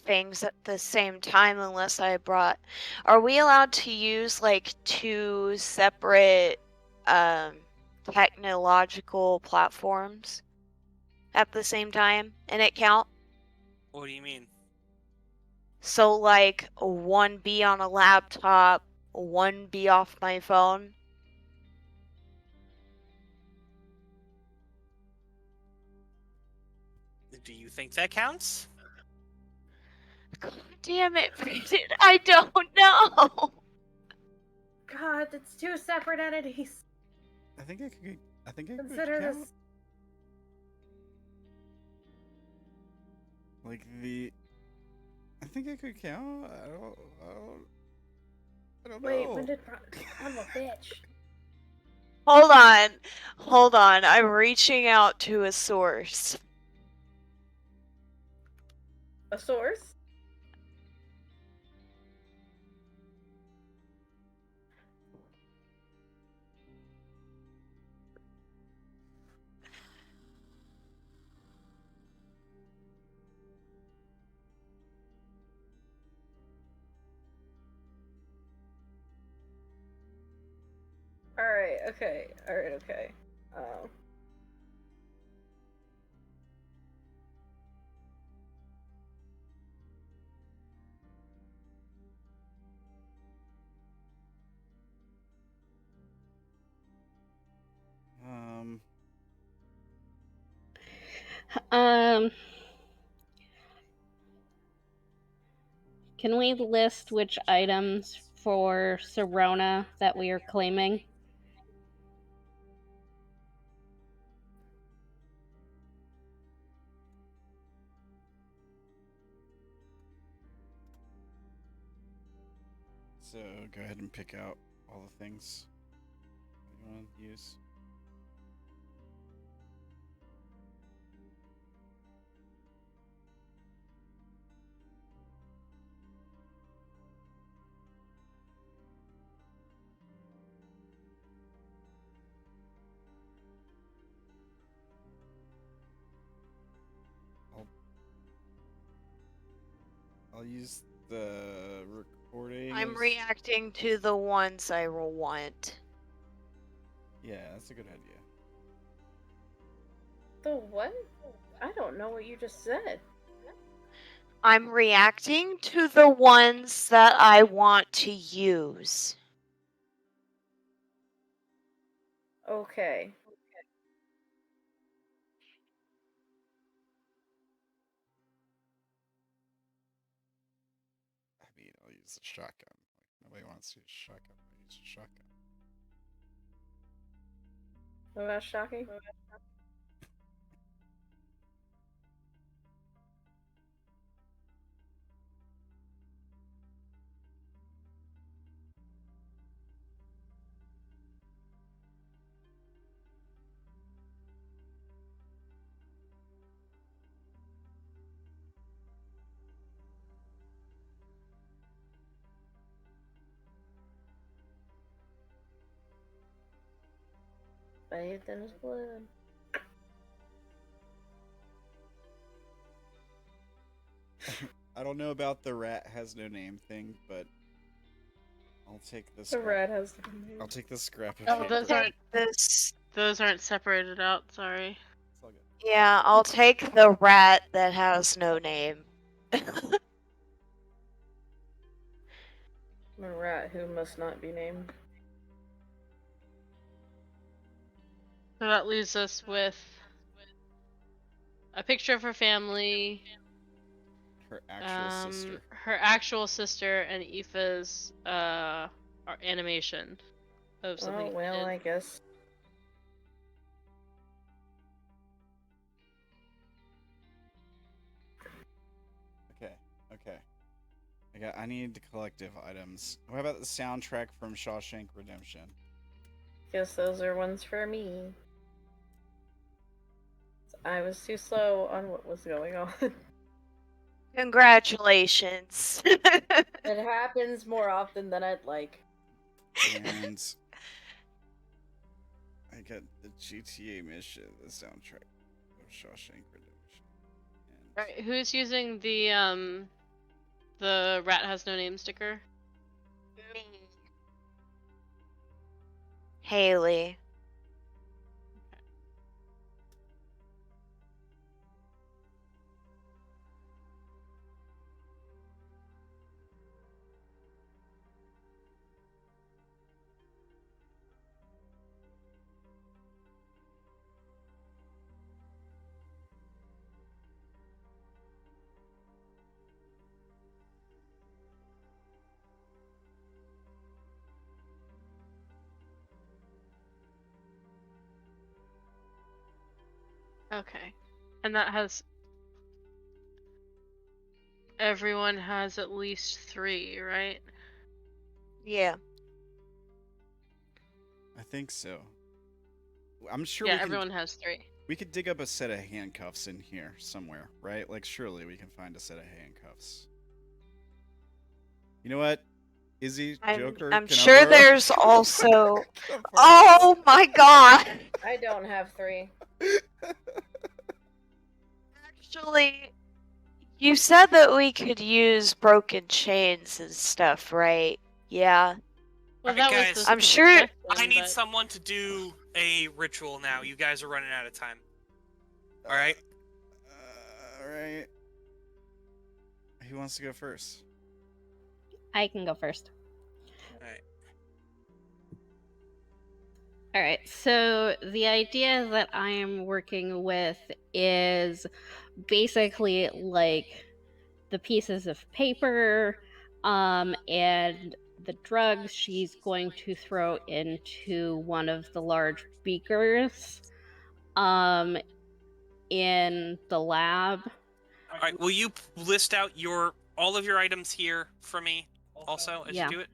things at the same time unless I brought. Are we allowed to use like two separate technological platforms at the same time and it count? What do you mean? So, like, one be on a laptop, one be off my phone. Do you think that counts? God damn it, Brandon, I don't know. God, it's two separate entities. I think I could. I think I could Consider count. this. Like the. I think I could count. I don't Wait, know. when did son of a bitch? Hold on. I'm reaching out to a source. A source? Alright, okay. Alright, okay. Can we list which items for Sirona that we are claiming? So go ahead and pick out all the things you want to use. I'll use the recording. I'm as- reacting to the ones I will want. Yeah, that's a good idea. The what? I don't know what you just said. I'm reacting to the ones that I want to use. Okay. I mean, I'll use the shotgun. Like, nobody wants to use a shotgun. I'll use a shotgun. What about shocking? Bathed in his blood. I don't know about the rat has no name thing, but I'll take this. The rat has the I'll take this scrap of Oh, paper. those aren't This. those aren't separated out. Sorry. It's all good. Yeah, I'll take the rat that has no name. The rat who must not be named. So that leaves us with a picture of her family, Her actual sister. her actual sister, and Aoife's animation of something. Oh, he well, did. I guess. Okay. I need collective items. What about the soundtrack from Shawshank Redemption? Guess those are ones for me. I was too slow on what was going on. Congratulations. It happens more often than I'd like. And I got the GTA mission, the soundtrack of Shawshank Redemption. And Alright, who's using the rat has no name sticker? Me. Haley. Okay. And that has... Everyone has at least 3, right? Yeah. I think so. I'm sure Yeah, everyone has 3. we could dig up a set of handcuffs in here somewhere, right? Like, surely we can find a set of handcuffs. You know what? Izzy, Joker, I'm can I sure borrow- there's also. Can I borrow- Oh my god! I don't have 3. Actually, you said that we could use broken chains and stuff, right? Yeah. Well, Alright, that was guys. the I'm sure- I need but... someone to do a ritual now. You guys are running out of time. Alright? Alright. Who wants to go first? I can go first. Alright. All right, so the idea that I am working with is basically like the pieces of paper and the drugs she's going to throw into one of the large beakers in the lab. Alright, will you list out all of your items here for me also as Yeah. you do it?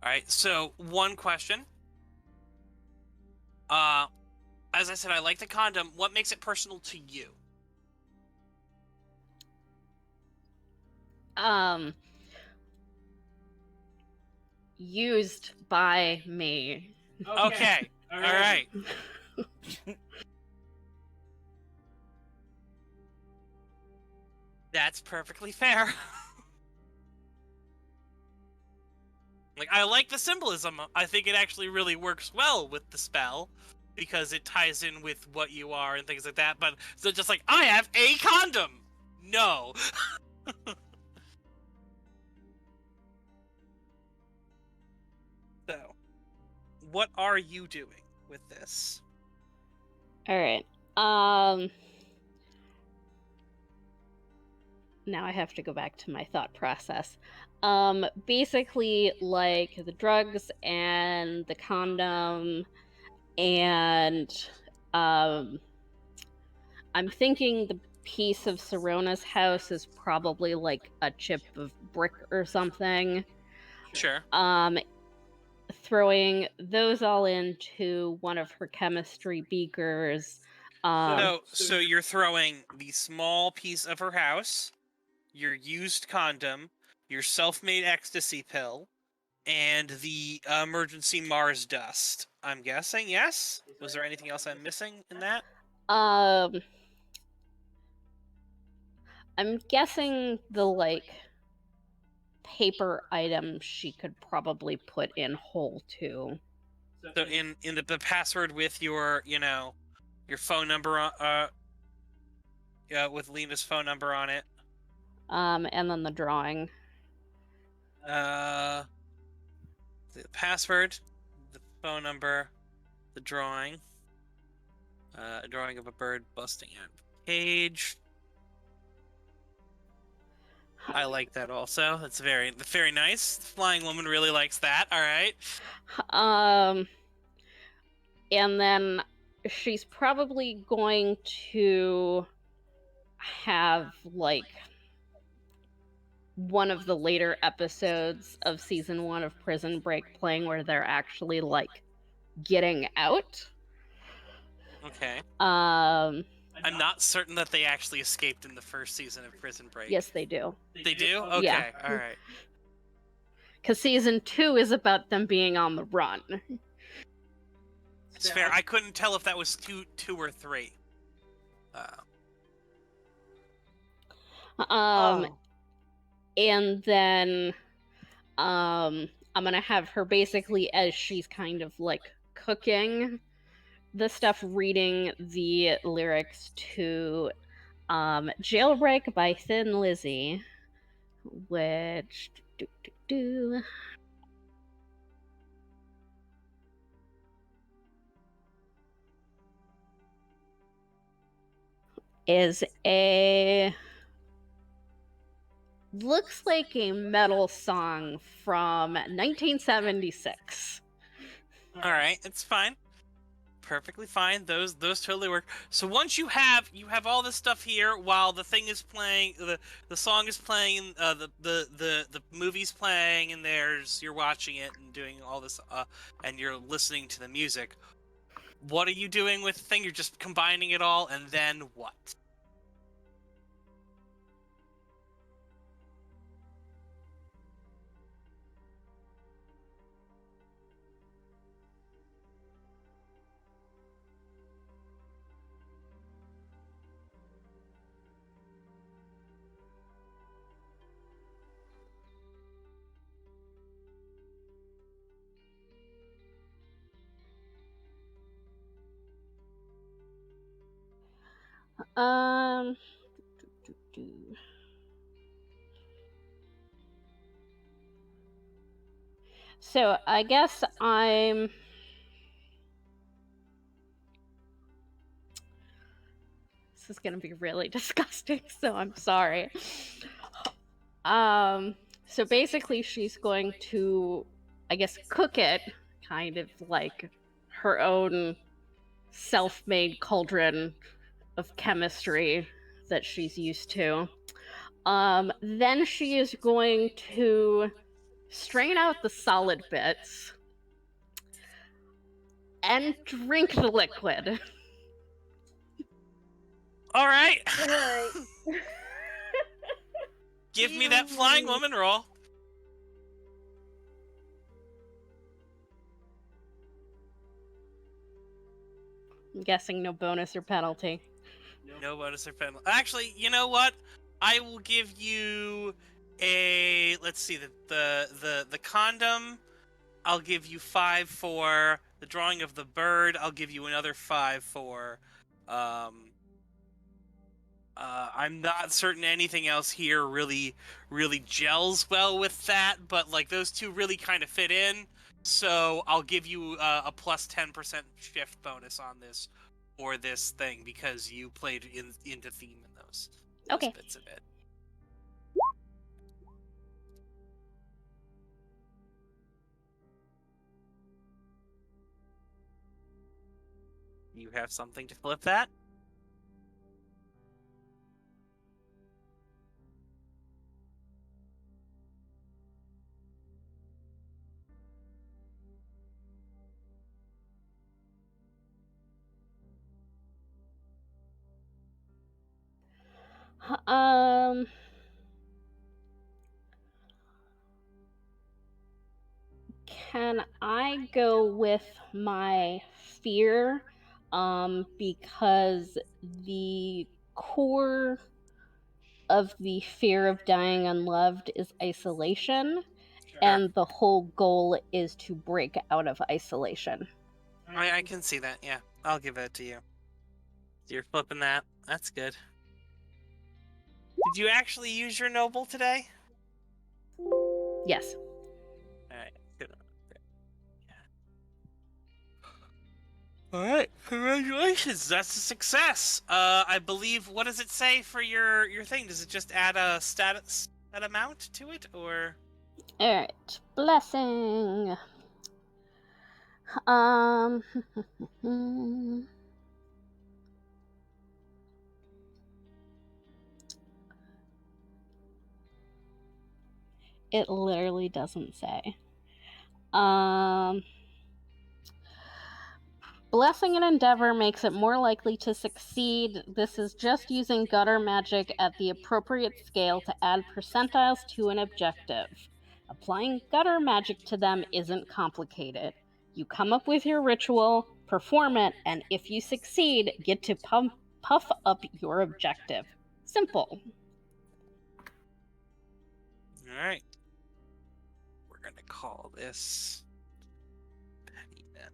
Alright, so one question. As I said, I like the condom. What makes it personal to you? Used by me. Okay. Alright. That's perfectly fair. Like, I like the symbolism. I think it actually really works well with the spell because it ties in with what you are and things like that. But so just like, I have a condom. No. So, what are you doing with this? All right. Now I have to go back to my thought process. Basically, like the drugs and the condom, and I'm thinking the piece of Sorona's house is probably like a chip of brick or something. Sure. Throwing those all into one of her chemistry beakers. So you're throwing the small piece of her house, your used condom, your self-made ecstasy pill, and the emergency Mars dust. I'm guessing, yes? Was there anything else I'm missing in that? I'm guessing the like paper item she could probably put in whole too. So in the password with your your phone number on with Lena's phone number on it. And then the drawing. The password, the phone number, the drawing. A drawing of a bird busting out of a cage. I like that also. That's very nice. The flying woman really likes that. All right. And then she's probably going to have like one of the later episodes of season 1 of Prison Break playing where they're actually like getting out. Okay. I'm not certain that they actually escaped in the first season of Prison Break. Yes, they do. They do? Okay. Yeah. All right. Because season 2 is about them being on the run. It's fair. I couldn't tell if that was two or three. And then I'm gonna have her basically, as she's kind of like cooking the stuff, reading the lyrics to Jailbreak by Thin Lizzy, which is looks like a metal song from 1976. All right, it's fine. Perfectly fine. Those totally work. So once you have all this stuff here while the thing is playing, the song is playing, the movie's playing, and you're watching it and doing all this, and you're listening to the music. What are you doing with the thing? You're just combining it all, and then what? So I guess this is gonna be really disgusting, so I'm sorry. So basically she's going to, I guess, cook it, kind of like her own self-made cauldron of chemistry that she's used to. Then she is going to strain out the solid bits and drink the liquid. All right. Alright. Give me that flying woman roll. I'm guessing no bonus or penalty. No bonus or penalty. Actually, you know what? I will give you a. Let's see, the condom. I'll give you 5 for the drawing of the bird. I'll give you another 5 for. I'm not certain anything else here really gels well with that, but like those two really kind of fit in. So I'll give you a plus 10% shift bonus on this for this thing because you played into theme in those Okay. bits of it. You have something to flip that? Um, can I go with my fear? Because the core of the fear of dying unloved is isolation, and the whole goal is to break out of isolation. I can see that, yeah. I'll give that to you. So you're flipping that. That's good. Did you actually use your noble today? Yes. Alright, good. Alright, congratulations, that's a success. I believe, what does it say for your thing? Does it just add a status, that amount to it, or? Alright, blessing. It literally doesn't say. Blessing an endeavor makes it more likely to succeed. This is just using gutter magic at the appropriate scale to add percentiles to an objective. Applying gutter magic to them isn't complicated. You come up with your ritual, perform it, and if you succeed, get to puff up your objective. Simple. Alright. We're gonna call this Penny then.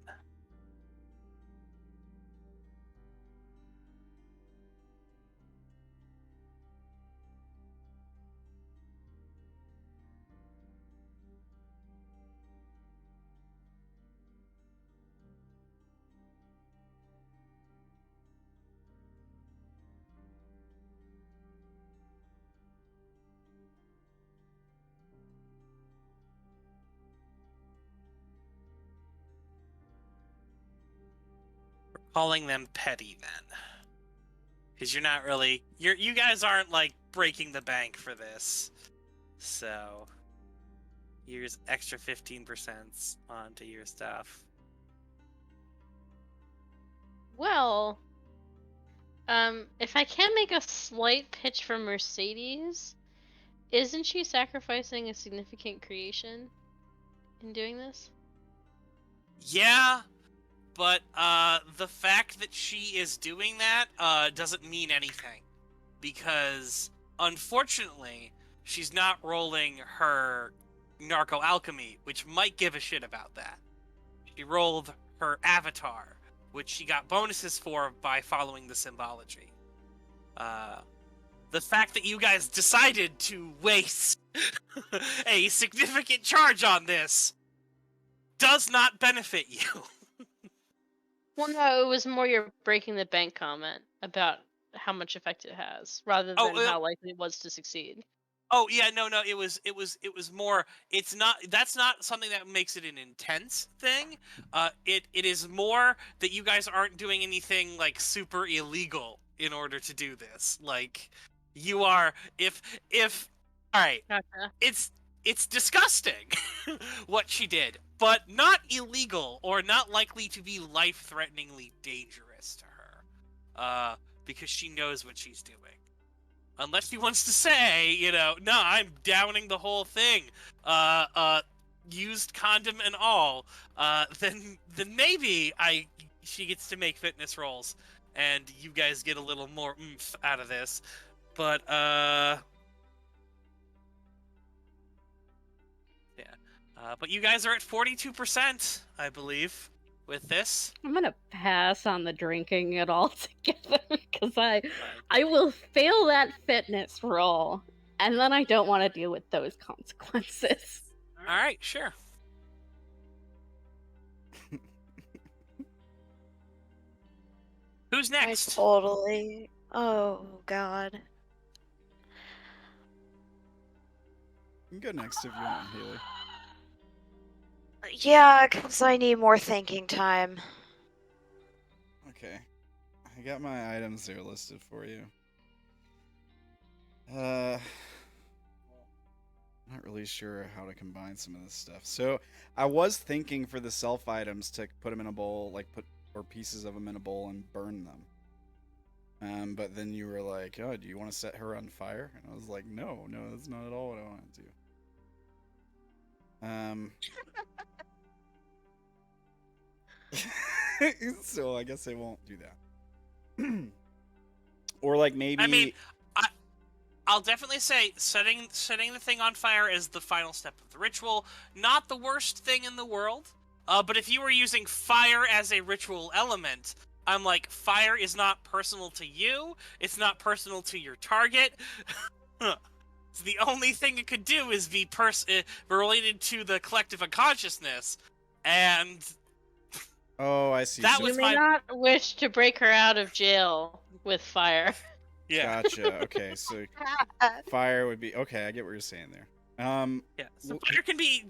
Calling them petty then, because you're not really you guys aren't like breaking the bank for this, so here's extra 15% onto your stuff. Well, if I can make a slight pitch for Mercedes, isn't she sacrificing a significant creation in doing this? Yeah, but the fact that she is doing that doesn't mean anything, because unfortunately she's not rolling her narco alchemy, which might give a shit about that. She rolled her avatar, which she got bonuses for by following the symbology. The fact that you guys decided to waste a significant charge on this does not benefit you. Well, no, it was more your breaking the bank comment about how much effect it has, rather than how likely it was to succeed. Oh yeah, no, it was more. It's not. That's not something that makes it an intense thing. It is more that you guys aren't doing anything like super illegal in order to do this. Like, you are. If all right, Gotcha. it's disgusting what she did, but not illegal or not likely to be life-threateningly dangerous to her, because she knows what she's doing. Unless she wants to say, no, I'm downing the whole thing, used condom and all, then maybe she gets to make fitness rolls, and you guys get a little more oomph out of this. But, but you guys are at 42%, I believe, with this. I'm gonna pass on the drinking it all together because I will fail that fitness roll, and then I don't want to deal with those consequences. All right, sure. Who's next? Totally. Oh God. You can go next if you want, Haley. Yeah, because I need more thinking time. Okay. I got my items there listed for you. Not really sure how to combine some of this stuff. So I was thinking for the self items to put them in a bowl, like or pieces of them in a bowl and burn them. But then you were like, "Oh, do you want to set her on fire?" And I was like, "No, that's not at all what I want to do." So I guess I won't do that. Or like maybe. I mean, I'll definitely say setting the thing on fire is the final step of the ritual. Not the worst thing in the world. But if you were using fire as a ritual element, I'm like, fire is not personal to you. It's not personal to your target. So the only thing it could do is be related to the collective unconsciousness, and Oh, I see. that So was You may my not wish to break her out of jail with fire. yeah. Gotcha. Okay, so fire would be okay. I get what you're saying there. Yeah, so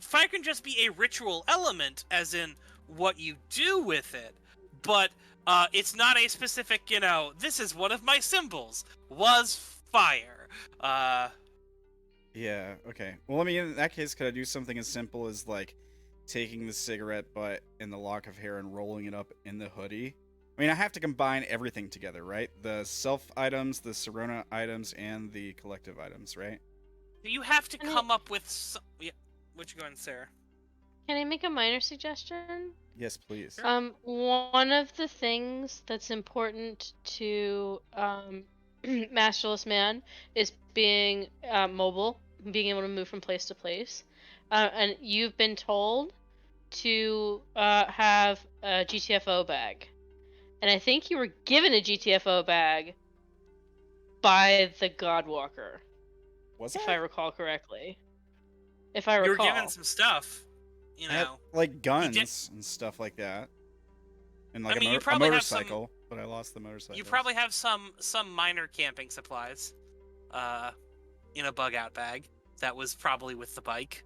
fire can just be a ritual element, as in what you do with it, but it's not a specific, this is one of my symbols, was fire. Yeah. Okay. Well, I mean, in that case, could I do something as simple as like taking the cigarette butt and the lock of hair and rolling it up in the hoodie? I mean, I have to combine everything together, right? The self items, the Sirona items, and the collective items, right? You have to come up with yeah. What you going, Sarah? Can I make a minor suggestion? Yes, please. One of the things that's important to Masterless Man is being mobile, being able to move from place to place. And you've been told to have a GTFO bag. And I think you were given a GTFO bag by the Godwalker, Was if I? I recall correctly. If I You recall. were given some stuff, I had, like guns and stuff like that, and like you a probably have motorcycle, but I lost the motorcycle. You probably have some minor camping supplies, in a bug out bag. That was probably with the bike.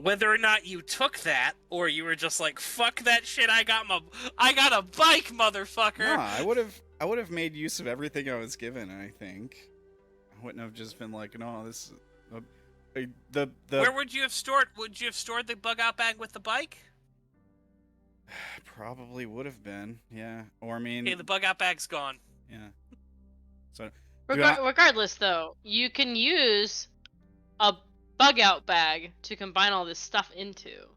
Whether or not you took that, or you were just like, "Fuck that shit! I got a bike, motherfucker." No, I would have made use of everything I was given. I think I wouldn't have just been like, "No, this the." Where would you have stored? Would you have stored the bug out bag with the bike? Probably would have been, yeah. Or I mean, Okay, the bug out bag's gone. yeah. So Regardless, though, you can use a bug out bag to combine all this stuff into.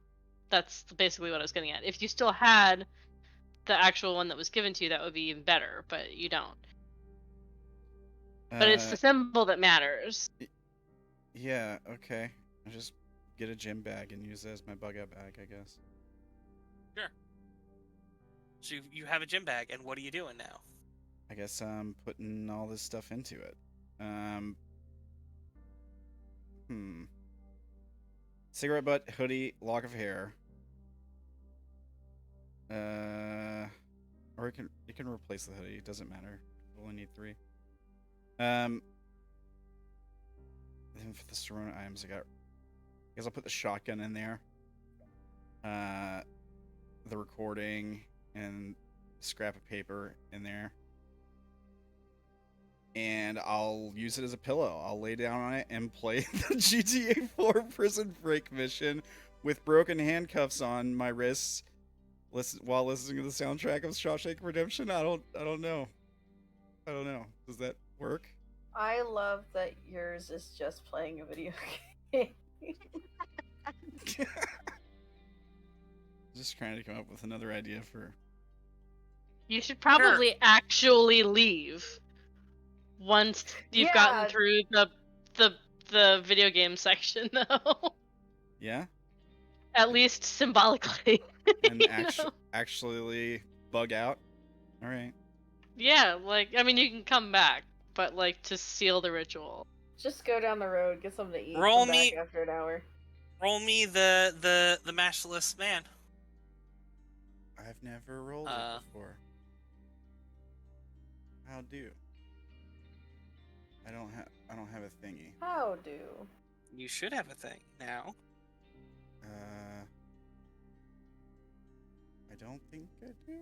That's basically what I was getting at. If you still had the actual one that was given to you, that would be even better, but you don't. But it's the symbol that matters. Yeah, okay. I'll just get a gym bag and use it as my bug out bag, I guess. Sure. So you have a gym bag, and what are you doing now? I guess I'm putting all this stuff into it. Cigarette butt, hoodie, lock of hair. Or you can replace the hoodie. It doesn't matter. We'll only need 3. Then for the Sirona items, I guess I'll put the shotgun in there. The recording and scrap of paper in there. And I'll use it as a pillow. I'll lay down on it and play the GTA 4 prison break mission with broken handcuffs on my wrists, while listening to the soundtrack of Shawshank Redemption. I don't know. Does that work? I love that yours is just playing a video game. Just trying to come up with another idea for. You should probably actually leave once you've gotten through the video game section, though. Yeah. At least symbolically. And actually bug out. All right. Yeah, you can come back, but to seal the ritual. Just go down the road, get something to eat. Roll come me back after an hour. Roll me the Masterless Man. I've never rolled it before. How do? I don't have a thingy. How do? You should have a thing now. I don't think I do.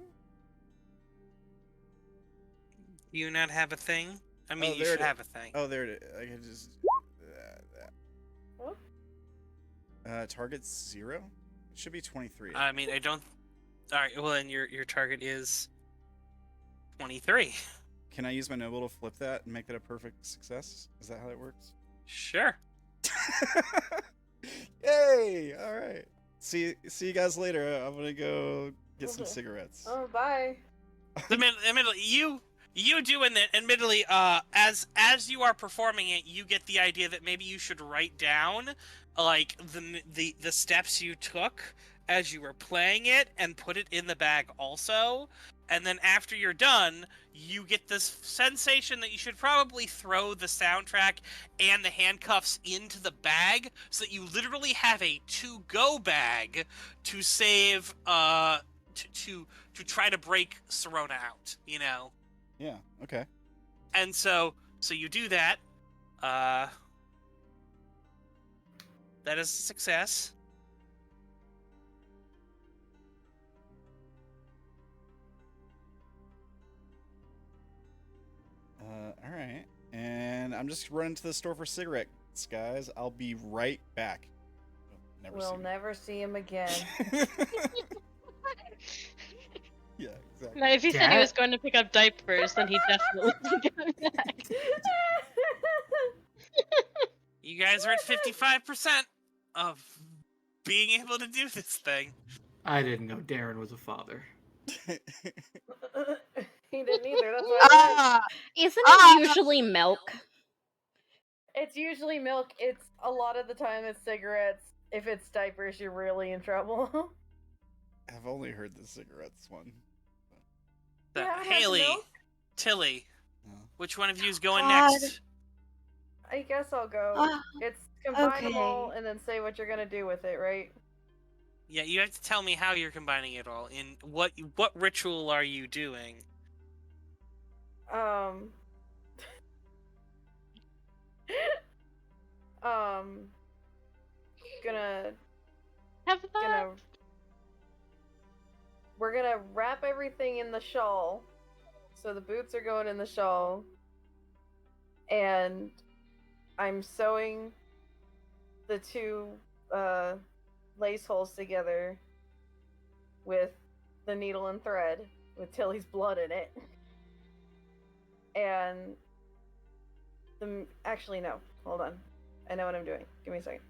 Do you not have a thing? I mean, Oh, you there should it is. have a thing. Oh, there it is. I can just. What? Target's 0? It should be 23. I mean, I don't. All right. Well, then your target is 23. Can I use my noble to flip that and make that a perfect success? Is that how that works? Sure. Yay! All right. See you guys later. I'm gonna go get some Okay. cigarettes. Oh, bye. Admittedly, you do admittedly, as you are performing it, you get the idea that maybe you should write down like the steps you took as you were playing it and put it in the bag also. And then after you're done, you get this sensation that you should probably throw the soundtrack and the handcuffs into the bag so that you literally have a to-go bag to save to try to break Sirona out, you know. Yeah. Okay. And so you do that. That is a success. All right. And I'm just running to the store for cigarettes, guys. I'll be right back. Oh, We'll never see him again. Yeah, exactly. Now, if he said he Dad? was going to pick up diapers, then he definitely would come back. You guys are at 55% of being able to do this thing. I didn't know Darren was a father. He didn't either. That's why I Isn't it usually milk? It's usually milk. It's a lot of the time it's cigarettes. If it's diapers, you're really in trouble. I've only heard the cigarettes one. So, You haven't had the Haley, milk? Tilly, No. which one of you is going God. next? I guess I'll go. Ah, It's combine them okay. all and then say what you're gonna do with it, right? Yeah, you have to tell me how you're combining it all. In what ritual are you doing? Um, gonna Have that. we're gonna wrap everything in the shawl. So the boots are going in the shawl. And I'm sewing the two lace holes together with the needle and thread with Tilly's blood in it. And actually no, hold on. I know what I'm doing. Give me a second.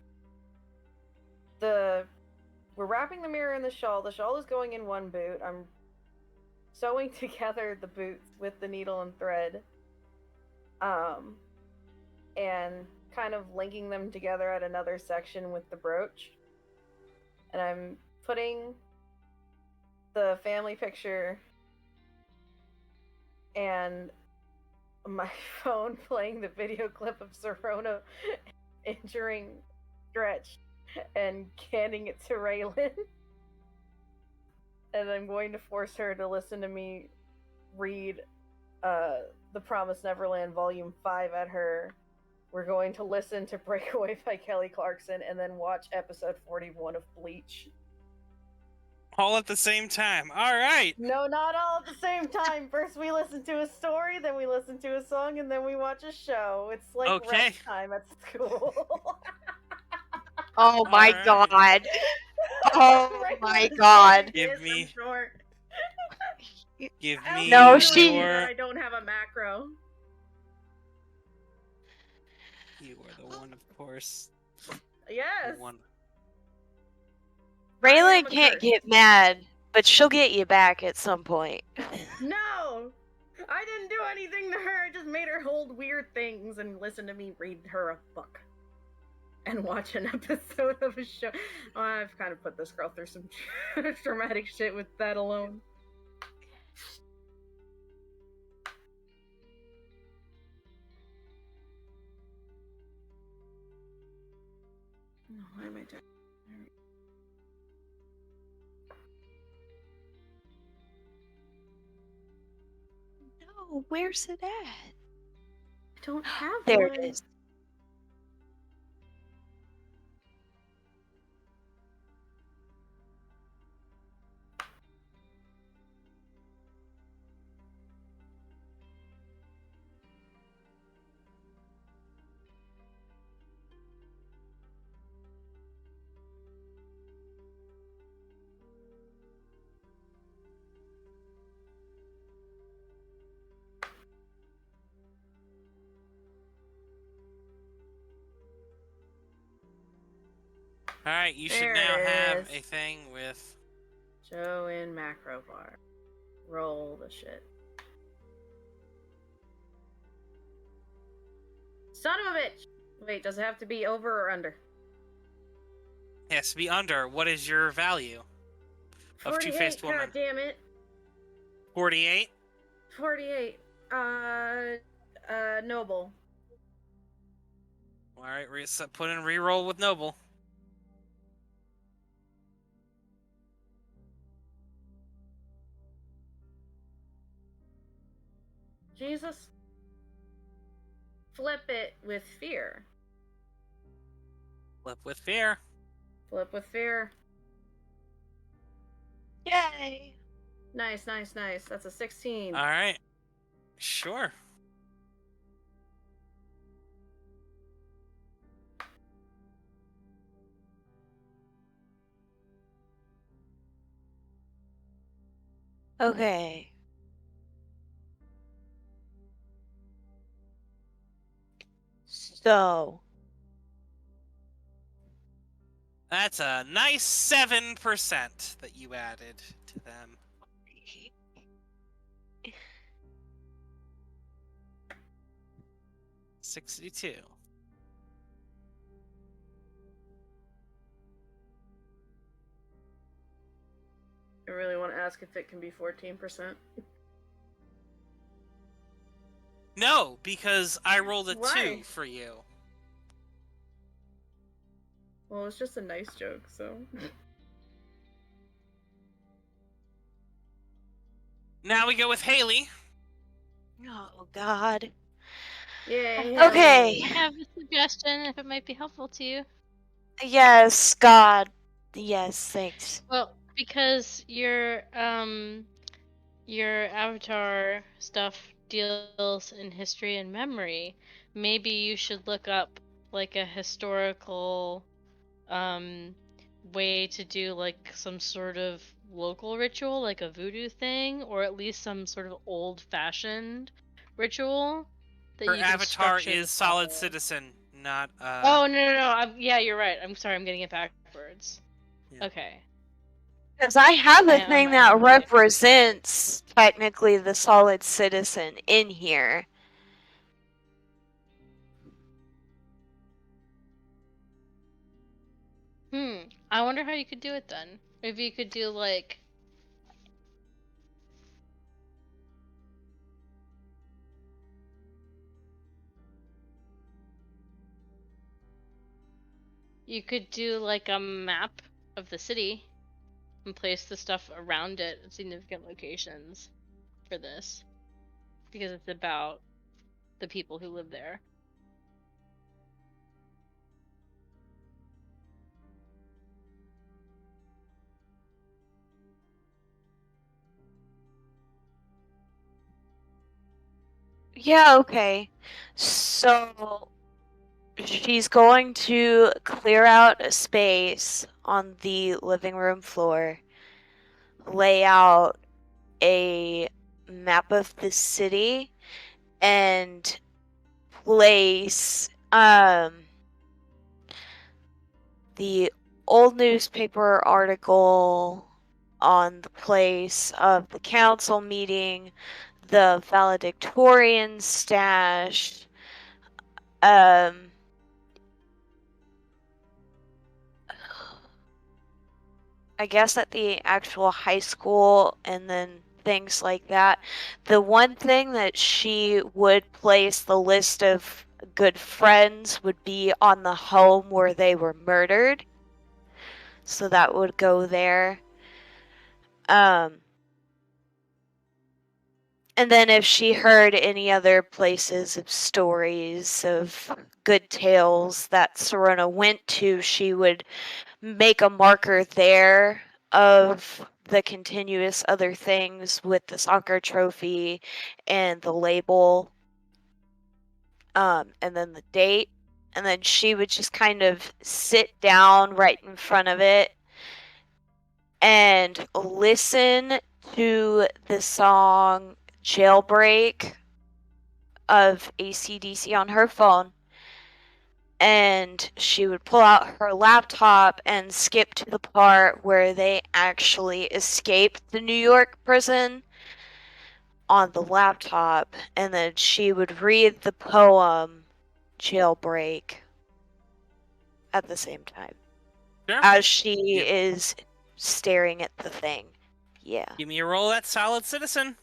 We're wrapping the mirror in the shawl. The shawl is going in one boot. I'm sewing together the boots with the needle and thread. And kind of linking them together at another section with the brooch. And I'm putting the family picture and my phone playing the video clip of Sirona injuring Stretch and canning it to Raylan. And I'm going to force her to listen to me read The Promised Neverland Volume 5 at her. We're going to listen to Breakaway by Kelly Clarkson and then watch episode 41 of Bleach. All at the same time. All right. No, not all at the same time. First we listen to a story, then we listen to a song, and then we watch a show. It's like Okay. rest time at school. Oh my Alright. god. Oh Right my on the god. same Give days, me- I'm short. Give I don't me No, really she- mean that your... I don't have a macro. You are the one, of course. Yes. The one. I am Raylan a can't curse. get mad, but she'll get you back at some point. No! I didn't do anything to her. I just made her hold weird things and listen to me read her a book. And watch an episode of a show. Oh, I've kind of put this girl through some dramatic shit with that alone. No, why am I doing? No, where's it at? I don't have There one. it is. All right, you should There now it have is. a thing with. Show in macro bar. Roll the shit. Son of a bitch! Wait, does it have to be over or under? It has to be under. What is your value? Of 48, Two-Faced Woman. God damn it. 48? 48. Noble. All right, put in reroll with Noble. Jesus. Flip it with fear. Flip with fear. Flip with fear. Yay! Nice, nice, nice. That's a 16. All right. Sure. Okay. So, That's a nice 7% that you added to them. 62. I really want to ask if it can be 14%. No, because I rolled a Why? 2 for you. Well, it's just a nice joke, so. Now we go with Haley. oh god. Yay. Okay. I have a suggestion if it might be helpful to you. Yes, God. Yes, thanks. Well, because your avatar stuff deals in history and memory, maybe you should look up like a historical way to do like some sort of local ritual, like a voodoo thing, or at least some sort of old-fashioned ritual that Her you can avatar structure is this solid all. citizen, not Oh no! Yeah, you're right. I'm sorry. I'm getting it backwards. Yeah. Okay. Because I have a I thing might that have it. represents technically the solid citizen in here. I wonder how you could do it then. Maybe you could do like a map of the city and place the stuff around it at significant locations for this. Because it's about the people who live there. Yeah, okay. So she's going to clear out a space on the living room floor, lay out a map of the city, and place the old newspaper article on the place of the council meeting, the valedictorian stash, I guess at the actual high school, and then things like that. The one thing that she would place the list of good friends would be on the home where they were murdered. So that would go there. And then if she heard any other places of stories of good tales that Serona went to, she would make a marker there of the continuous other things with the soccer trophy and the label, and then the date. And then she would just kind of sit down right in front of it and listen to the song Jailbreak of AC/DC on her phone, and she would pull out her laptop and skip to the part where they actually escaped the New York prison on the laptop, and then she would read the poem Jailbreak at the same time Sure. as she Yep. is staring at the thing. Yeah. Give me a roll at Solid Citizen.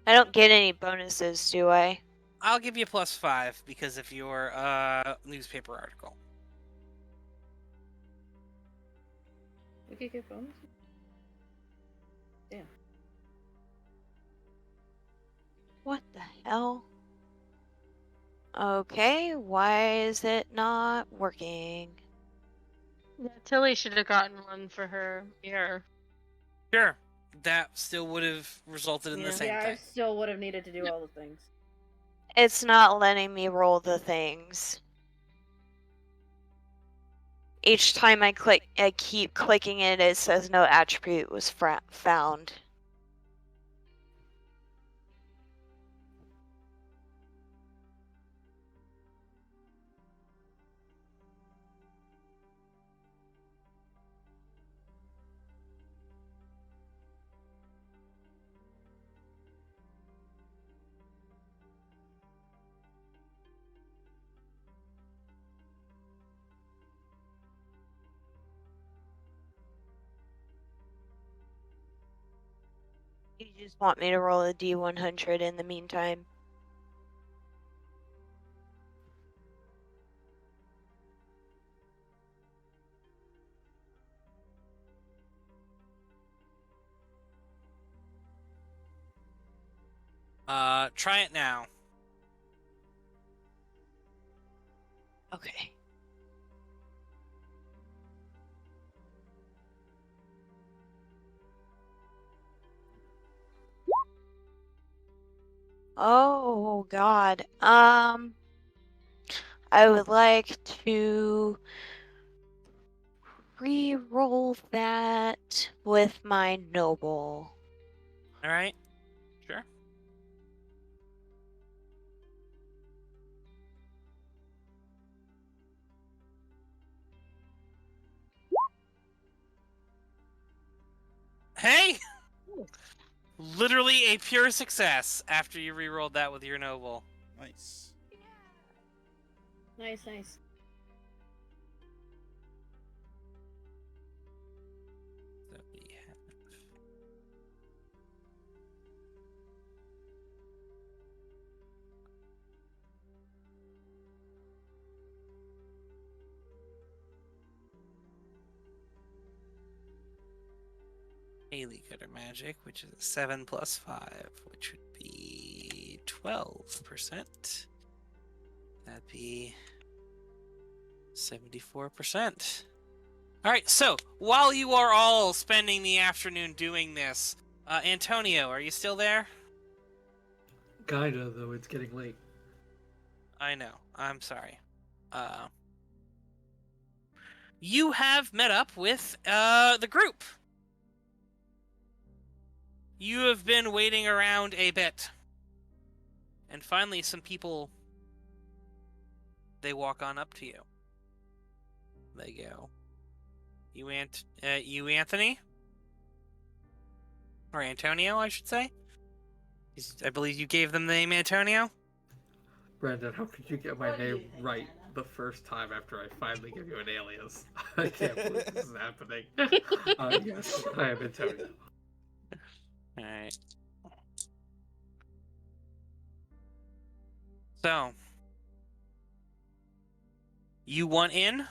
I don't get any bonuses, do I? I'll give you +5 because of your newspaper article. We could get bonuses. Yeah. What the hell? Okay, why is it not working? Yeah, Tilly should have gotten one for her mirror. Sure. That still would have resulted in Yeah. the same Yeah, I thing. still would have needed to do all the things. It's not letting me roll the things. Each time I keep clicking it, it says no attribute was found. You just want me to roll a D100 in the meantime. Try it now. Okay. Oh God. I would like to re-roll that with my noble. All right. Sure. Hey! Literally a pure success after you rerolled that with your noble. Nice. Nice, nice. So we have... Haley Cutter Magic, which is a 7 + 5, which would be 12%. That'd be 74%. Alright, so while you are all spending the afternoon doing this, Antonio, are you still there? Kinda, though it's getting late. I know. I'm sorry. You have met up with the group. You have been waiting around a bit. And finally some people, they walk on up to you. They go, you Anthony? Or Antonio, I should say. I believe you gave them the name Antonio? Brandon, how could you get my name right the first time after I finally give you an alias? I can't believe this is happening. Yes, I am Antonio. Alright. So, you want in? It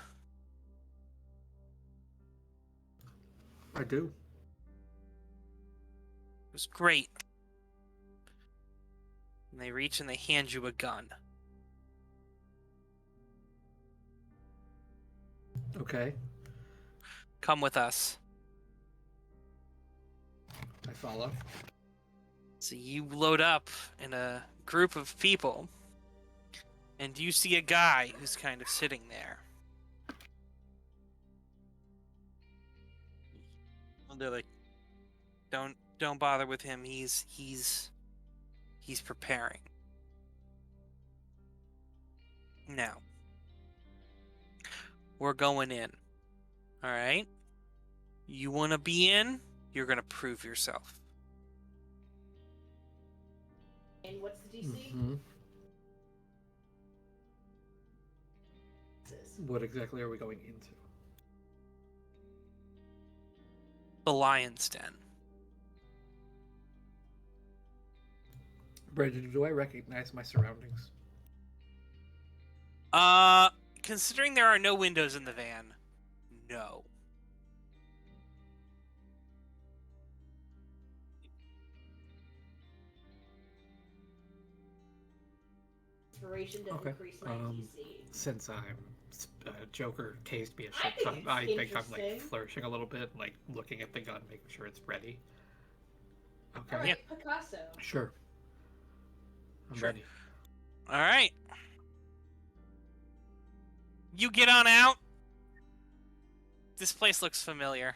I do. was great. And they reach and they hand you a gun. Okay, Come with us. I follow. So you load up in a group of people, and you see a guy who's kind of sitting there. And they're like, Don't bother with him. He's preparing. Now, we're going in. All right? You want to be in? You're going to prove yourself. And what's the DC? Mhm. What exactly are we going into? The Lion's Den. Brandon, do I recognize my surroundings? Considering there are no windows in the van, no. Inspiration to Okay. increase my DC. Since I'm Joker tased me a I shit think ton, it's I think I'm like interesting. flourishing a little bit, like looking at the gun, making sure it's ready. Okay. All right, Picasso. Sure. I'm Sure. ready. All right. You get on out. This place looks familiar.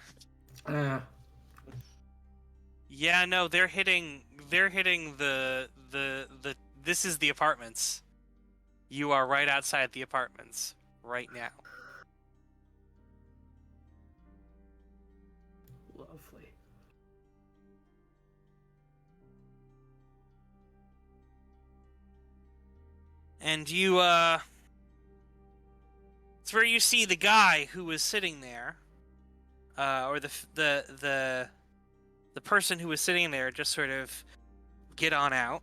Yeah, no, they're hitting the this is the apartments. You are right outside the apartments right now. Lovely. And you it's where you see the guy who was sitting there, or the person who was sitting there just sort of get on out,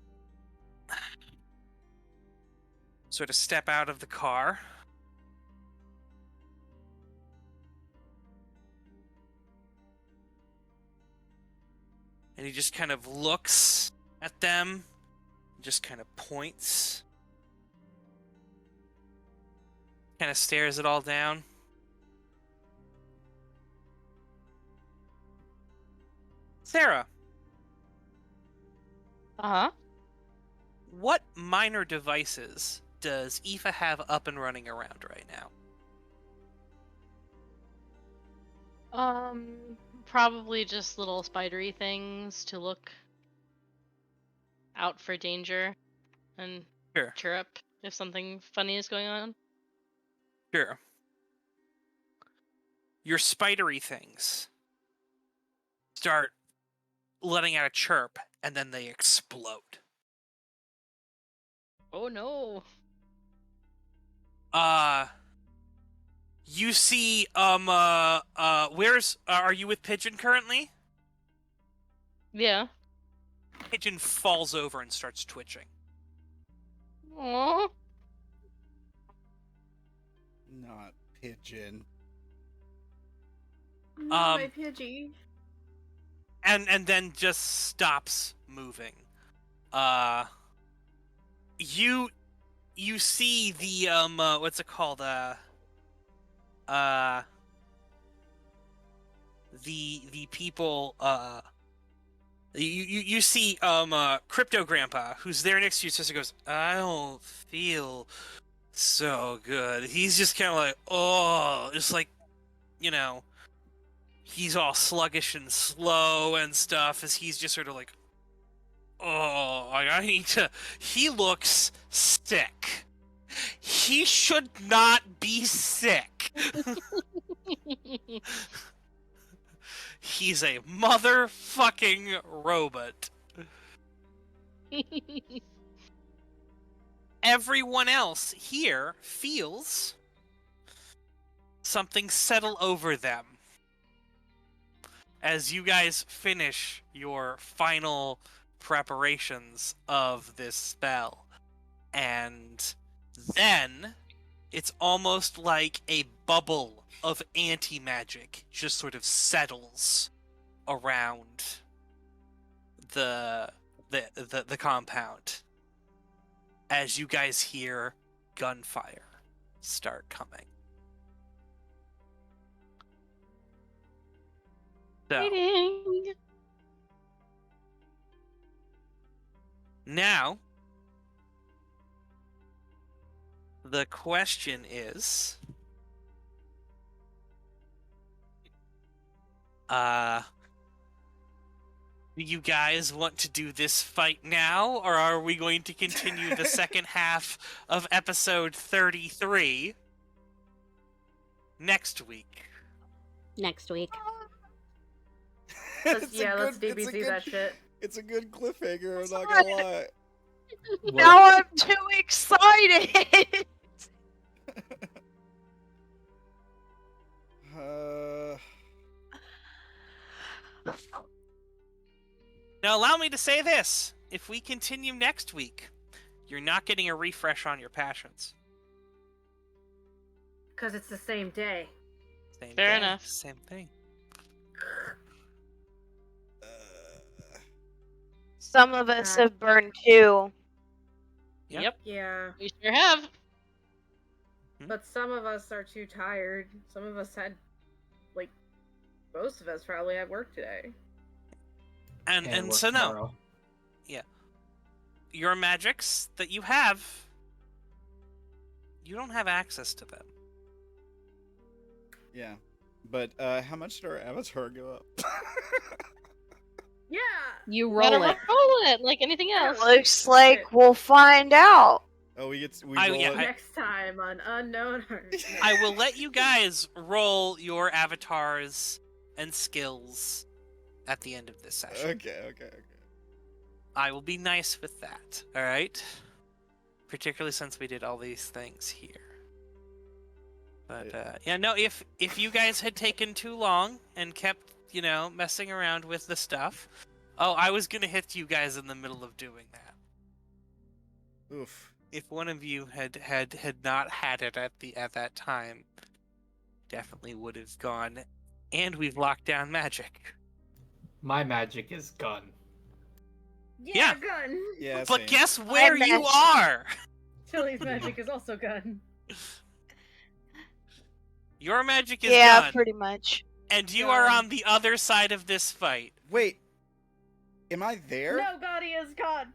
sort of step out of the car. And he just kind of looks at them, just kind of points, kind of stares it all down. Sarah, what minor devices does Aoife have up and running around right now? Probably just little spidery things to look out for danger and Sure. chirp if something funny is going on. Sure. Your spidery things start letting out a chirp, and then they explode. Oh no. You see, where's, are you with Pigeon currently? Yeah. Pigeon falls over and starts twitching. Aww. Not Pigeon. My Pidgey. And then just stops moving. You see the, what's it called, the people, you see, Crypto Grandpa, who's there next to you, just goes, I don't feel so good. He's just kind of like, oh, just like, you know, he's all sluggish and slow and stuff, as he's just sort of like, oh, I need to, he looks sick. He should not be sick. He's a motherfucking robot. Everyone else here feels something settle over them as you guys finish your final preparations of this spell. And then it's almost like a bubble of anti-magic just sort of settles around the compound as you guys hear gunfire start coming. So, Fighting. now the question is, Do you guys want to do this fight now, or are we going to continue the second half of episode 33 next week? Next week. Let's DBZ that shit. It's a good cliffhanger, I'm not gonna lie. Now I'm too excited. Now, allow me to say this. If we continue next week, you're not getting a refresh on your passions. Because it's the same day. Same Fair day, enough. Same thing. Some of us have burned too. Yep. Yeah. We sure have. But some of us are too tired. Some of us had, like, most of us probably had work today. And work so no. tomorrow. Yeah. Your magics that you have, you don't have access to them. Yeah. But how much did our avatar go up? Yeah! You Gotta roll it. roll it like anything else. Looks like we'll find out. Oh, we roll yeah, it. Next time on Unknown Hearts. I will let you guys roll your avatars and skills at the end of this session. Okay. I will be nice with that, alright? Particularly since we did all these things here. But, yeah, no, if you guys had taken too long and kept, messing around with the stuff... Oh, I was gonna hit you guys in the middle of doing that. Oof. If one of you had not had it at that time, definitely would have gone. And we've locked down magic. My magic is gun. Yeah. Gun! Yeah, But same. guess where you magic. are? Chili's magic is also gun. Your magic is Yeah, done, pretty much. and you are Done. on the other side of this fight. Wait. Am I there? No, God, he is God!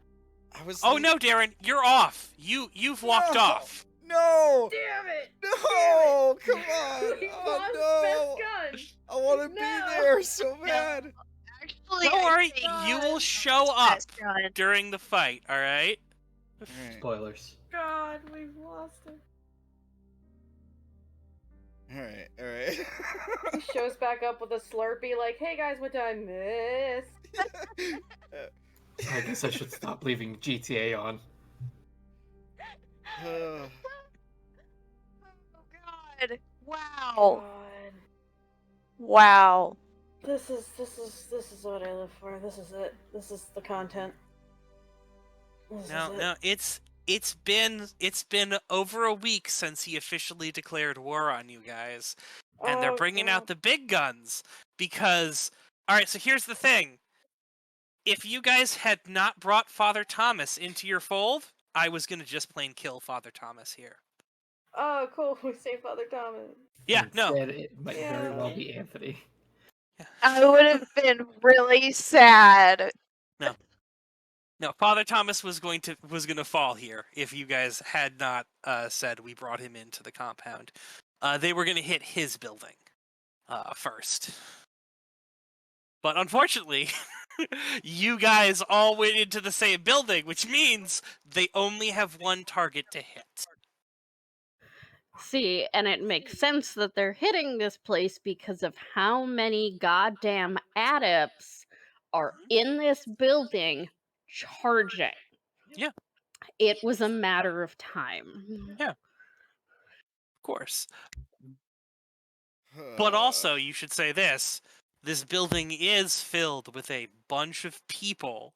I was. Oh no, Darren, you're off. You've walked No! off. No! Damn it! No! Come on! He Oh lost no! best gun! I want to be No! there so bad. Actually, Don't I worry, think you will it's show up best gun. during the fight. All right. Alright. Spoilers. God, we've lost him. Alright. He shows back up with a Slurpee like, hey guys, what did I miss? I guess I should stop leaving GTA on. Oh God! Wow! God. Wow! This is what I live for. This is it. This is the content. This No, is it. it's been over a week since he officially declared war on you guys, and they're Oh, bringing out God. the big guns because. All right, so here's the thing. If you guys had not brought Father Thomas into your fold, I was gonna just plain kill Father Thomas here. Oh, cool. We saved Father Thomas. Yeah, no. Instead, it might very well Yeah. be Anthony. I would have been really sad. No, Father Thomas was gonna fall here if you guys had not said we brought him into the compound. They were gonna hit his building first. But unfortunately, you guys all went into the same building, which means they only have one target to hit. See, and it makes sense that they're hitting this place because of how many goddamn adepts are in this building charging. Yeah. It was a matter of time. Of course. But also, you should say this. This building is filled with a bunch of people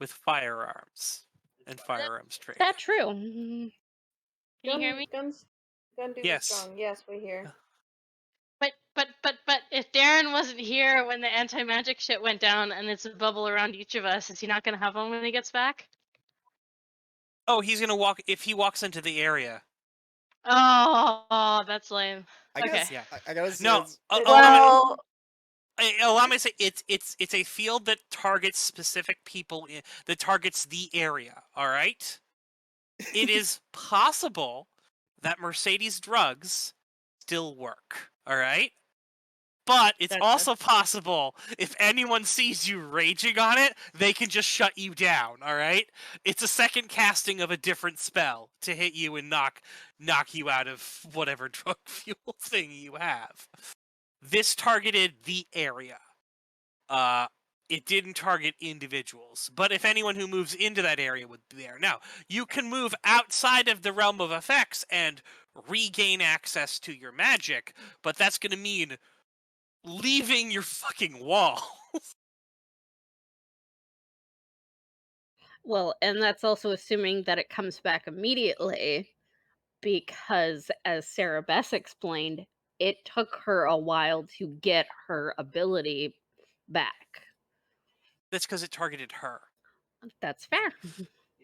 with firearms and firearms training. That's true. Can you hear me? Gun duty Yes. strong. Yes, we hear. But if Darren wasn't here when the anti-magic shit went down and it's a bubble around each of us, is he not gonna have one when he gets back? Oh, he's gonna walk if he walks into the area. Oh, that's lame. I Okay. guess, Yeah. I gotta say, No, Well, allow me to say it's a field that targets specific people that targets the area. All right. It is possible that Mercedes drugs still work. All right. But it's Gotcha. also possible if anyone sees you raging on it, they can just shut you down, alright? It's a second casting of a different spell to hit you and knock you out of whatever drug fuel thing you have. This targeted the area. It didn't target individuals, but if anyone who moves into that area would be there. Now, you can move outside of the realm of effects and regain access to your magic, but that's going to mean leaving your fucking wall. Well, and that's also assuming that it comes back immediately, because as Sarah Bess explained, it took her a while to get her ability back. That's because it targeted her. That's fair.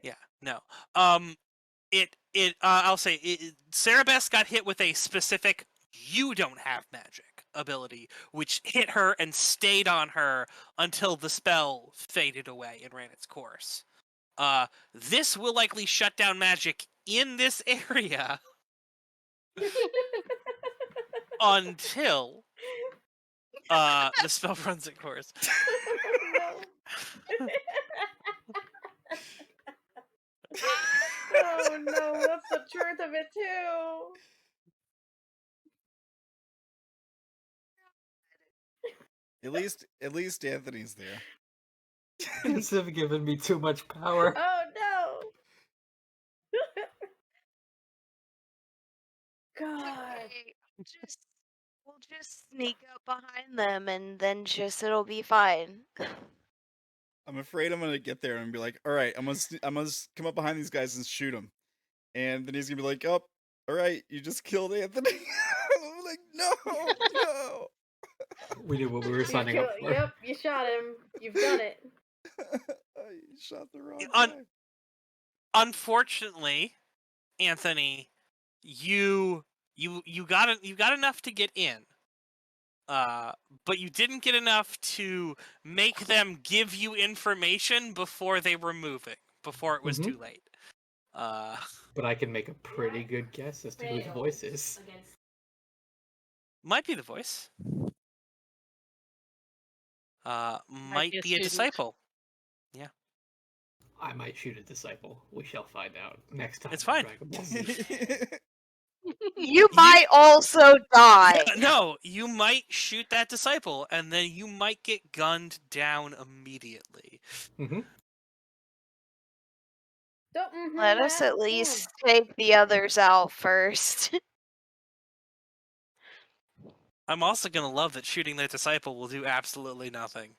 Yeah, no. I'll say Sarah Bess got hit with a specific "you don't have magic" ability, which hit her and stayed on her until the spell faded away and ran its course. This will likely shut down magic in this area until the spell runs its course. Oh no, that's the truth of it too. At least Anthony's there. This have given me too much power. Oh no. God. Okay, we'll just sneak up behind them, and then it'll be fine. I'm afraid I'm gonna get there and be like, all right, I'm gonna come up behind these guys and shoot them, and then he's gonna be like, oh, all right, you just killed Anthony. I'm like, no. We knew what we were signing up for. Yep, you shot him. You've done it. You shot the wrong guy. Unfortunately, Anthony, you got enough to get in. But you didn't get enough to make them give you information before they were moving, before it was too late. But I can make a pretty good guess as to whose voice is. Might be the voice. Might be a be a student. disciple. Yeah. I might shoot a disciple. We shall find out next time. It's on fine. Dragon Ball Z. You might also die. No, you might shoot that disciple, and then you might get gunned down immediately. Let us at least take the others out first. I'm also gonna love that shooting that disciple will do absolutely nothing.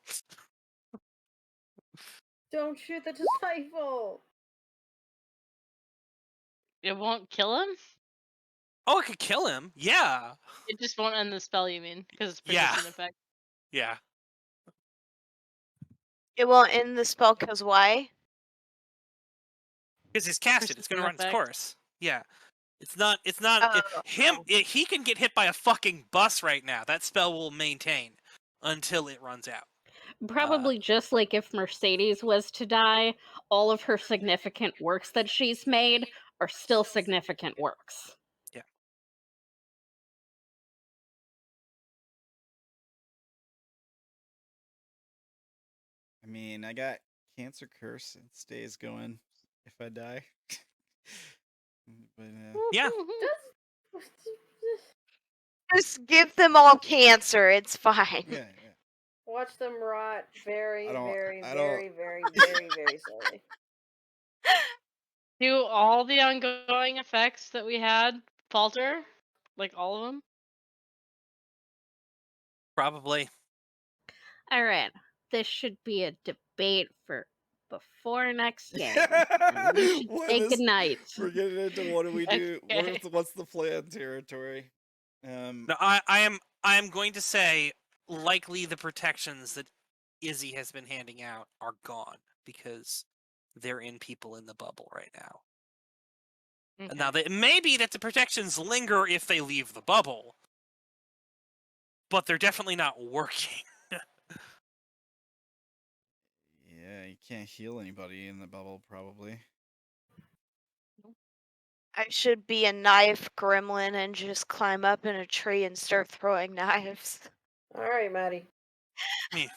Don't shoot the disciple. It won't kill him? Oh, it could kill him. Yeah. It just won't end the spell, you mean? Because it's Yeah. persistent effect. Yeah. It won't end the spell because why? Because it's casted. It's gonna run its course. Yeah. It's not him. He can get hit by a fucking bus right now. That spell will maintain until it runs out. Probably just like if Mercedes was to die, all of her significant works that she's made are still significant works. Yeah. I mean, I got Cancer Curse. It stays going if I die. But, yeah. Just give them all cancer. It's fine. Yeah. Watch them rot very, very, I very, very, very, very slowly. Do all the ongoing effects that we had falter? Like all of them? Probably. All right, this should be a debate for before next game. We should say goodnight. We're getting into what do we do? Okay. What's the plan territory? No, I am going to say likely the protections that Izzy has been handing out are gone because they're in people in the bubble right now. Okay. Now, it may be that the protections linger if they leave the bubble, but they're definitely not working. Yeah, you can't heal anybody in the bubble, probably. I should be a knife gremlin and just climb up in a tree and start throwing knives. All right, Maddie. I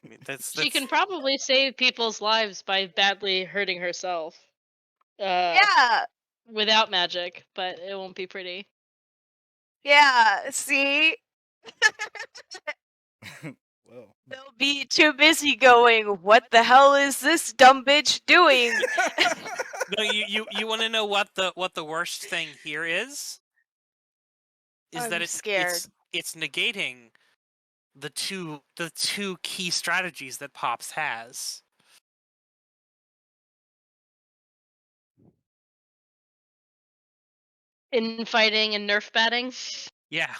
mean, that's She can probably save people's lives by badly hurting herself. Yeah. Without magic, but it won't be pretty. Yeah. See? Whoa. They'll be too busy going, what the hell is this dumb bitch doing? No, you want to know what the worst thing here is? Is I'm that scared. it's negating the two key strategies that Pops has. Infighting and nerf batting. Yeah.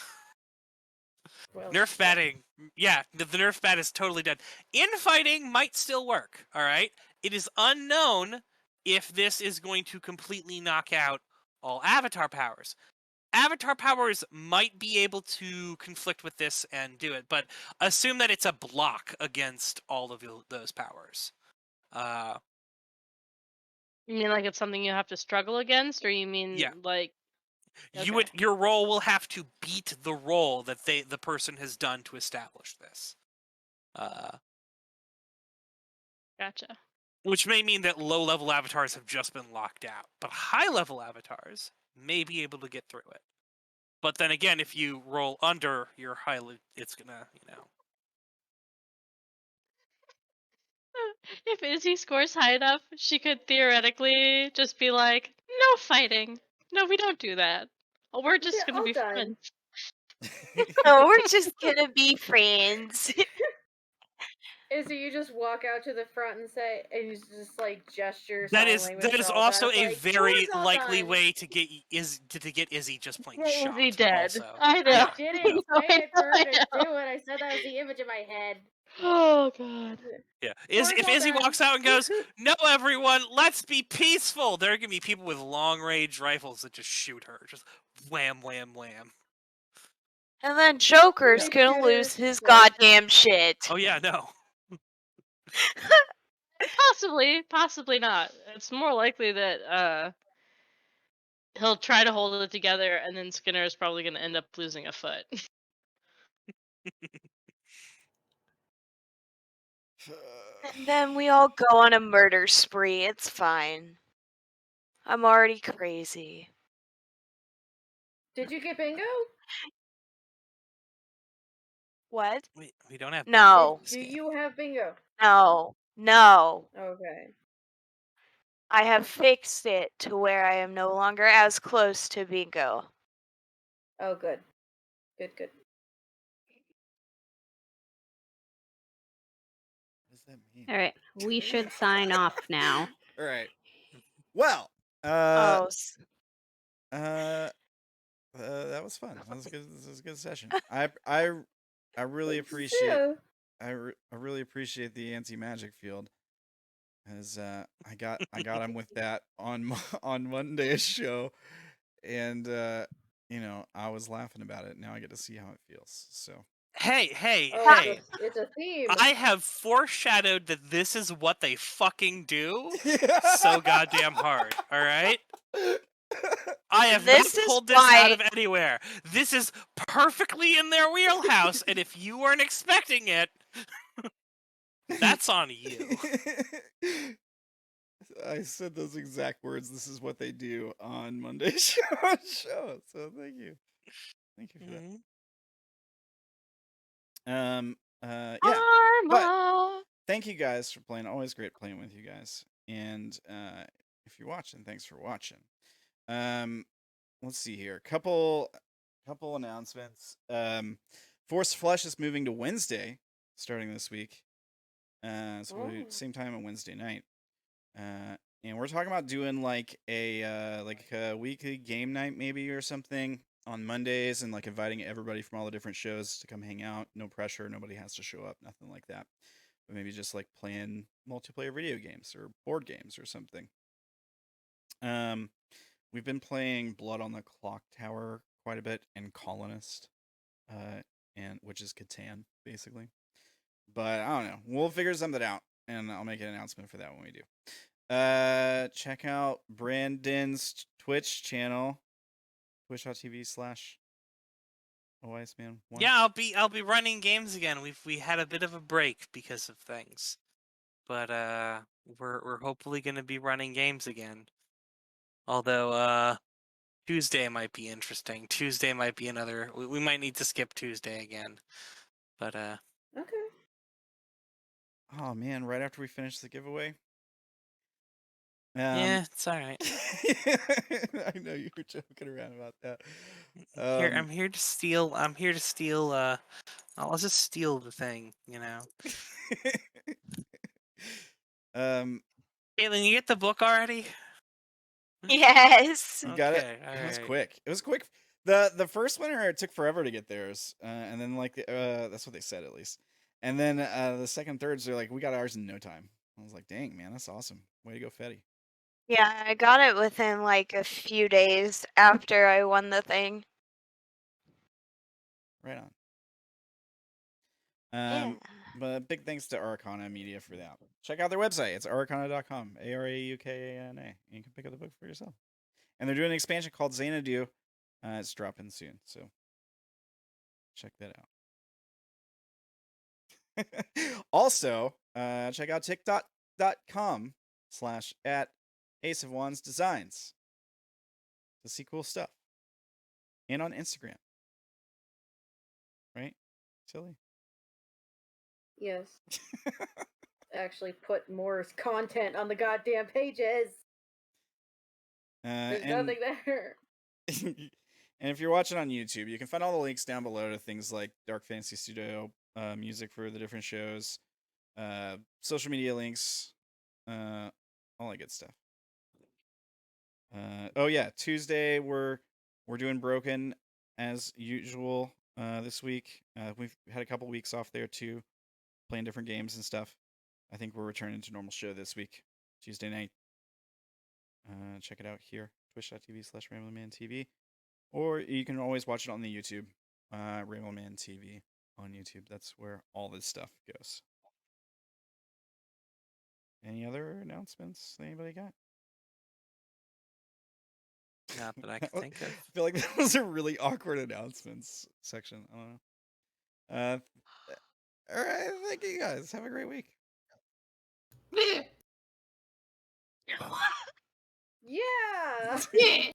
Well, Nerf batting. Yeah, the nerf bat is totally dead. Infighting might still work, all right? It is unknown if this is going to completely knock out all avatar powers. Avatar powers might be able to conflict with this and do it, but assume that it's a block against all of those powers. You mean like it's something you have to struggle against, or you mean Yeah. like Your role will have to beat the role that the person has done to establish this. Gotcha. Which may mean that low-level avatars have just been locked out, but high-level avatars may be able to get through it. But then again, if you roll under your it's gonna, If Izzy scores high enough, she could theoretically just be like, "No fighting. No, we don't do that. Oh, we're just gonna all be done. friends." Oh, we're just gonna be friends. Izzy, you just walk out to the front and say, and you just like gesture. That sign is language that is for all also that. a Like, very "Yours all likely done." way to get Izzy just plain Get shot. Izzy dead. Also. I know. Yeah. I didn't I say know, it for her I to know. do it. I said that was the image in my head. Oh god. Yeah. Yours If all Izzy done. walks out and goes, "No, everyone, let's be peaceful," there are gonna be people with long-range rifles that just shoot her, just wham, wham, wham. And then Joker's Big gonna shooters, lose his like- goddamn shit. Oh yeah, no. Possibly not. It's more likely that he'll try to hold it together, and then Skinner is probably going to end up losing a foot. And then we all go on a murder spree. It's fine. I'm already crazy. Did you get bingo? What? We don't have. No. Do you have bingo? No. No. Okay. I have fixed it to where I am no longer as close to bingo. Oh, good. Good. What does that mean? All right, we should sign off now. All right. Well, Oh. that was fun. That was good. This was a good session. I really appreciate. Yeah. I really appreciate the anti-magic field, as I got him with that on Monday's show, and I was laughing about it. Now I get to see how it feels. So Hey! Oh, it's a theme. I have foreshadowed that this is what they fucking do so goddamn hard, alright? I have not pulled this out of anywhere. This is perfectly in their wheelhouse, and if you weren't expecting it, that's on you. I said those exact words. This is what they do on Monday's show. So thank you for that. Yeah. But thank you guys for playing. Always great playing with you guys. And if you're watching, thanks for watching. Let's see here. Couple announcements. Force Flesh is moving to Wednesday, starting this week. Same time on Wednesday night. And we're talking about doing like a weekly game night maybe or something on Mondays, and like inviting everybody from all the different shows to come hang out. No pressure. Nobody has to show up. Nothing like that. But maybe just like playing multiplayer video games or board games or something. We've been playing Blood on the Clock Tower quite a bit, and Colonist, and which is Catan basically. But I don't know. We'll figure something out, and I'll make an announcement for that when we do. Check out Brandon's Twitch channel, twitch.tv/ AWiseManOnce? Yeah, I'll be running games again. We had a bit of a break because of things, but we're hopefully gonna be running games again. Although Tuesday might be interesting. Tuesday might be another. We might need to skip Tuesday again, but Okay. Oh man, right after we finish the giveaway. yeah, it's all right. I know you were joking around about that. Here, I'm here to steal. I'm here to steal. I'll just steal the thing, you know. Caitlin, you get the book already? Yes. You got it. Okay, It was alright. quick. It was quick. The first winner, it took forever to get theirs, and then like that's what they said at least. And then the second, thirds, they're like, we got ours in no time. I was like, dang man, that's awesome. Way to go, Fetty. Yeah, I got it within like a few days after I won the thing. Right on. Yeah. But big thanks to Arcana Media for that. Check out their website. It's arcana.com. ARAUKANA. You can pick up the book for yourself. And they're doing an expansion called Xanadu. It's dropping soon, so check that out. Also, check out TikTok.com/@AceOfWandsDesigns to see cool stuff. And on Instagram. Right? Silly. Yes. Actually put more content on the goddamn pages. There's nothing there. And if you're watching on YouTube, you can find all the links down below to things like Dark Fantasy Studio music for the different shows, social media links, all that good stuff. Oh yeah, Tuesday we're doing Broken as usual this week. We've had a couple weeks off there too, playing different games and stuff. I think we're returning to normal show this week, Tuesday night. Check it out here, twitch.tv/RamblinManTV. Or you can always watch it on the YouTube, RamblinManTV on YouTube. That's where all this stuff goes. Any other announcements anybody got? Not that I can think of. I feel like that was a really awkward announcements section. I don't know. All right, thank you guys. Have a great week. Yeah. Yeah.